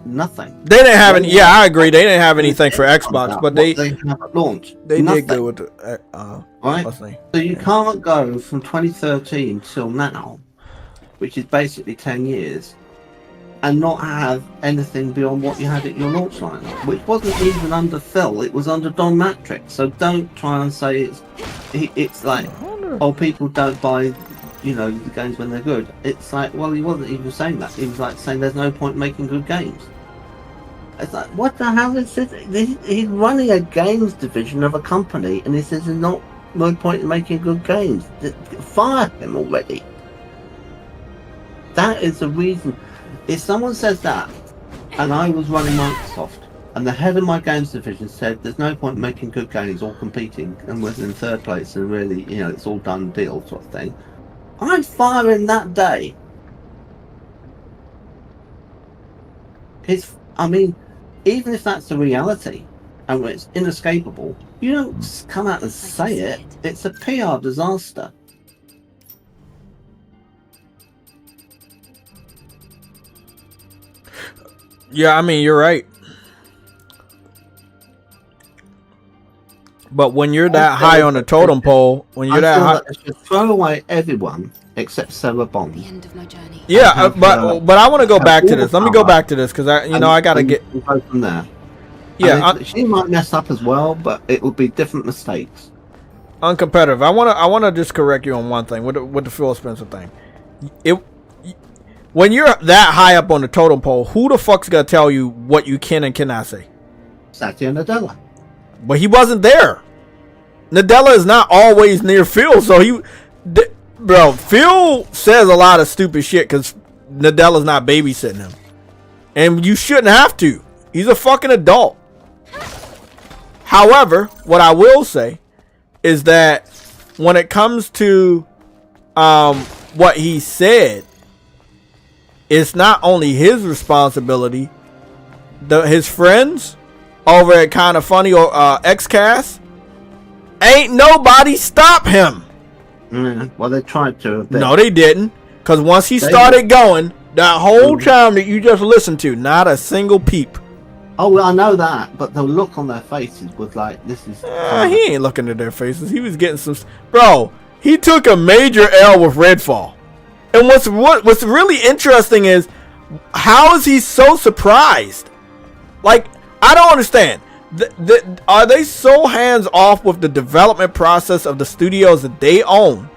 Nothing. They didn't have any. Yeah, I agree. They didn't have anything for Xbox, but they have at launch. They Nothing. did good with the right. So you can't go from 2013 till now, which is basically 10 years, and not have anything beyond what you had at your launch lineup, which wasn't even under Phil. It was under Don Matrix. So don't try and say it's like, oh, people don't buy, you know, the games when they're good. It's like, well, he wasn't even saying that. He was like saying there's no point making good games. It's like, what the hell is this? He's running a games division of a company, and he says there's no point in making good games. Fire him already. That is the reason. If someone says that, and I was running Microsoft, and the head of my games division said there's no point in making good games or competing, and was in third place, and really, you know, it's all done deal sort of thing, I'd fire him that day. I mean, even if that's the reality, and it's inescapable, you don't come out and say it. It's a PR disaster. Yeah, I mean, you're right. But when you're that high on the totem pole, when you're that high, should throw away everyone except Sarah Bond. The end of my journey. Yeah, but I want to go back to this. Let me go back to this because I gotta get go from there. Yeah, she might mess up as well, but it will be different mistakes. Uncompetitive. I wanna just correct you on one thing with the Phil Spencer thing. When you're that high up on the totem pole, who the fuck's gonna tell you what you can and cannot say? Satya Nadella. But he wasn't there. Nadella is not always near Phil, so bro, Phil says a lot of stupid shit because Nadella's not babysitting him. And you shouldn't have to. He's a fucking adult. However, what I will say is that when it comes to what he said, it's not only his responsibility. His friends over at Kinda Funny or XCast, ain't nobody stop him. Well, they tried to. No, they didn't. Because once he started going, that whole time that you just listened to, not a single peep. Oh, well, I know that, but the look on their faces was like, this is... he ain't looking at their faces. He was getting some... Bro, he took a major L with Redfall. And what's really interesting is, how is he so surprised? Like, I don't understand. Are they so hands off with the development process of the studios that they own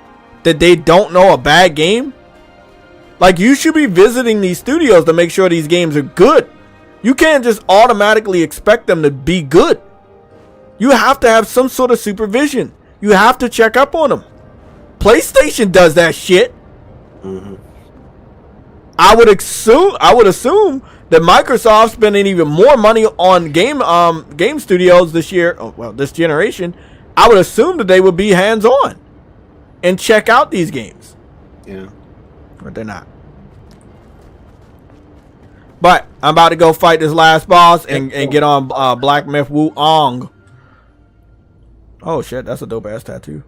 that they don't know a bad game? Like, you should be visiting these studios to make sure these games are good. You can't just automatically expect them to be good. You have to have some sort of supervision. You have to check up on them. PlayStation does that shit. Mm-hmm. I would assume that Microsoft's spending even more money on game studios this year. Oh, well, this generation. I would assume that they would be hands on and check out these games. Yeah, but they're not. But I'm about to go fight this last boss and get on Black Myth Wukong. Oh shit, that's a dope ass tattoo.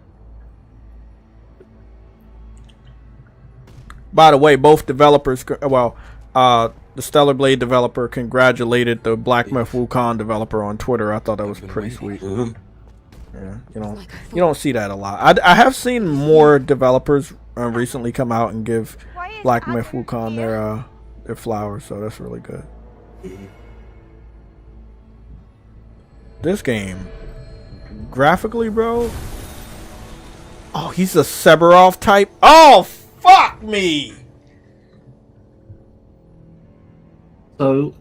By the way, both developers, the Stellar Blade developer congratulated the Black Myth Wukong developer on Twitter. I thought that was pretty sweet. Mm-hmm. Yeah, you don't see that a lot. I have seen more developers recently come out and give Black Myth Wukong their flowers, so that's really good. Mm-hmm. This game, graphically, bro. Oh, he's a Seborov type. Oh, fuck me. So,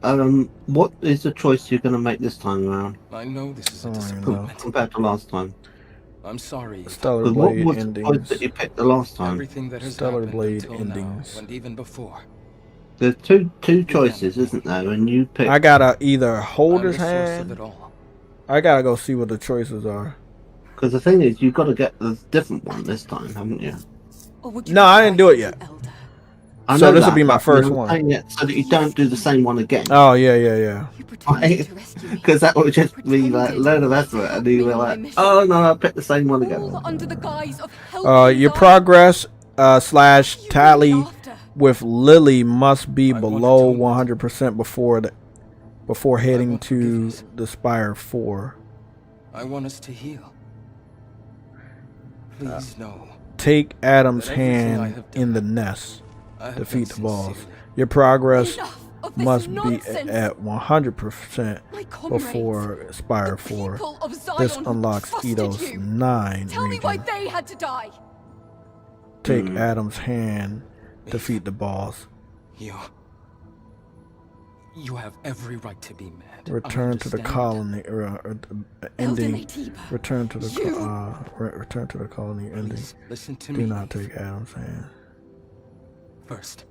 what is the choice you're going to make this time around? I know this is a disappointment Compared to last time. I'm sorry. Stellar What Blade was the choice endings. that you picked the last time? Everything that has Stellar happened Blade until endings. now, and even before. There's two choices, isn't there? And you pick. I gotta either hold his I'm the source of hand. it all. I gotta go see what the choices are. Because the thing is, you've got to get the different one this time, haven't you? No, I didn't do it yet. I So know this will that, be my but first I'm one. saying it so that you don't do the same one again. Oh yeah. Because that would just be like a load of effort, and you were like, "Oh no, I picked the same one again." Under the guise of Your progress / tally with Lily must be below 100% before heading to the Spire 4. I want us to heal. Please know. Take Adam's That everything I hand have done, in the nest. I have Defeat done the boss. sincerely. Your progress Enough of this must be nonsense. at 100% My comrades, before Spire the 4. people of Zion This unlocks trusted Edo's you. 9 Tell me why region. they had to die. Take Adam's hand. Defeat the boss. You have every right to be mad. Return to the colony. Ending. Natiba, Return to the you- return to the colony. Ending. Please listen to Do me. not take Adam's hand. First,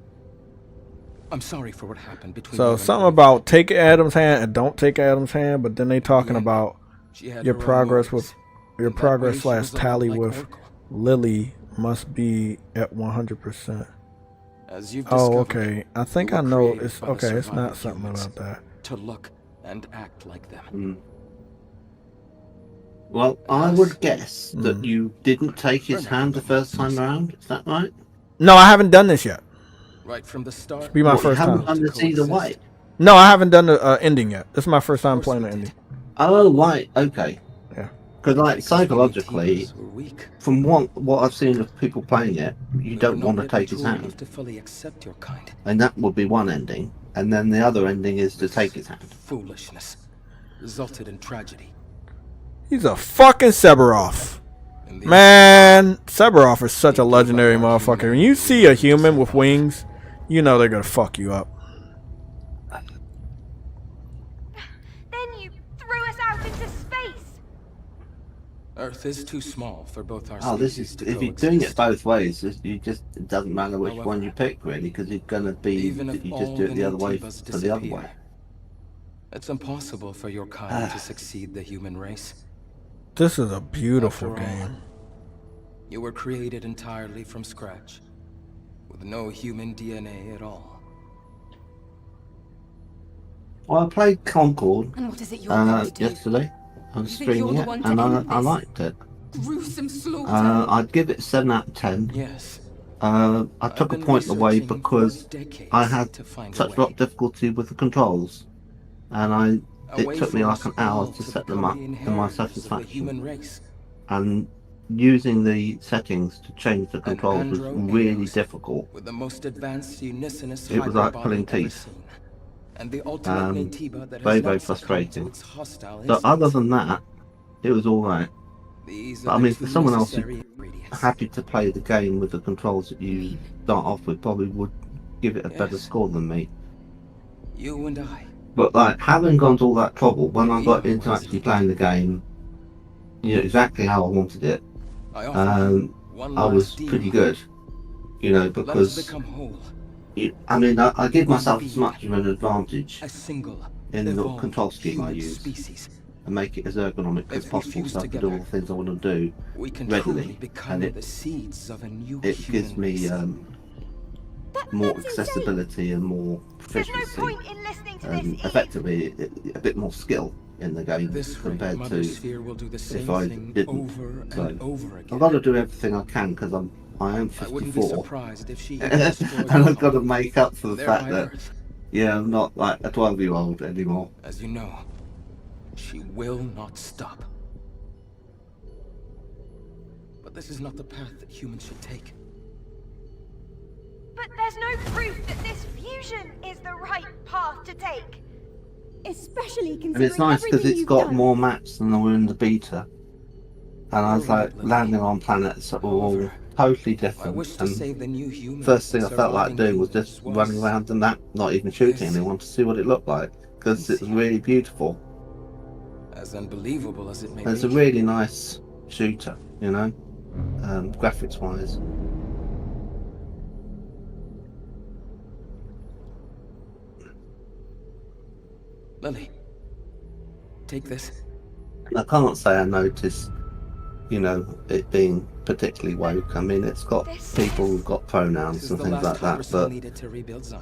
I'm sorry for what happened between you So and something Eve. about take Adam's hand and don't take Adam's hand, but then they talking about She had your her own progress motives. with your In that progress way, she / was a lot tally like with Oracle. Lily must be at 100%. As you've Oh, discovered, okay. I think you I were know. created It's by the okay. It's surviving not something humans about that. to look and act like them. Well, I would guess Mm. that you didn't take his hand the first time around. Is that right? No, I haven't done this yet. Right from the start. Be my What, you first haven't time. done this either way. No, I haven't done the ending yet. This is my first time Of course playing we the did. ending. Oh, right. Okay. Yeah. Because, like, Because the psychologically, Natives were weak. from what I've seen of people playing it, you We were don't not want to yet take his mature enough hand. to fully accept your kind. And that would be one ending. And then the other ending is to take his hand. Foolishness resulted in tragedy. He's a fucking Sephiroth. In the Man, Sephiroth is such a legendary motherfucker. When you see a human with wings, you know they're gonna fuck you up. Then you threw us out into space. Earth is too small for both our Oh, this species is to if you're doing it coexist. both ways. It doesn't matter which However, one you pick really, because it's gonna be even that if you just all do it the the other way Natibas for the other disappear, way. It's impossible for your kind to succeed the human race. This is a beautiful After all, game. You were created entirely from scratch, with no human DNA at all. Well, I played Concord And what is it you're going to do? yesterday. I was You think you're streaming the it, one to and end I this? liked it. Gruesome slaughter. I'd give it 7 out of 10. Yes. I I've took a been point away researching for because decades I had to find a such a lot way. of difficulty with the controls, and it Away took me from like us an hour all to to set them become up the to my inheritors of the satisfaction. human race. And using the settings to change the controls was andro really Eos difficult. With the most advanced unisonous It was like hyperbody pulling ever teeth. seen. And the ultimate Natiba that Very, has very not succumbed to frustrating. its hostile So other instincts. than that, it was alright. These But are I the mean, for two someone else necessary who's ingredients. happy to play the game with the controls that you start off with, probably would give it a better Yes. score than me. You and I. But like, having gone to all that trouble, when I got You into was actually playing the game, you know, exactly how I wanted it, I offer you one I was last deal. pretty good. You know, Let us because become whole. I give myself Be as much of an advantage a single in the evolved control scheme I human use species. and make it as ergonomic as If we possible fuse so I can do together, all the things I want to do. We can readily, truly become and it- the seeds of a new It human gives me race. more That's accessibility and more There's no proficiency, point in listening to and this. effectively a bit more skill in the game This way, compared Mother to Sphere will do the same I thing didn't. over So, and over again. I've got to do everything I can because I am I wouldn't be 54, surprised if she and had destroyed I've got to all make up for the there fact by that Earth. I'm not like a 12-year-old anymore. As you know, she will not stop. But this is not the path that humans should take. But there's no proof that this fusion is the right path to take. Especially And considering it's nice because everything it's you've got done. more maps than there were in the beta. And I was You're like right, Lily. landing on planets that were all However, totally I different. wish to And save the new humans. first thing I and felt like surviving doing was humans just running around the map, not even shooting Yes. anyone to see what it looked like. Because it was really beautiful. As unbelievable as it may And it's be. a really nice shooter, you know, graphics wise. Lily, take this. I can't say I noticed, you know, it being particularly woke. I mean, it's got people who've got pronouns and things like that, but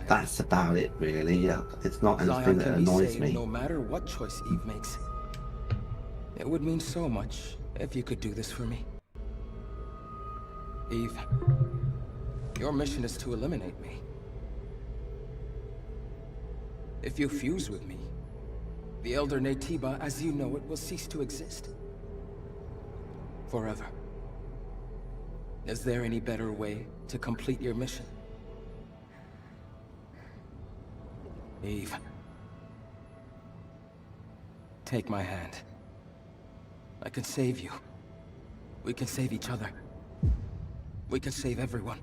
that's about it, really. Yeah, it's not anything that annoys me. No matter what choice Eve makes, it would mean so much if you could do this for me. Eve, your mission is to eliminate me. If you fuse with me, the Elder Naytiba, as you know it, will cease to exist. Forever. Is there any better way to complete your mission? Eve. Take my hand. I can save you. We can save each other. We can save everyone.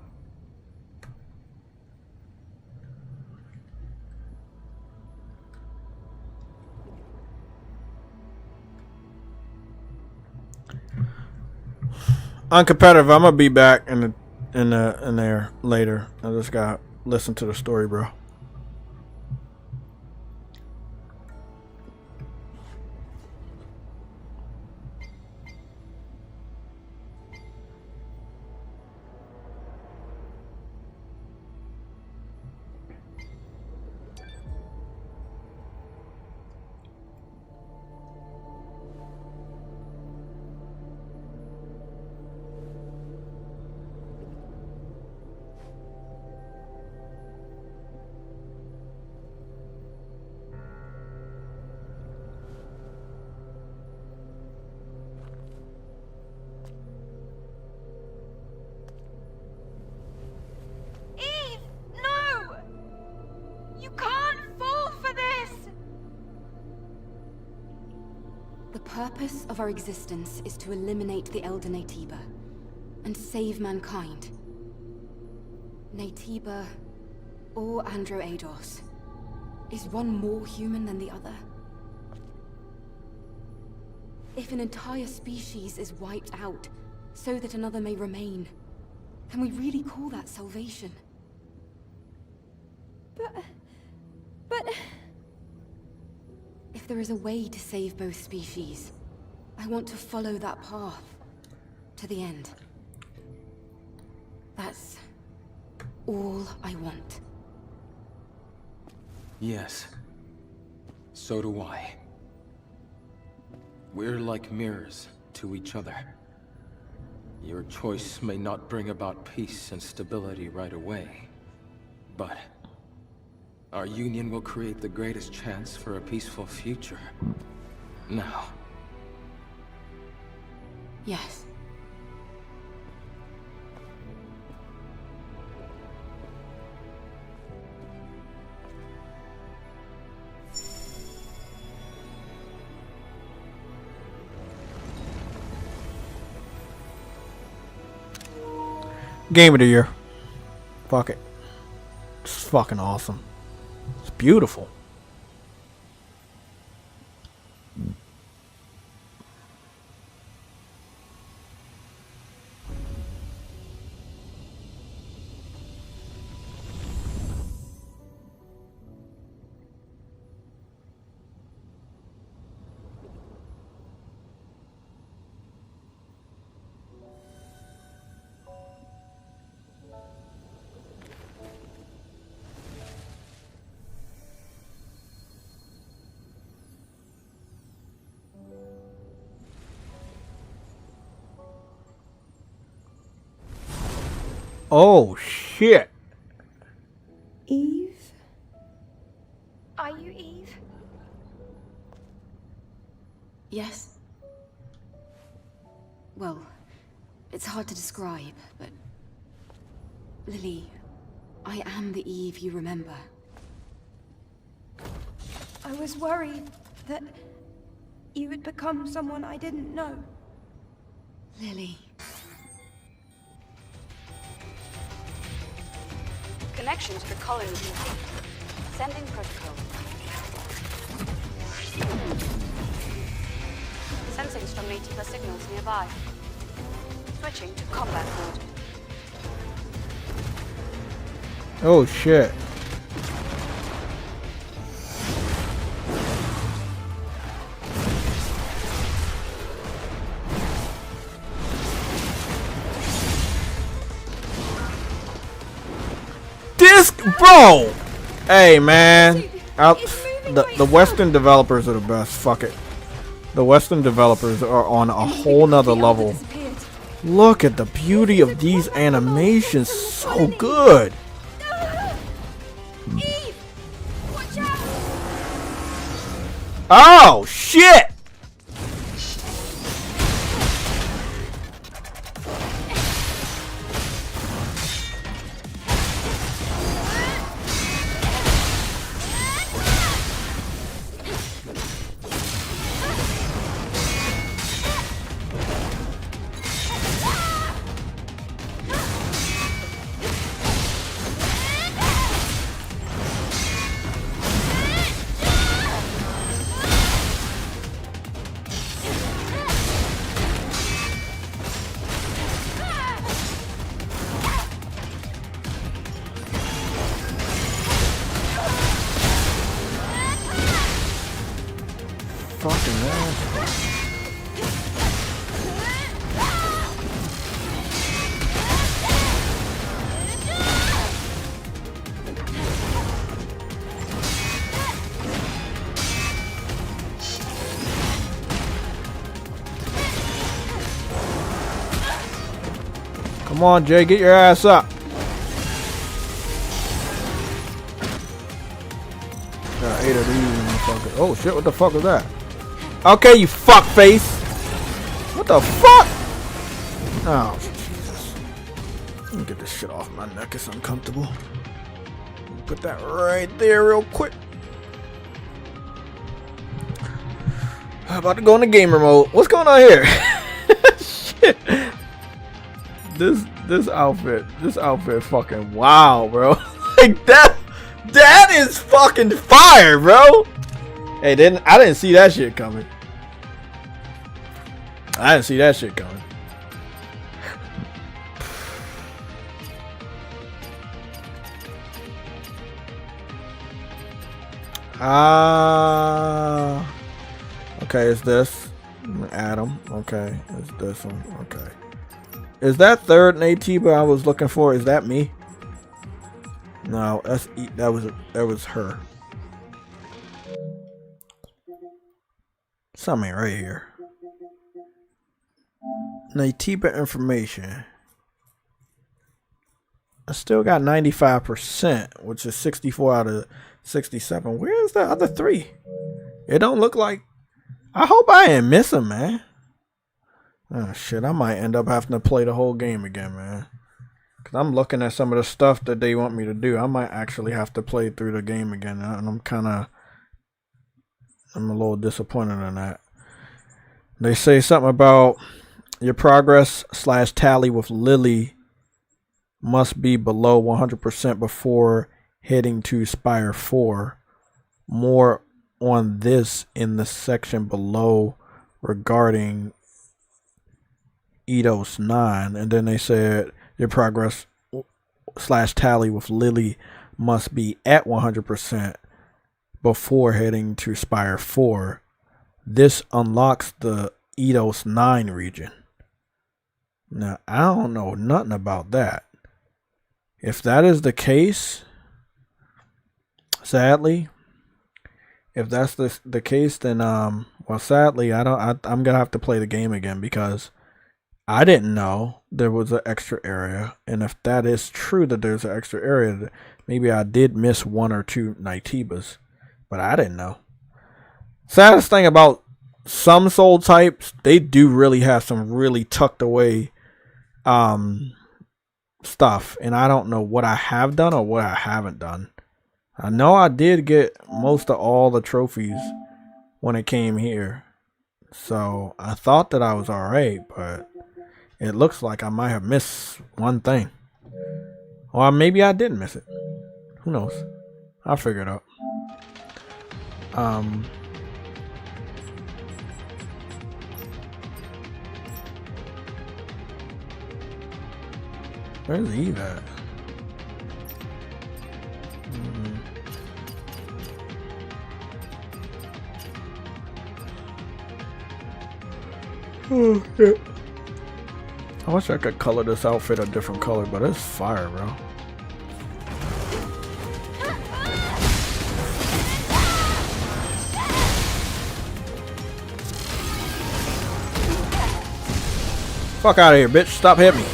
Uncompetitive. I'm gonna be back in there later. I just gotta listen to the story, bro. Eve, no! You can't fall for this! The purpose of our existence is to eliminate the Elder Naytiba and save mankind. Naytiba or Andro Eidos. Is one more human than the other? If an entire species is wiped out so that another may remain, can we really call that salvation? But... If there is a way to save both species, I want to follow that path to the end. That's all I want. Yes. So do I. We're like mirrors to each other. Your choice may not bring about peace and stability right away, but our union will create the greatest chance for a peaceful future. Now. Yes. Game of the year. Fuck it. It's fucking awesome. It's beautiful. Oh shit. Eve? Are you Eve? Yes. Well, it's hard to describe, but... Lily, I am the Eve you remember. I was worried that you had become someone I didn't know. Lily. Connection to the colony complete. Sending protocol. Sensing strong Naytiba signals nearby. Switching to combat mode. Oh shit. This, bro. Hey, man. The Western developers are the best. Fuck it. The Western developers are on a whole nother level. Look at the beauty of these animations. So good. Oh, shit. Come on, Jay, get your ass up. Got 8 of these motherfuckers. Oh shit, what the fuck was that? Okay, you fuck face. What the fuck? Oh Jesus. Let me get this shit off my neck, it's uncomfortable. Put that right there real quick. I'm about to go into gamer mode. What's going on here? Shit. This outfit fucking wow, bro. Like that is fucking fire, bro. Hey, I didn't see that shit coming. I didn't see that shit coming. Okay, it's this. Adam. Okay, it's this one. Okay. Is that third Natiba I was looking for? Is that me? No, that was her. Something right here. Natiba information. I still got 95%, which is 64 out of 67. Where's the other 3? It don't look like. I hope I ain't missing, man. Oh shit, I might end up having to play the whole game again, man. Cause I'm looking at some of the stuff that they want me to do. I might actually have to play through the game again, and I'm a little disappointed in that. They say something about your progress / tally with Lily must be below 100% before heading to Spire 4. More on this in the section below regarding Eidos 9, and then they said your progress / tally with Lily must be at 100% before heading to Spire 4. This unlocks the Eidos 9 region. Now, I don't know nothing about that. If that is the case, sadly, if that's the case, then well, sadly, I'm gonna have to play the game again because I didn't know there was an extra area, and if that is true that there's an extra area, maybe I did miss 1 or 2 Nightibas, but I didn't know. Saddest thing about some soul types, they do really have some really tucked away stuff, and I don't know what I have done or what I haven't done. I know I did get most of all the trophies when it came here, so I thought that I was alright, but it looks like I might have missed one thing. Or maybe I didn't miss it. Who knows? I'll figure it out. Where's Eve at? Oh shit. I wish I could color this outfit a different color, but it's fire, bro. Fuck out of here, bitch. Stop hitting me.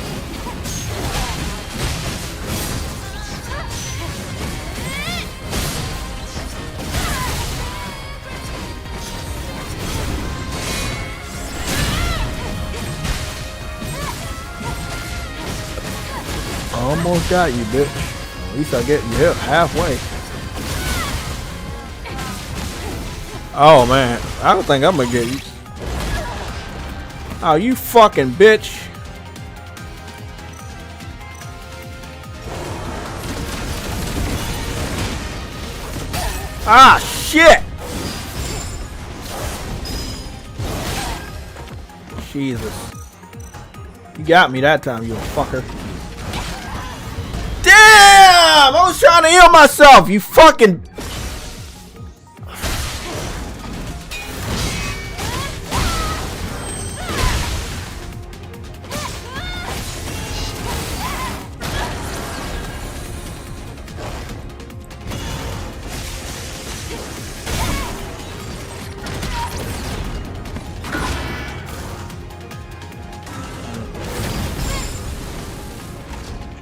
Almost got you, bitch. At least I get you hit halfway. Oh man, I don't think I'm gonna get you. Oh, you fucking bitch. Ah, shit. Jesus. You got me that time, you fucker. Damn! I was trying to heal myself, you fucking...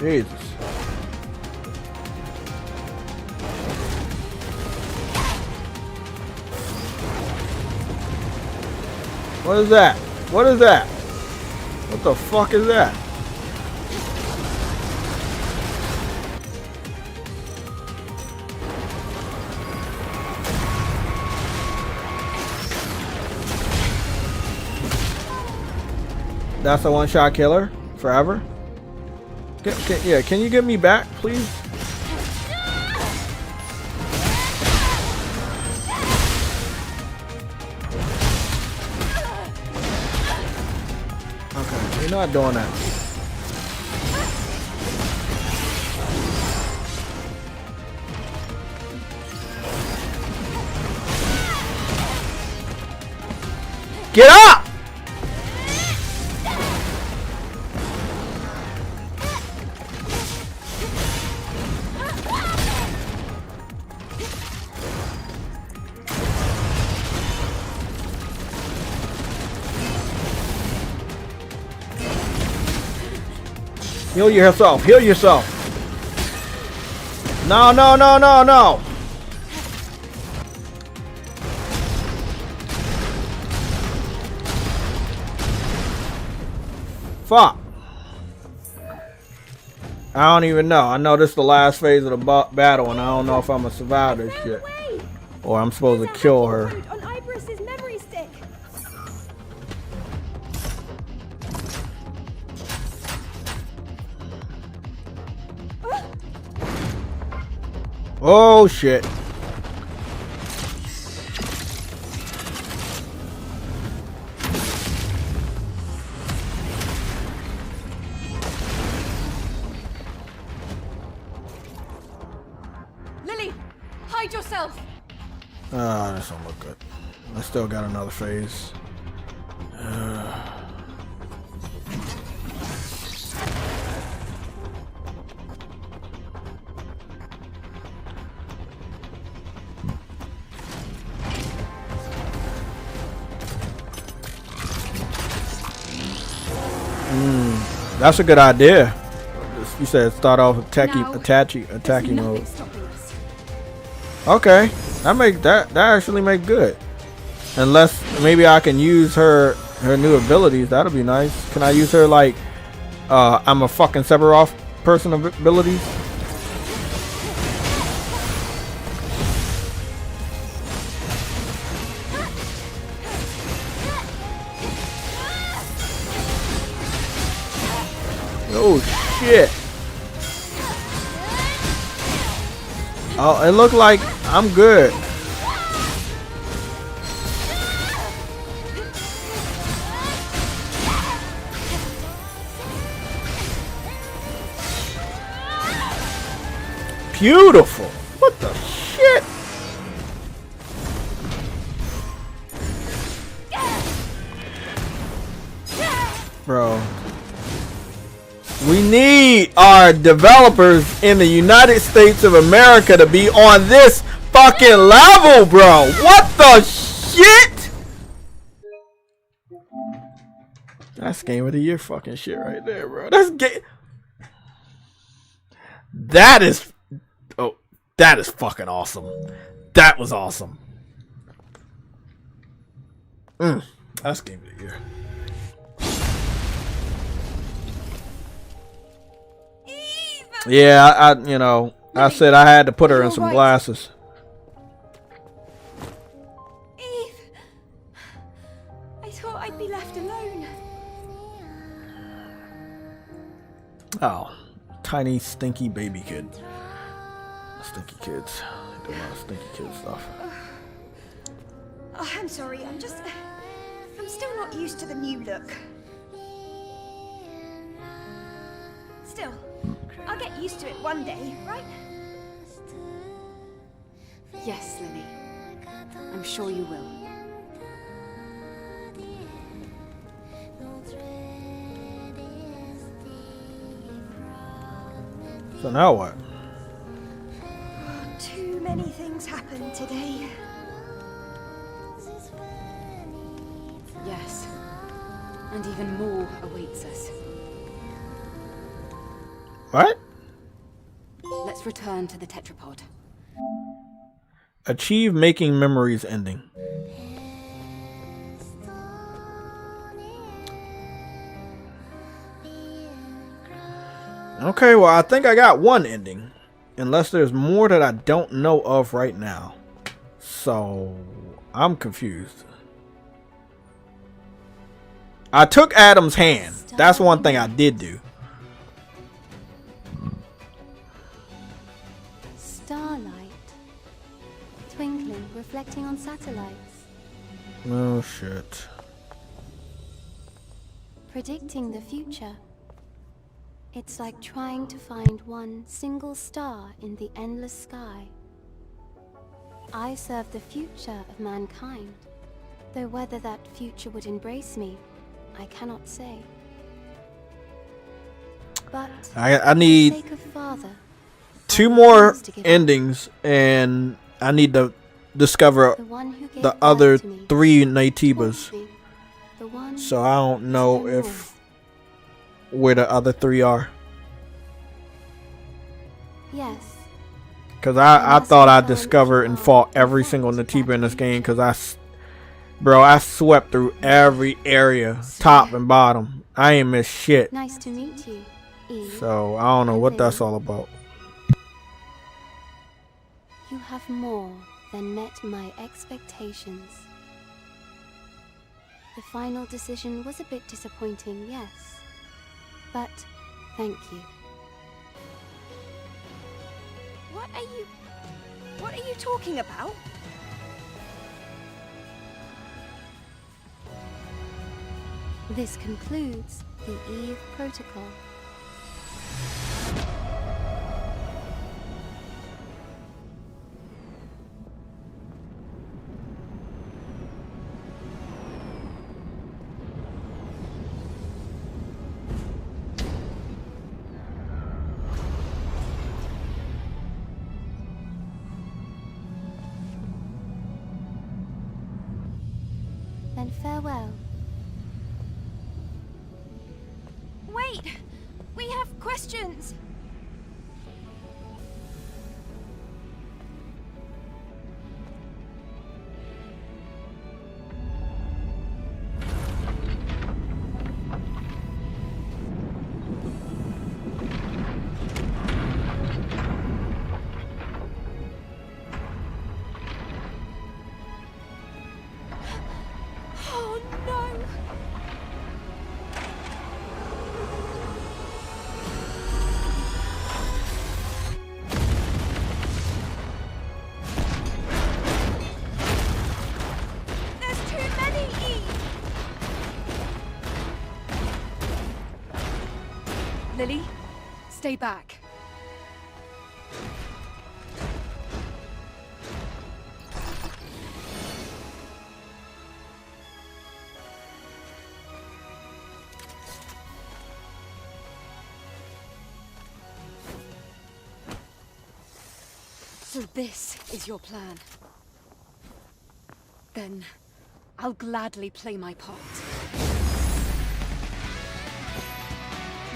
Jesus. What is that? What is that? What the fuck is that? That's a one-shot killer forever? Yeah, can you get me back, please? Okay, you're not doing that. Get up! Heal yourself. Heal yourself. No, no, no, no, no. Fuck. I don't even know. I know this is the last phase of the battle, and I don't know if I'm gonna survive this shit. Or I'm supposed to kill her. Oh shit. Lily, hide yourself. Ah, this don't look good. I still got another phase. That's a good idea. You said start off attacking mode. Okay, that actually make good. Unless maybe I can use her new abilities. That'll be nice. Can I use her like I'm a fucking Sephiroth person abilities? Oh shit. Oh, it looked like I'm good. Beautiful. What the shit? Bro. We need our developers in the United States of America to be on this fucking level, bro. What the shit? That's game of the year fucking shit right there, bro. That's game. That is, oh, that is fucking awesome. That was awesome. That's game of the year. Yeah, I you know, I said I had to put her in some glasses. Eve, I thought I'd be left alone. Oh, tiny stinky baby kid. Stinky kids. They do a lot of stinky kid stuff. Oh, I'm sorry. I'm still not used to the new look. Still, I'll get used to it one day, right? Yes, Lily. I'm sure you will. So now what? Too many things happened today. Yes. And even more awaits us. What? Let's return to the tetrapod. Achieve making memories ending. Okay, well, I think I got one ending. Unless there's more that I don't know of right now. So, I'm confused. I took Adam's hand. That's one thing I did do. Starlight. Twinkling, reflecting on satellites. Oh, shit. Predicting the future. It's like trying to find one single star in the endless sky. I serve the future of mankind, though whether that future would embrace me, I cannot say. But I need for the sake of Father, 2 more endings, and I need to discover the other 3 Naitibas. So I don't know if where the other 3 are. Yes. Cause I thought I discovered and fought every single Natiba in this game. Cause I swept through every area, top and bottom. I ain't missed shit. Nice to meet you, Eve. So I don't know what that's all about. You have more than met my expectations. The final decision was a bit disappointing, yes. But thank you. What are you talking about? This concludes the Eve Protocol. Then farewell. Wait! We have questions! Oh no! There's too many Eve! Lily, stay back. So this is your plan. Then I'll gladly play my part.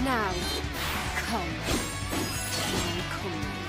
Now, come, my comrades.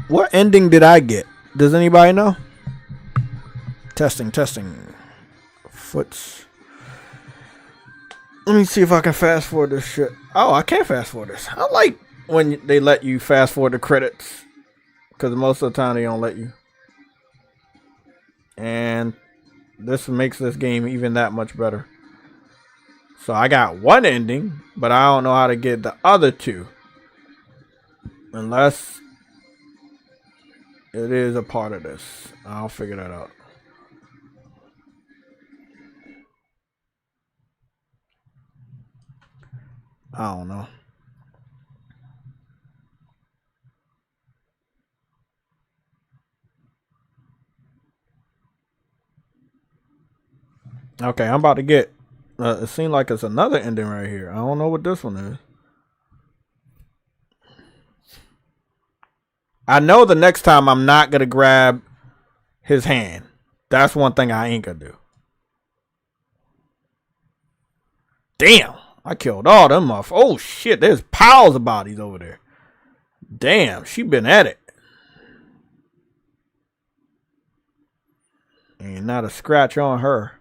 What ending did I get? Does anybody know? Testing. Foots. Let me see if I can fast forward this shit. Oh, I can't fast forward this. I like when they let you fast forward the credits, because most of the time they don't let you. And this makes this game even that much better. So I got one ending, but I don't know how to get the other two. Unless it is a part of this. I'll figure that out. I don't know. Okay, I'm about to get. It seems like it's another ending right here. I don't know what this one is. I know the next time I'm not gonna grab his hand. That's one thing I ain't gonna do. Damn, I killed all them off. Oh shit, there's piles of bodies over there. Damn, she been at it. not a scratch on her.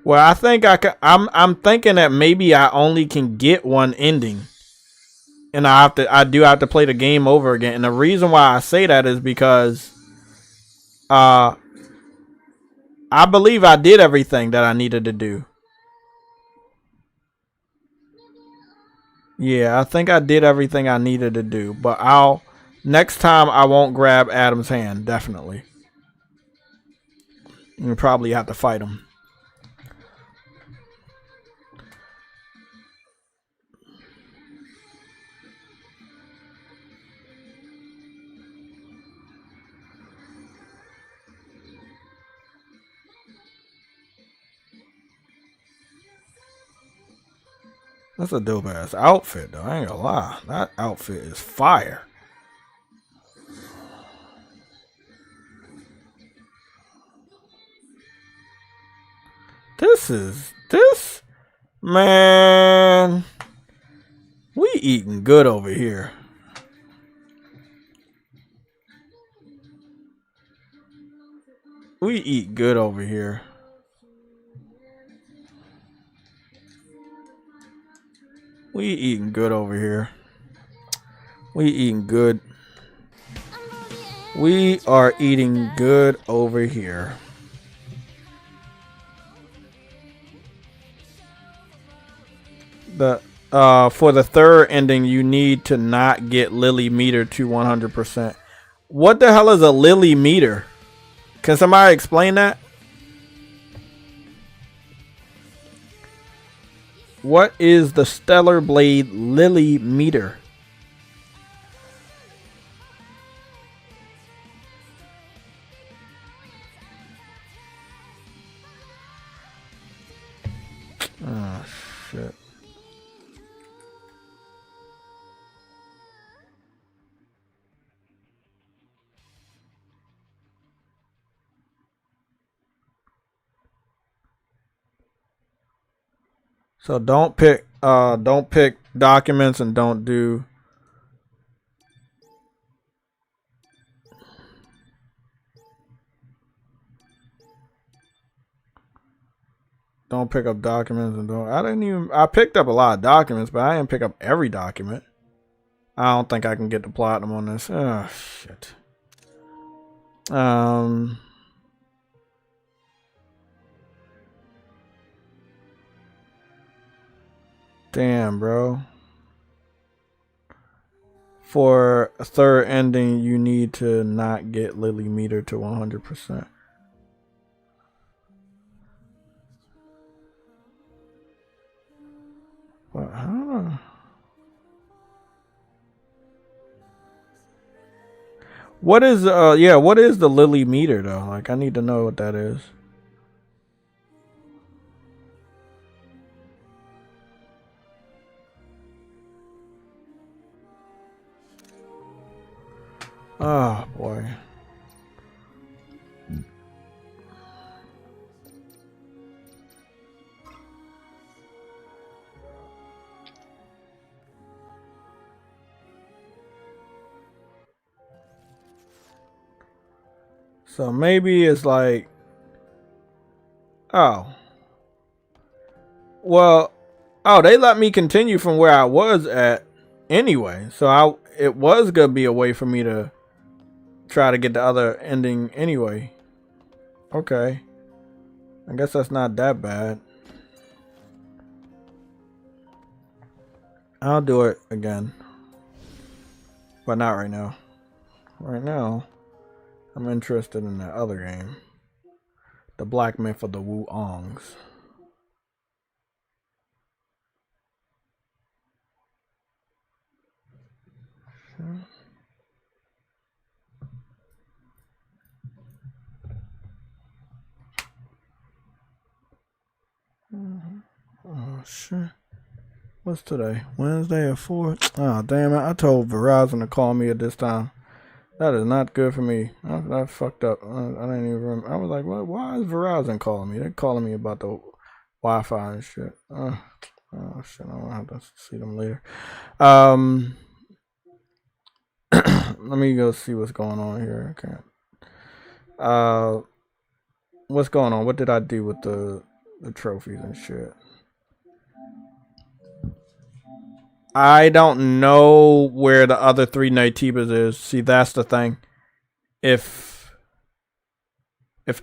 Well, I think I'm thinking that maybe I only can get one ending, and I do have to play the game over again. And the reason why I say that is because, I believe I did everything that I needed to do. Yeah, I think I did everything I needed to do. But next time I won't grab Adam's hand. Definitely. You probably have to fight him. That's a dope ass outfit, though. I ain't gonna lie. That outfit is fire. This man. We eating good over here. We eat good over here. We eating good over here. We eating good. We are eating good over here. For the third ending, you need to not get Lily meter to 100%. What the hell is a Lily meter? Can somebody explain that? What is the Stellar Blade Lily meter? Oh, shit. So don't pick documents and don't pick up documents and I picked up a lot of documents, but I didn't pick up every document. I don't think I can get the platinum on this. Oh shit. Damn, bro. For a third ending, you need to not get Lily meter to 100%. But I don't know. What is what is the Lily meter though? Like, I need to know what that is. Oh boy. So maybe it's like, oh, well, oh, they let me continue from where I was at anyway. So it was gonna be a way for me to try to get the other ending anyway. Okay, I guess that's not that bad. I'll do it again. But not right now. Right now, I'm interested in that other game. The Black Myth of the Wukongs. Oh shit. What's today? Wednesday at 4? Oh damn it. I told Verizon to call me at this time. That is not good for me. I fucked up. I didn't even remember. I was like, what? Why is Verizon calling me? They're calling me about the Wi-Fi and shit. Oh shit. I'm gonna have to see them later. Let me go see what's going on here. Okay. What's going on? What did I do with the trophies and shit? I don't know where the other 3 Naytibas is. See, that's the thing. If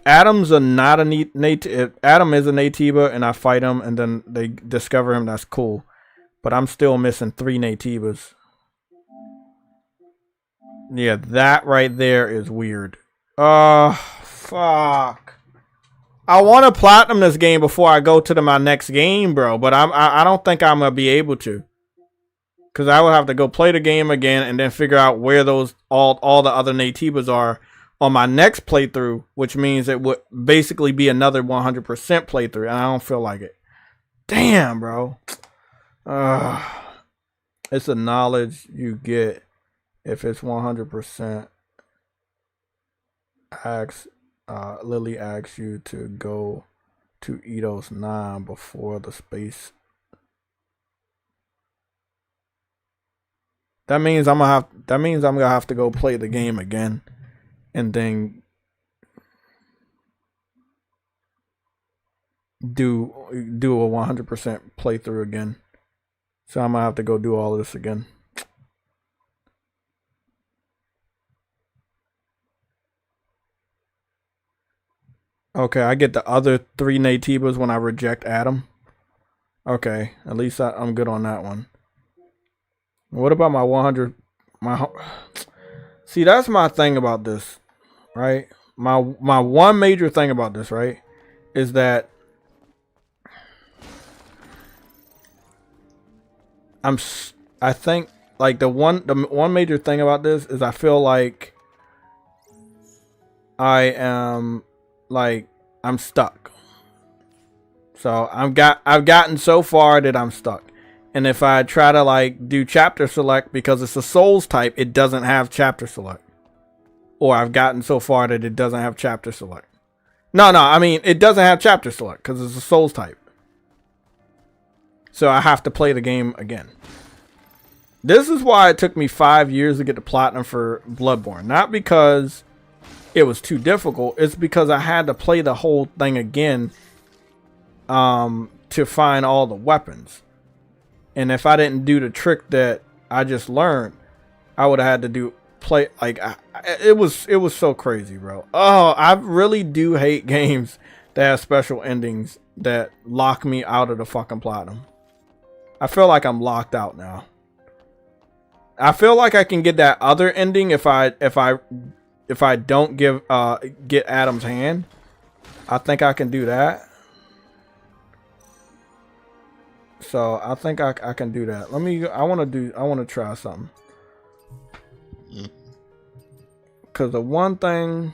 Adam's not a if Adam is a Naytiba and I fight him and then they discover him, that's cool. But I'm still missing 3 Naytibas. Yeah, that right there is weird. Fuck. I want to platinum this game before I go to my next game, bro. But I don't think I'm gonna be able to. Because I would have to go play the game again and then figure out where those all the other Naytibas are on my next playthrough, which means it would basically be another 100% playthrough, and I don't feel like it. Damn, bro. It's the knowledge you get if it's 100%. Lily asks you to go to Eidos 9 before the space. That means I'm gonna have to go play the game again, and then do a 100% playthrough again. So I'm gonna have to go do all of this again. Okay, I get the other 3 Naytibas when I reject Adam. Okay, at least I'm good on that one. What about my 100? See, that's my thing about this, right? My one major thing about this, right, is that I think like the one major thing about this is I feel like I'm stuck. So I've gotten so far that I'm stuck. And if I try to like do chapter select because it's a Souls type, it doesn't have chapter select. Or I've gotten so far that it doesn't have chapter select. No, I mean it doesn't have chapter select because it's a Souls type. So I have to play the game again. This is why it took me 5 years to get the platinum for Bloodborne. Not because it was too difficult. It's because I had to play the whole thing again to find all the weapons. And if I didn't do the trick that I just learned, I would have had to play like it was so crazy, bro. Oh, I really do hate games that have special endings that lock me out of the fucking platinum. I feel like I'm locked out now. I feel like I can get that other ending if I don't get Adam's hand. I think I can do that. So I think I can do that. I want to try something. Cause the one thing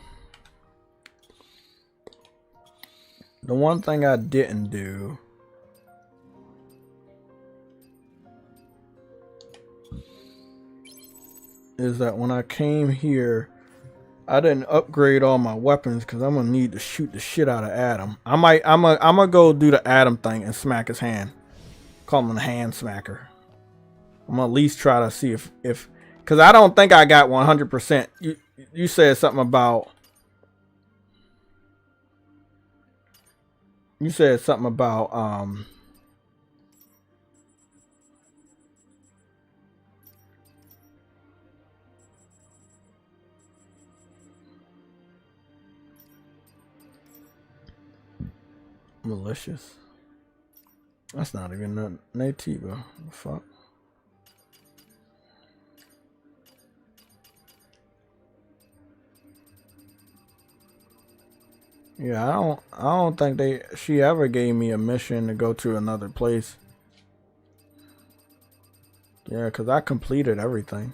I didn't do is that when I came here, I didn't upgrade all my weapons because I'm gonna need to shoot the shit out of Adam. I'm gonna go do the Adam thing and smack his hand. Call him a hand smacker. I'm gonna at least try to see if because I don't think I got 100%. You said something about malicious. That's not even a Naytiba. Fuck. Yeah, I don't think she ever gave me a mission to go to another place. Yeah, because I completed everything.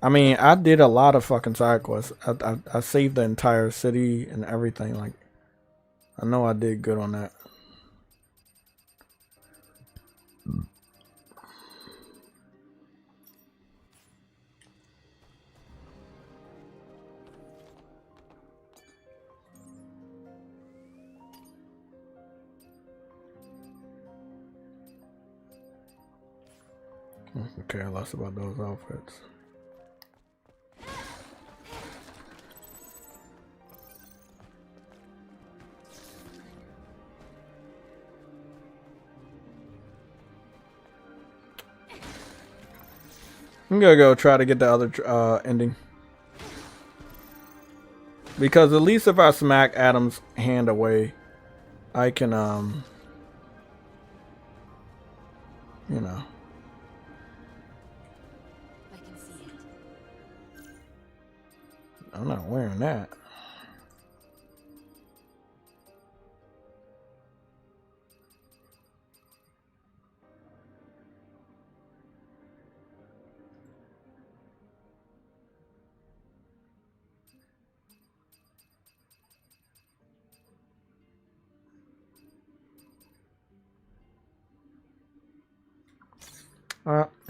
I mean, I did a lot of fucking side quests. I saved the entire city and everything. Like, I know I did good on that. I don't care less about those outfits. I'm gonna go try to get the other ending. Because at least if I smack Adam's hand away, I can, you know. I can see it. I'm not wearing that.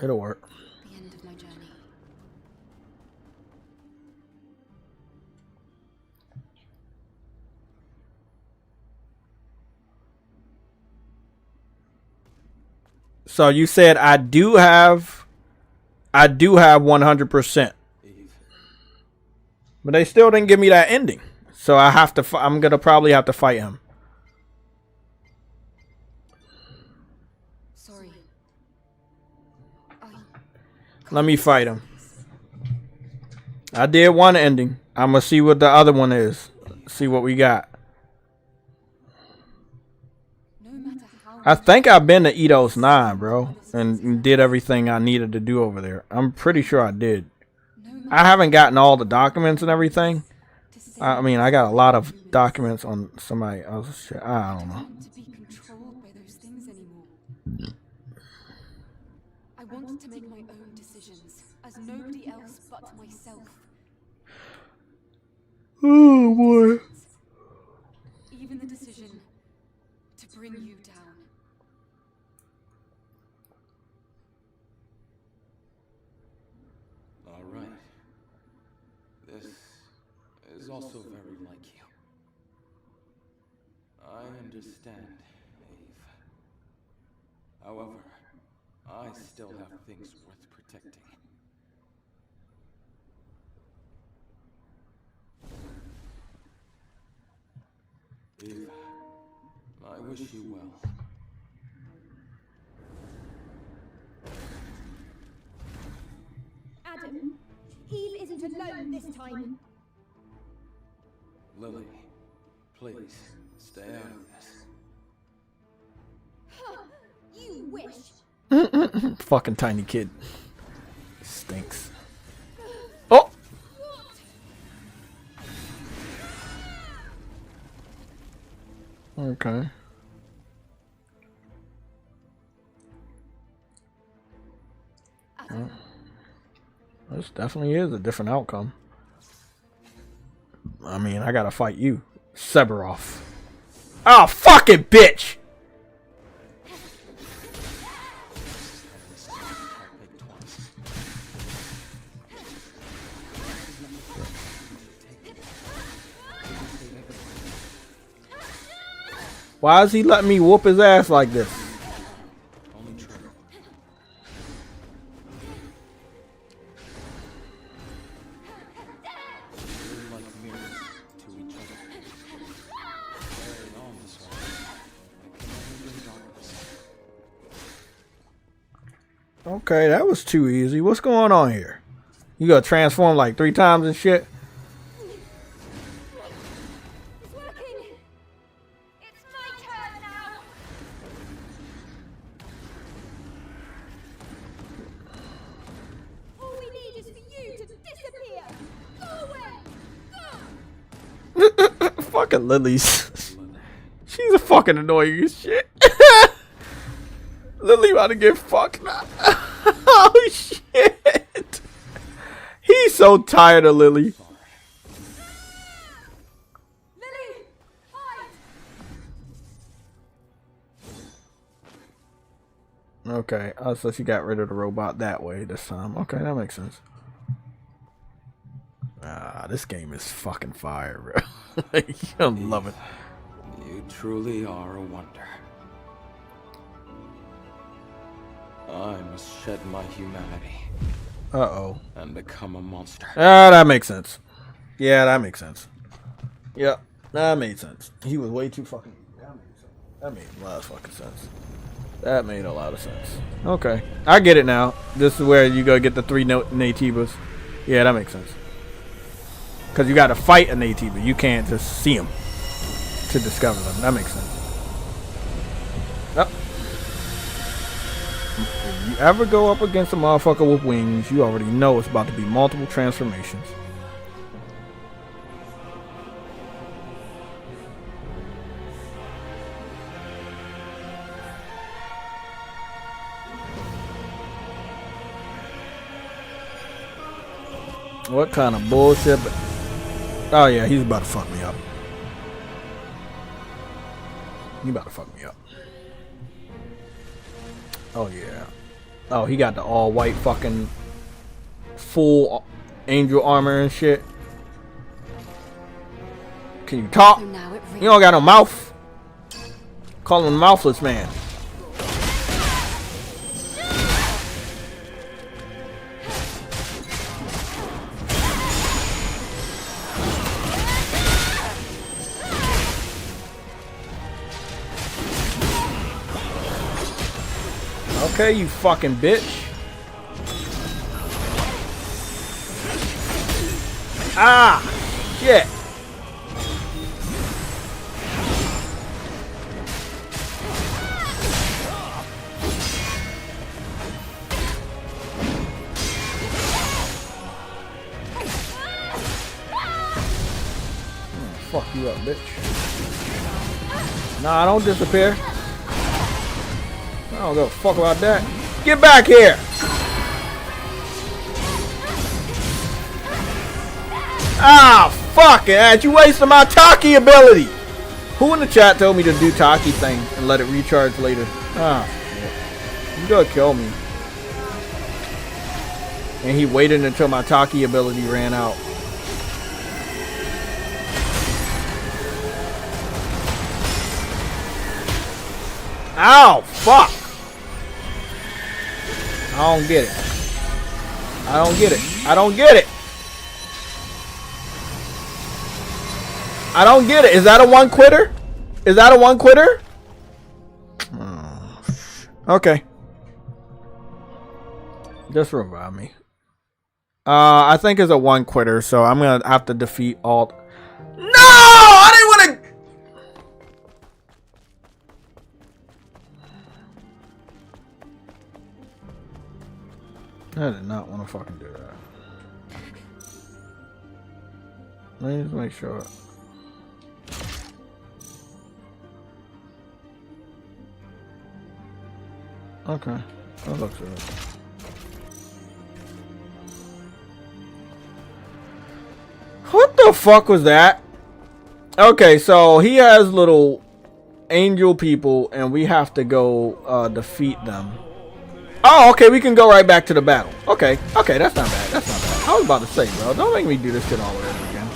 It'll work. The end of my journey. So you said I do have 100%. But they still didn't give me that ending. So I have to I'm going to probably have to fight him. Sorry. Let me fight him. I did one ending. I'm going to see what the other one is. See what we got. I think I've been to Eidos 9, bro. And did everything I needed to do over there. I'm pretty sure I did. I haven't gotten all the documents and everything. I mean, I got a lot of documents on somebody else's shit. I don't know. I want to make my own decisions, as nobody else but myself. Oh boy. Even the decision to bring you down. All right. This is also very like you. I understand, Eve. However, I still have things worth protecting. Eve, I wish you well. Adam, Eve isn't alone this time. Lily, please, stay out of this. You wish. Fucking tiny kid. Stinks. Oh! Okay. Well, this definitely is a different outcome. I mean, I gotta fight you. Severoff. Oh, fucking bitch! Why is he letting me whoop his ass like this? Okay, that was too easy. What's going on here? You gotta transform like 3 times and shit? It's working. It's my turn now. All we need is for you to disappear. Go away. Go. Fucking Lily's. She's a fucking annoying as shit. Lily about to get fucked now. Oh shit. He's so tired of Lily. Okay, so she got rid of the robot that way this time. Okay, that makes sense. Ah, this game is fucking fire, bro. I love it. You truly are a wonder. I must shed my humanity. Uh-oh. And become a monster. Ah, that makes sense. Yeah, that makes sense. Yep, that made sense. He was way too fucking... That made a lot of fucking sense. That made a lot of sense. Okay, I get it now. This is where you go get the 3 Naytibas. Yeah, that makes sense. Because you got to fight a Naytiba. You can't just see them to discover them. That makes sense. Yep. If you ever go up against a motherfucker with wings, you already know it's about to be multiple transformations. What kind of bullshit? Oh yeah, he's about to fuck me up. He about to fuck me up. Oh yeah. Oh, he got the all white fucking full angel armor and shit. Can you talk? You don't got no mouth. Call him mouthless man. Okay, you fucking bitch. Ah, shit. Fuck you up, bitch. Nah, don't disappear. I don't give a fuck about that. Get back here! Ah, fuck it. You wasted my Taki ability. Who in the chat told me to do Taki thing and let it recharge later? Ah, shit. You gonna kill me. And he waited until my Taki ability ran out. Ow, fuck. I don't get it. I don't get it. I don't get it. I don't get it. Is that a one quitter? Is that a one quitter? Okay. Just revive me. I think it's a one quitter, so I'm gonna have to defeat alt. No! I didn't want to. I did not want to fucking do that. Let me just make sure. Okay, that looks good. What the fuck was that? Okay, so he has little angel people and we have to go defeat them. Oh, okay, we can go right back to the battle. Okay, okay, that's not bad. That's not bad. I was about to say, bro, don't make me do this shit all over again.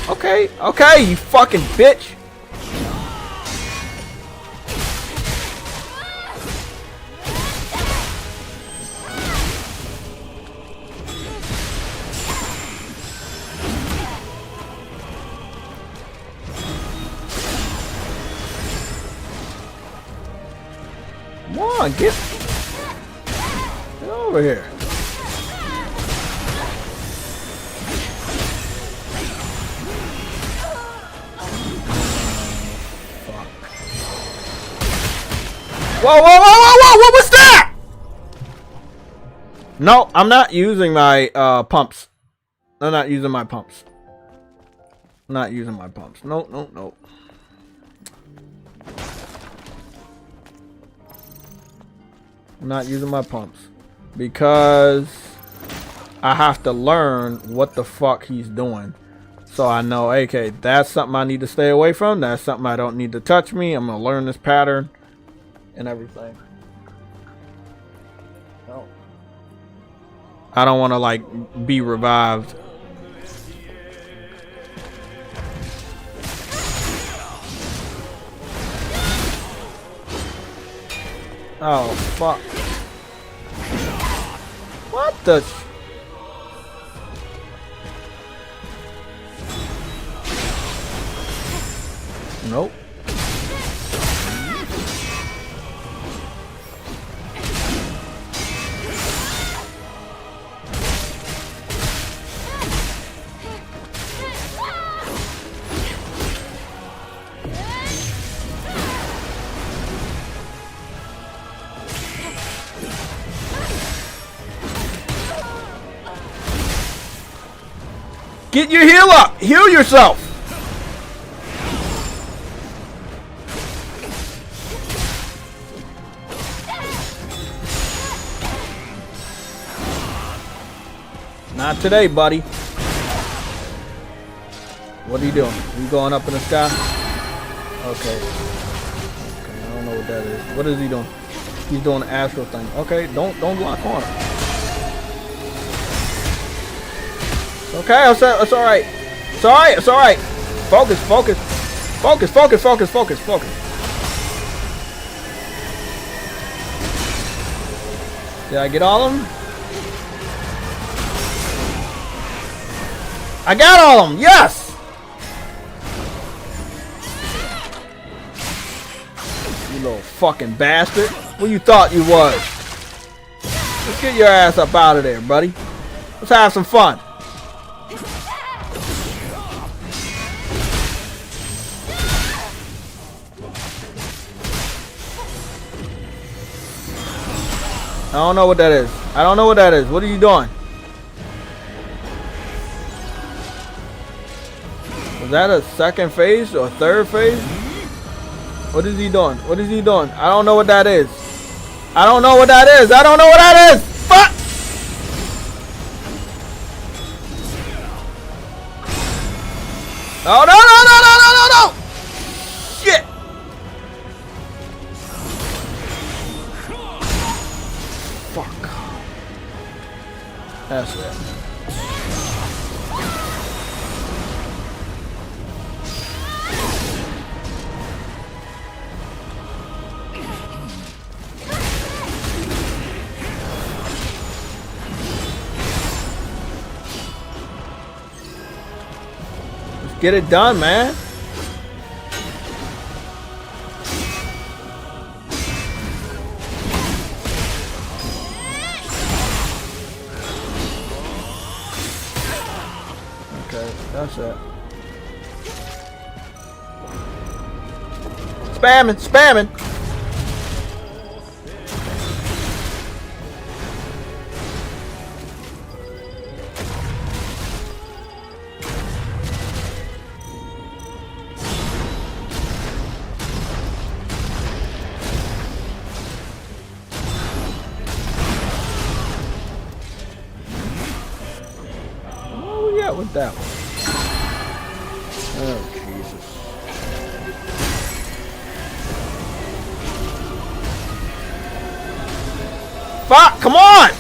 Okay, okay, you fucking bitch. Come on, get over here. Fuck. Whoa, whoa, whoa, whoa, whoa, what was that? No, I'm not using my pumps. I'm not using my pumps. Not using my pumps. Nope, nope, nope. I'm not using my pumps. Because I have to learn what the fuck he's doing. So I know, okay, that's something I need to stay away from. That's something I don't need to touch me. I'm going to learn this pattern and everything. Oh. I don't want to, like, be revived. Oh, fuck. What the... Nope. Get your heal up! Heal yourself! Not today, buddy. What are you doing? You going up in the sky? Okay. Okay, I don't know what that is. What is he doing? He's doing the astral thing. Okay, don't lock on him. Okay, it's alright. It's alright, it's alright. Focus, focus. Focus, focus, focus, focus, focus. Did I get all of them? I got all of them, yes! You little fucking bastard. What you thought you was? Let's get your ass up out of there, buddy. Let's have some fun. I don't know what that is. I don't know what that is. What are you doing? Was that a second phase or third phase? What is he doing? What is he doing? I don't know what that is. I don't know what that is. I don't know what that is. Fuck! Oh, no, no, no, no, no, no, no! Shit! Fuck. That's it. Let's get it done, man. That's it. Spamming, spamming. Where we at with that one? Oh, Jesus. Fuck, come on!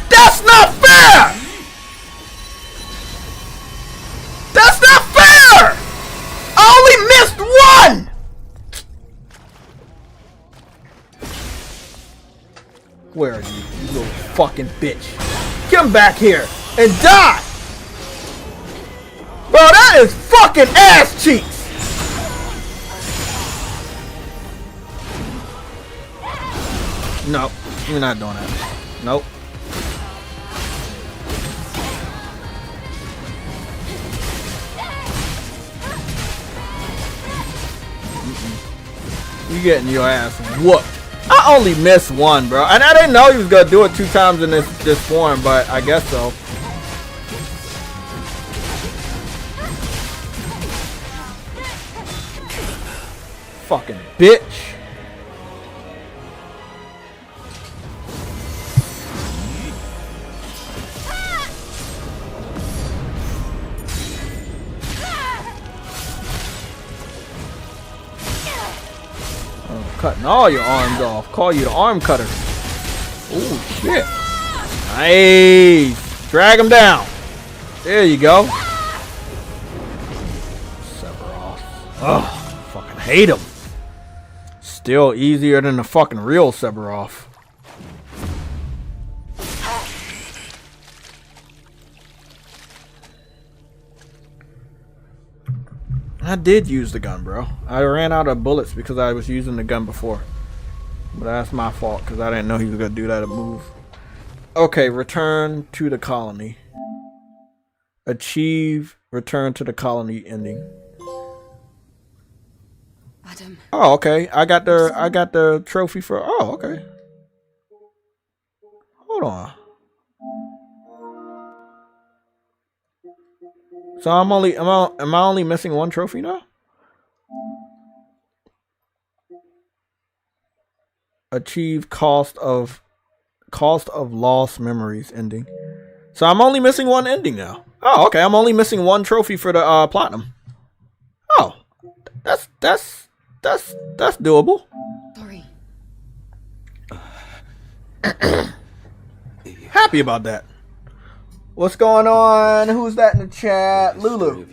That's not fair! That's not fair! I only missed one! Where are you, you little fucking bitch? Come back here and die! Bro, that is fucking ass cheeks! Nope, you're not doing that. Nope. You getting your ass whooped. I only missed one, bro. And I didn't know he was gonna do it 2 times in this form, but I guess so. Fucking bitch. Cutting all your arms off. Call you the arm cutter. Oh shit. Nice. Drag him down. There you go. Sever off. Ugh. Fucking hate him. Still easier than the fucking real Sephiroth. I did use the gun, bro. I ran out of bullets because I was using the gun before. But that's my fault because I didn't know he was going to do that move. Okay, return to the colony. Achieve return to the colony ending. Adam. Oh, okay. I got the trophy for. Oh, okay. Hold on. So am I only missing 1 trophy now? Achieve cost of lost memories ending. So I'm only missing 1 ending now. Oh, okay. I'm only missing 1 trophy for the platinum. Oh, that's doable. Sorry. Happy about that. What's going on? Who's that in the chat? Lulu.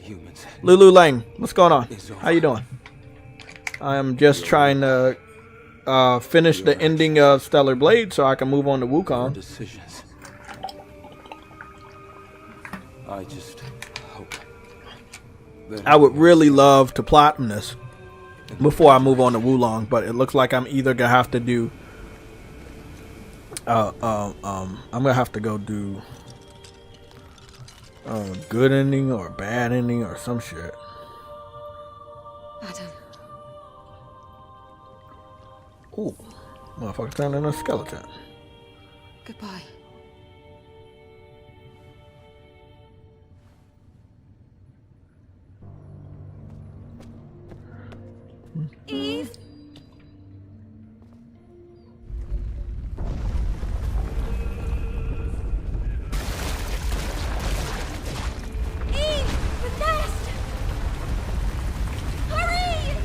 Lulu Lang. What's going on? How you doing? I am just trying to finish the ending of Stellar Blade so I can move on to Wukong. I just hope that I would really love to platinum this before I move on to Wulong, but it looks like I'm either gonna have to do I'm gonna have to go do good ending or bad ending or some shit. Adam. Ooh, motherfucker turned into a skeleton. Goodbye. Eve? Eve! The nest! Hurry!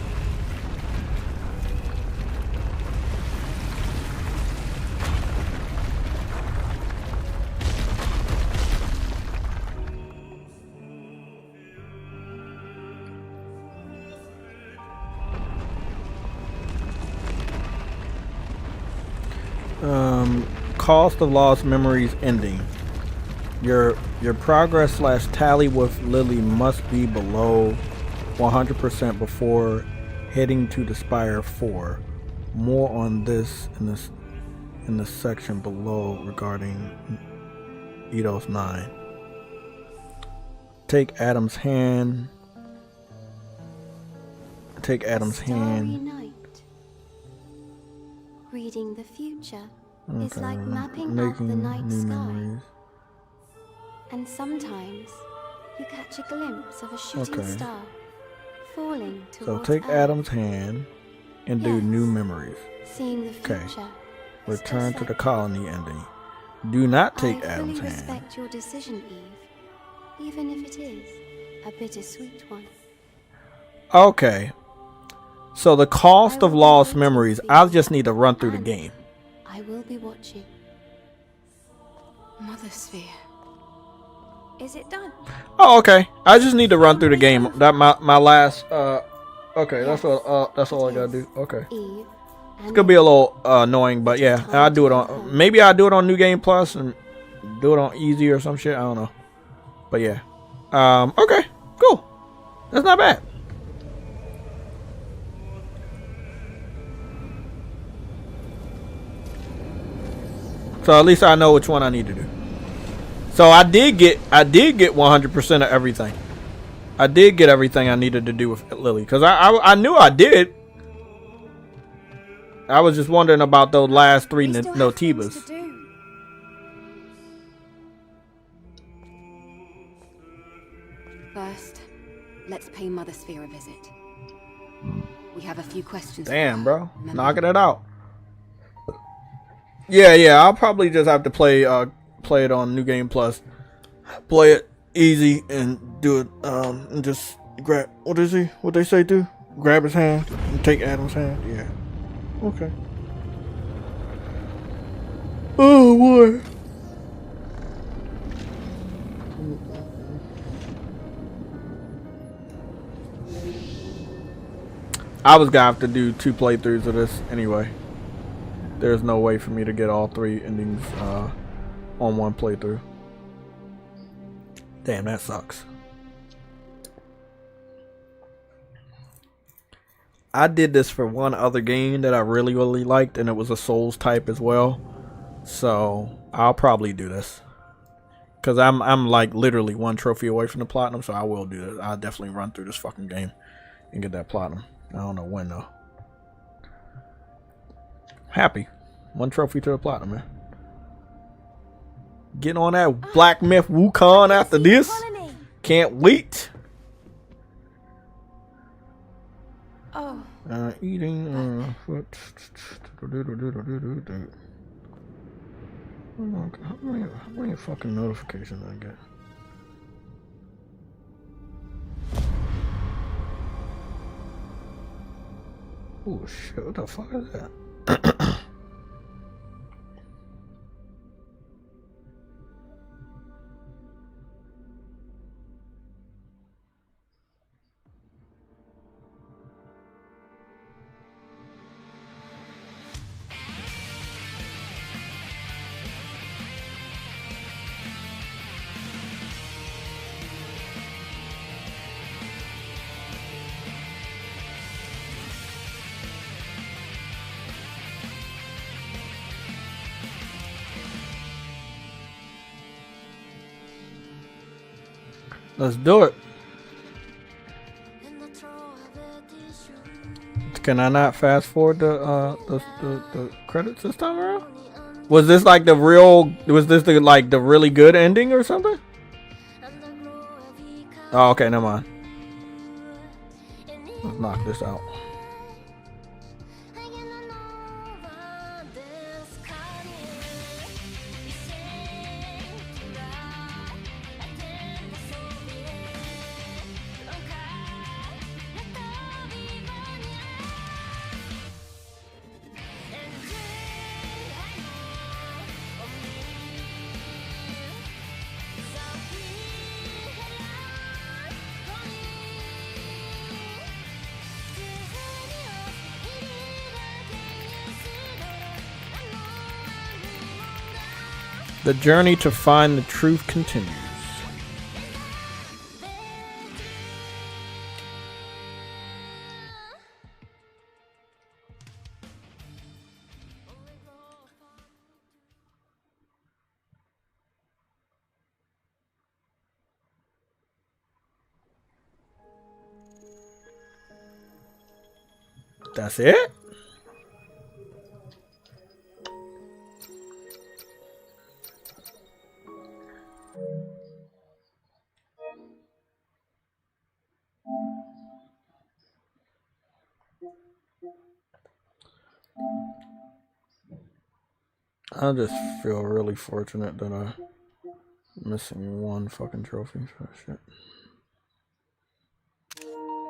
Cost of lost memories ending. Your progress / tally with Lily must be below 100% before heading to the Spire 4. More on this in the section below regarding Eidos 9. Take Adam's hand. Take Adam's hand. Night. Reading the future is Okay, like mapping out the making night new sky. memories. And sometimes you catch a glimpse of a shooting Okay. star falling So towards take Earth. Adam's hand and do Yes. new memories. Seeing the Okay. future is Return just to the like colony ending. Do not take I Adam's fully hand. respect your decision, Eve, even if it is a bittersweet one. Okay. So the cost of lost memories, I just need to run through the game. I will be watching. Mother Sphere. Is it done? Oh, okay. I just need to run through the game. That my last okay, that's all I gotta do. Okay. Eve, It's gonna be a little annoying, but yeah, I'll do it on maybe I'll do it on New Game Plus and do it on easy or some shit. I don't know. But yeah. Okay, cool. That's not bad. So at least I know which one I need to do. So I did get 100% of everything. I did get everything I needed to do with Lily because I knew I did. I was just wondering about those last 3 We still have things Notibas. to do. First, let's pay Mother Sphere a visit. We have a few questions. Damn, for her, bro. remember? Knocking it out. Yeah, I'll probably just have to play it on New Game Plus. Play it easy and do it and just grab what they say do? Grab his hand and take Adam's hand. Yeah. Okay. Oh boy. I was gonna have to do 2 playthroughs of this anyway. There's no way for me to get all 3 endings on 1 playthrough. Damn, that sucks. I did this for one other game that I really liked, and it was a Souls type as well. So I'll probably do this. Cause I'm like literally 1 trophy away from the platinum, so I will do this. I'll definitely run through this fucking game and get that platinum. I don't know when though. Happy. 1 trophy to the platinum, man. Getting on that Black Myth Wukong after this. Can't wait. Oh. Eating. How many fucking notifications I get? Oh shit! What the fuck is that? Let's do it. Can I not fast forward the credits this time around? Was this like the real? Was this the really good ending or something? Oh, okay, never mind. Let's knock this out. The journey to find the truth continues. That's it? I just feel really fortunate that I'm missing 1 fucking trophy for that shit.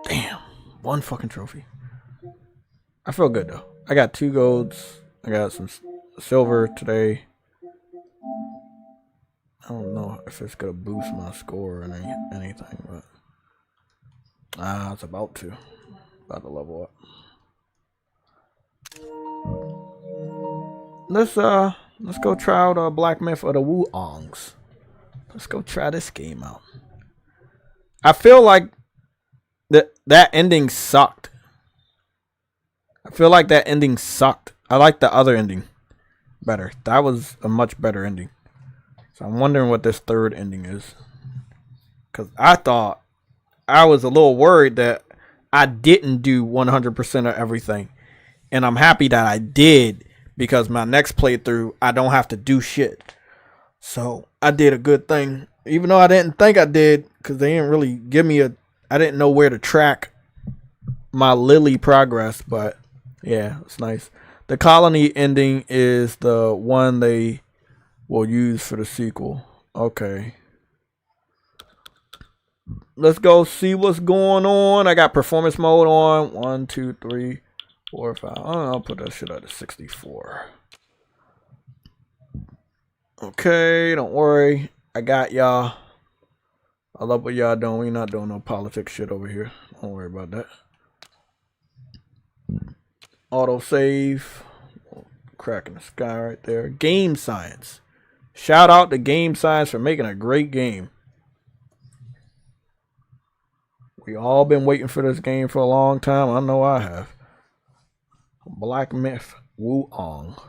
Damn, 1 fucking trophy. I feel good though. I got 2 golds. I got some silver today. I don't know if it's gonna boost my score or anything, but it's about to level up. Let's go try out Black Myth of the Wukongs. Let's go try this game out. I feel like that ending sucked. I feel like that ending sucked. I like the other ending better. That was a much better ending. So I'm wondering what this 3rd ending is. Cause I was a little worried that I didn't do 100% of everything. And I'm happy that I did, because my next playthrough, I don't have to do shit. So I did a good thing, even though I didn't think I did, because they didn't really give me I didn't know where to track my Lily progress. But yeah, it's nice. The colony ending is the one they will use for the sequel. Okay. Let's go see what's going on. I got performance mode on. 1, 2, 3, 4, 5. I'll put that shit at 64. Okay, don't worry. I got y'all. I love what y'all doing. We not doing no politics shit over here. Don't worry about that. Auto save. Crack in the sky right there. Game Science. Shout out to Game Science for making a great game. We all been waiting for this game for a long time. I know I have. Black Myth Wukong.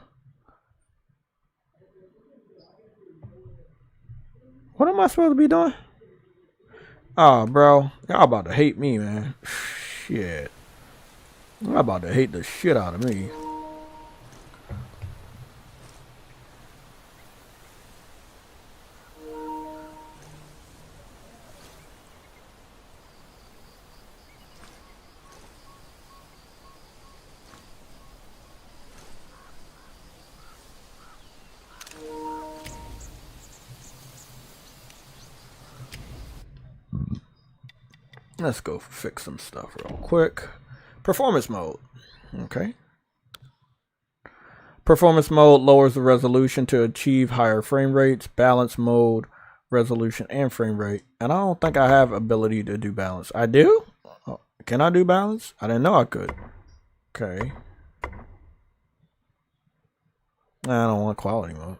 What am I supposed to be doing? Oh, bro. Y'all about to hate me, man. Shit. Y'all about to hate the shit out of me. Let's go fix some stuff real quick. Performance mode. Okay. Performance mode lowers the resolution to achieve higher frame rates. Balance mode, resolution, and frame rate. And I don't think I have ability to do balance. I do? Oh, can I do balance? I didn't know I could. Okay. I don't want quality mode.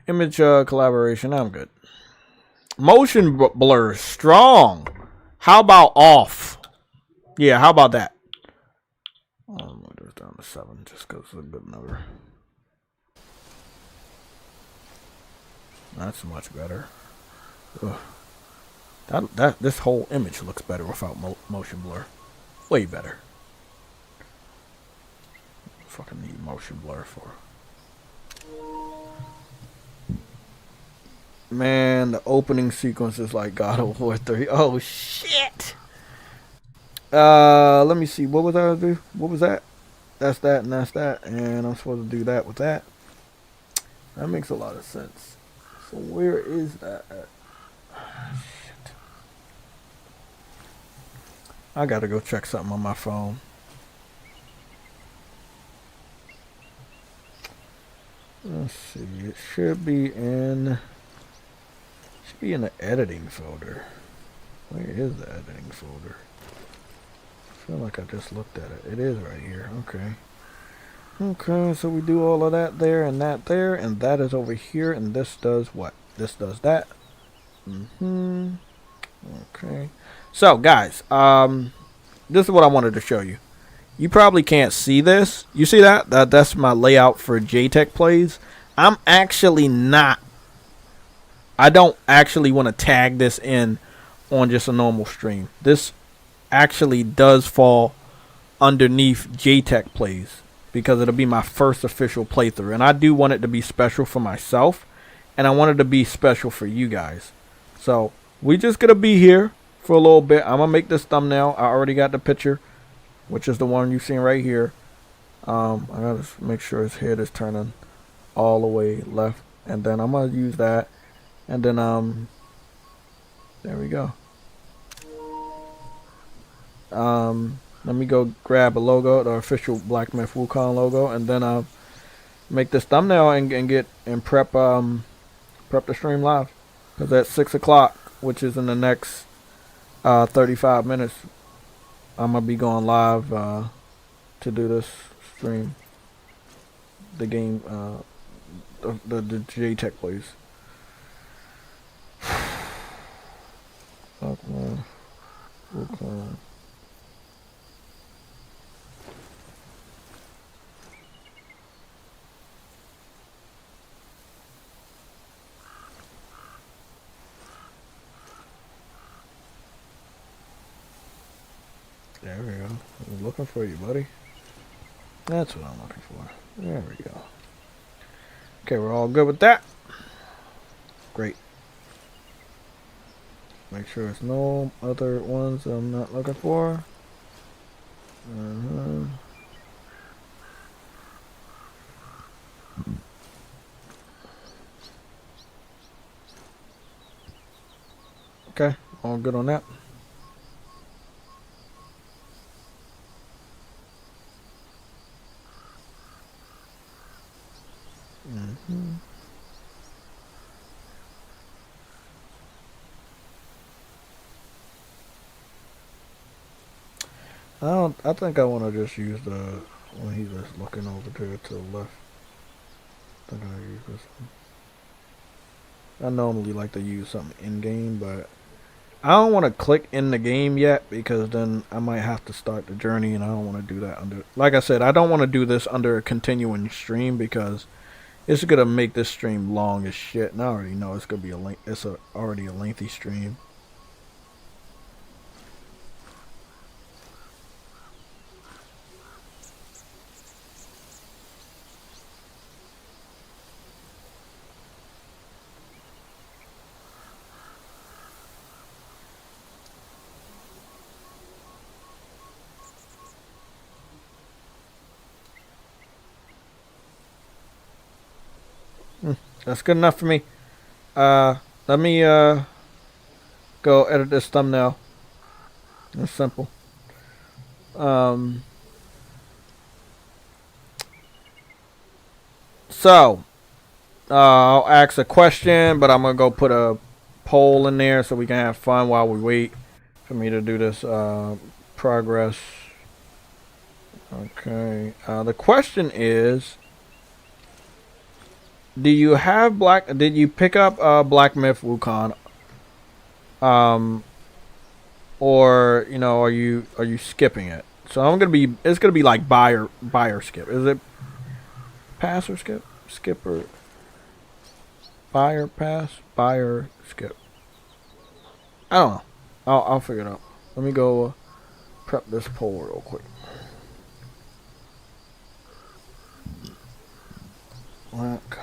Image collaboration. I'm good. Motion blur. Strong. How about off? Yeah, how about that? I'll move this down to 7 just because it's a good number. That's much better. Ugh. This whole image looks better without motion blur. Way better. Fucking need motion blur for. Man, the opening sequence is like God of War 3. Oh shit. Let me see. What was I gonna do? What was that? That's that and that's that. And I'm supposed to do that with that. That makes a lot of sense. So where is that at? Shit. I gotta go check something on my phone. Let's see. It should be in the editing folder. Where is the editing folder? I feel like I just looked at it. It is right here. Okay. Okay, so we do all of that there, and that is over here, and this does what? This does that. Okay. So, guys, this is what I wanted to show you. You probably can't see this. You see that? That's my layout for JTech Plays. I'm actually not. I don't actually want to tag this in on just a normal stream. This actually does fall underneath JTech Plays because it'll be my first official playthrough. And I do want it to be special for myself. And I want it to be special for you guys. So, we just going to be here for a little bit. I'm going to make this thumbnail. I already got the picture, which is the one you've seen right here. I got to make sure his head is turning all the way left. And then I'm going to use that. And then, there we go. Let me go grab a logo, the official Black Myth Wukong logo, and then make this thumbnail and prep the stream live. Because at 6 o'clock, which is in the next 35 minutes, I'm gonna be going live to do this stream. The game, the JTech Plays. Okay. There we go. I'm looking for you, buddy. That's what I'm looking for. There we go. Okay, we're all good with that. Great. Make sure there's no other ones that I'm not looking for. Okay, all good on that. I think I want to just use the when he's just looking over there to the left. I think I'll use this one. I normally like to use something in game, but I don't want to click in the game yet because then I might have to start the journey, and I don't want to do that under. Like I said, I don't want to do this under a continuing stream because it's gonna make this stream long as shit, and I already know it's gonna be already a lengthy stream. That's good enough for me. Let me go edit this thumbnail. It's simple. So I'll ask a question, but I'm gonna go put a poll in there so we can have fun while we wait for me to do this progress. Okay. The question is, do you have did you pick up Black Myth Wukong? Or you know, are you skipping it? So it's gonna be like buy or skip. Is it pass or skip? Skip or buy or pass? Buy or skip? I don't know. I'll figure it out. Let me go prep this poll real quick. Black.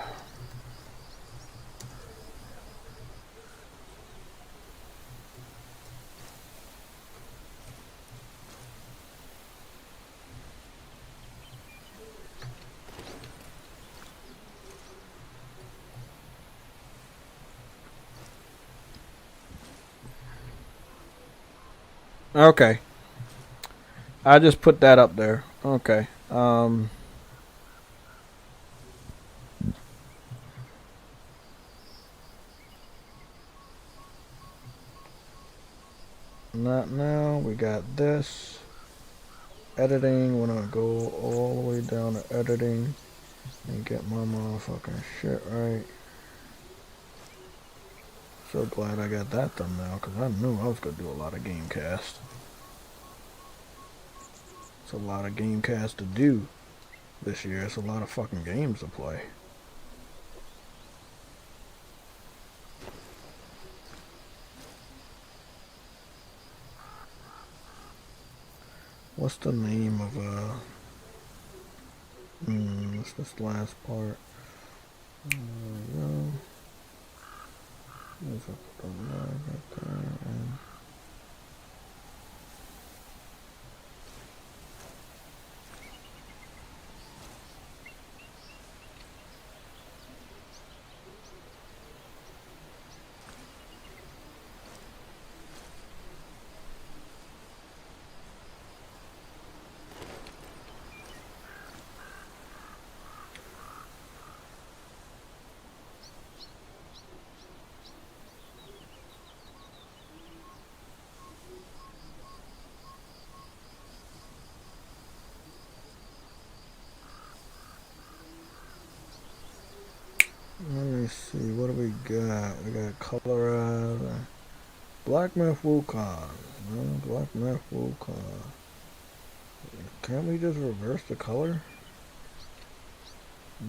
Okay. I just put that up there. Okay. Not now. We got this. Editing. We're gonna go all the way down to editing and get my motherfucking shit right. So glad I got that thumbnail because I knew I was gonna do a lot of Gamecast. It's a lot of Gamecast to do this year. It's a lot of fucking games to play. What's the name of what's this last part? There's a line right there. Let me see, what do we got? We got colorize. Black Myth Wukong. Black Myth Wukong. Can't we just reverse the color?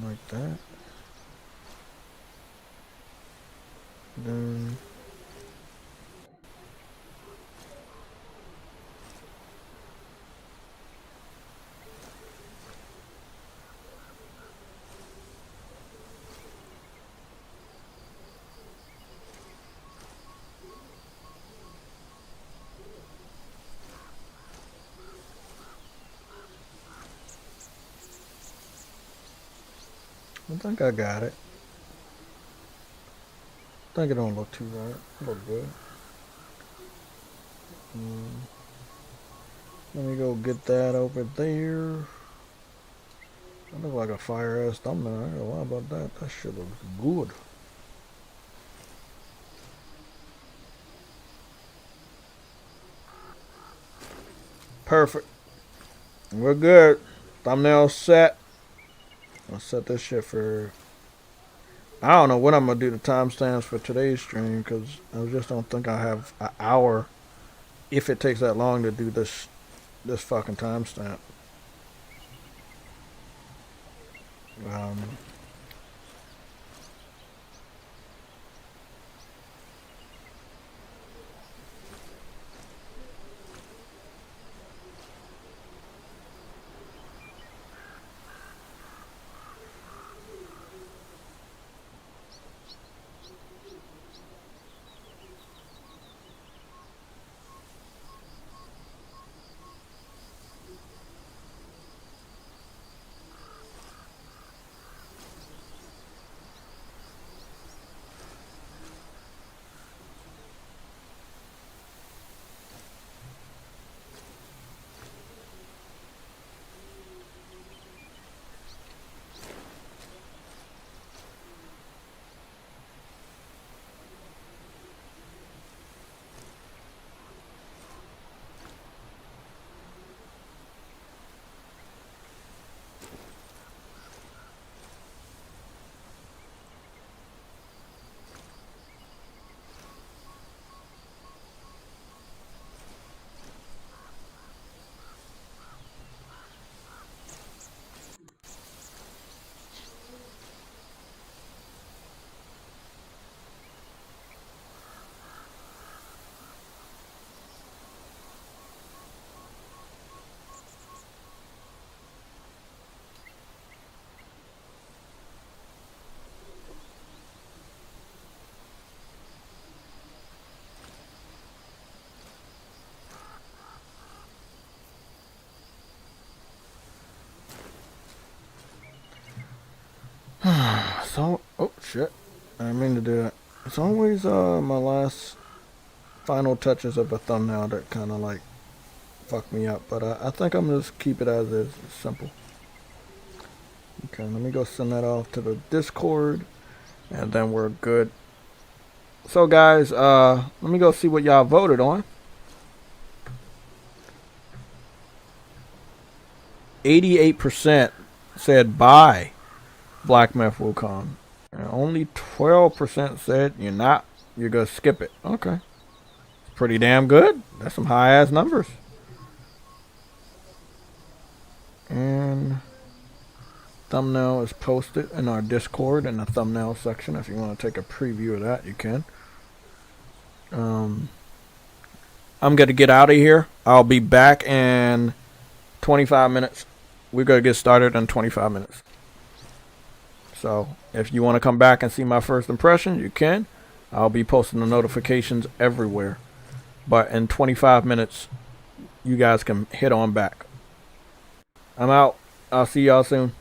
Like that? Then I think I got it. I think it don't look too right. It look good. Let me go get that over there. That look like a fire ass thumbnail. I ain't gonna lie about that. That shit looks good. Perfect. We're good. Thumbnail set. I'll set this shit for... I don't know when I'm gonna do the timestamps for today's stream, because I just don't think I have an hour, if it takes that long to do this fucking timestamp. So, oh shit, I didn't mean to do that. It's always my last final touches of a thumbnail that kind of like fuck me up, but I think I'm gonna just keep it as is. It's simple. Okay, let me go send that off to the Discord, and then we're good. So guys, let me go see what y'all voted on. 88% said buy Black Myth Wukong. And only 12% said you're gonna skip it. Okay. Pretty damn good. That's some high ass numbers. And thumbnail is posted in our Discord in the thumbnail section. If you want to take a preview of that, you can. I'm gonna get out of here. I'll be back in 25 minutes. We're gonna get started in 25 minutes. So if you want to come back and see my first impression, you can. I'll be posting the notifications everywhere. But in 25 minutes, you guys can hit on back. I'm out. I'll see y'all soon.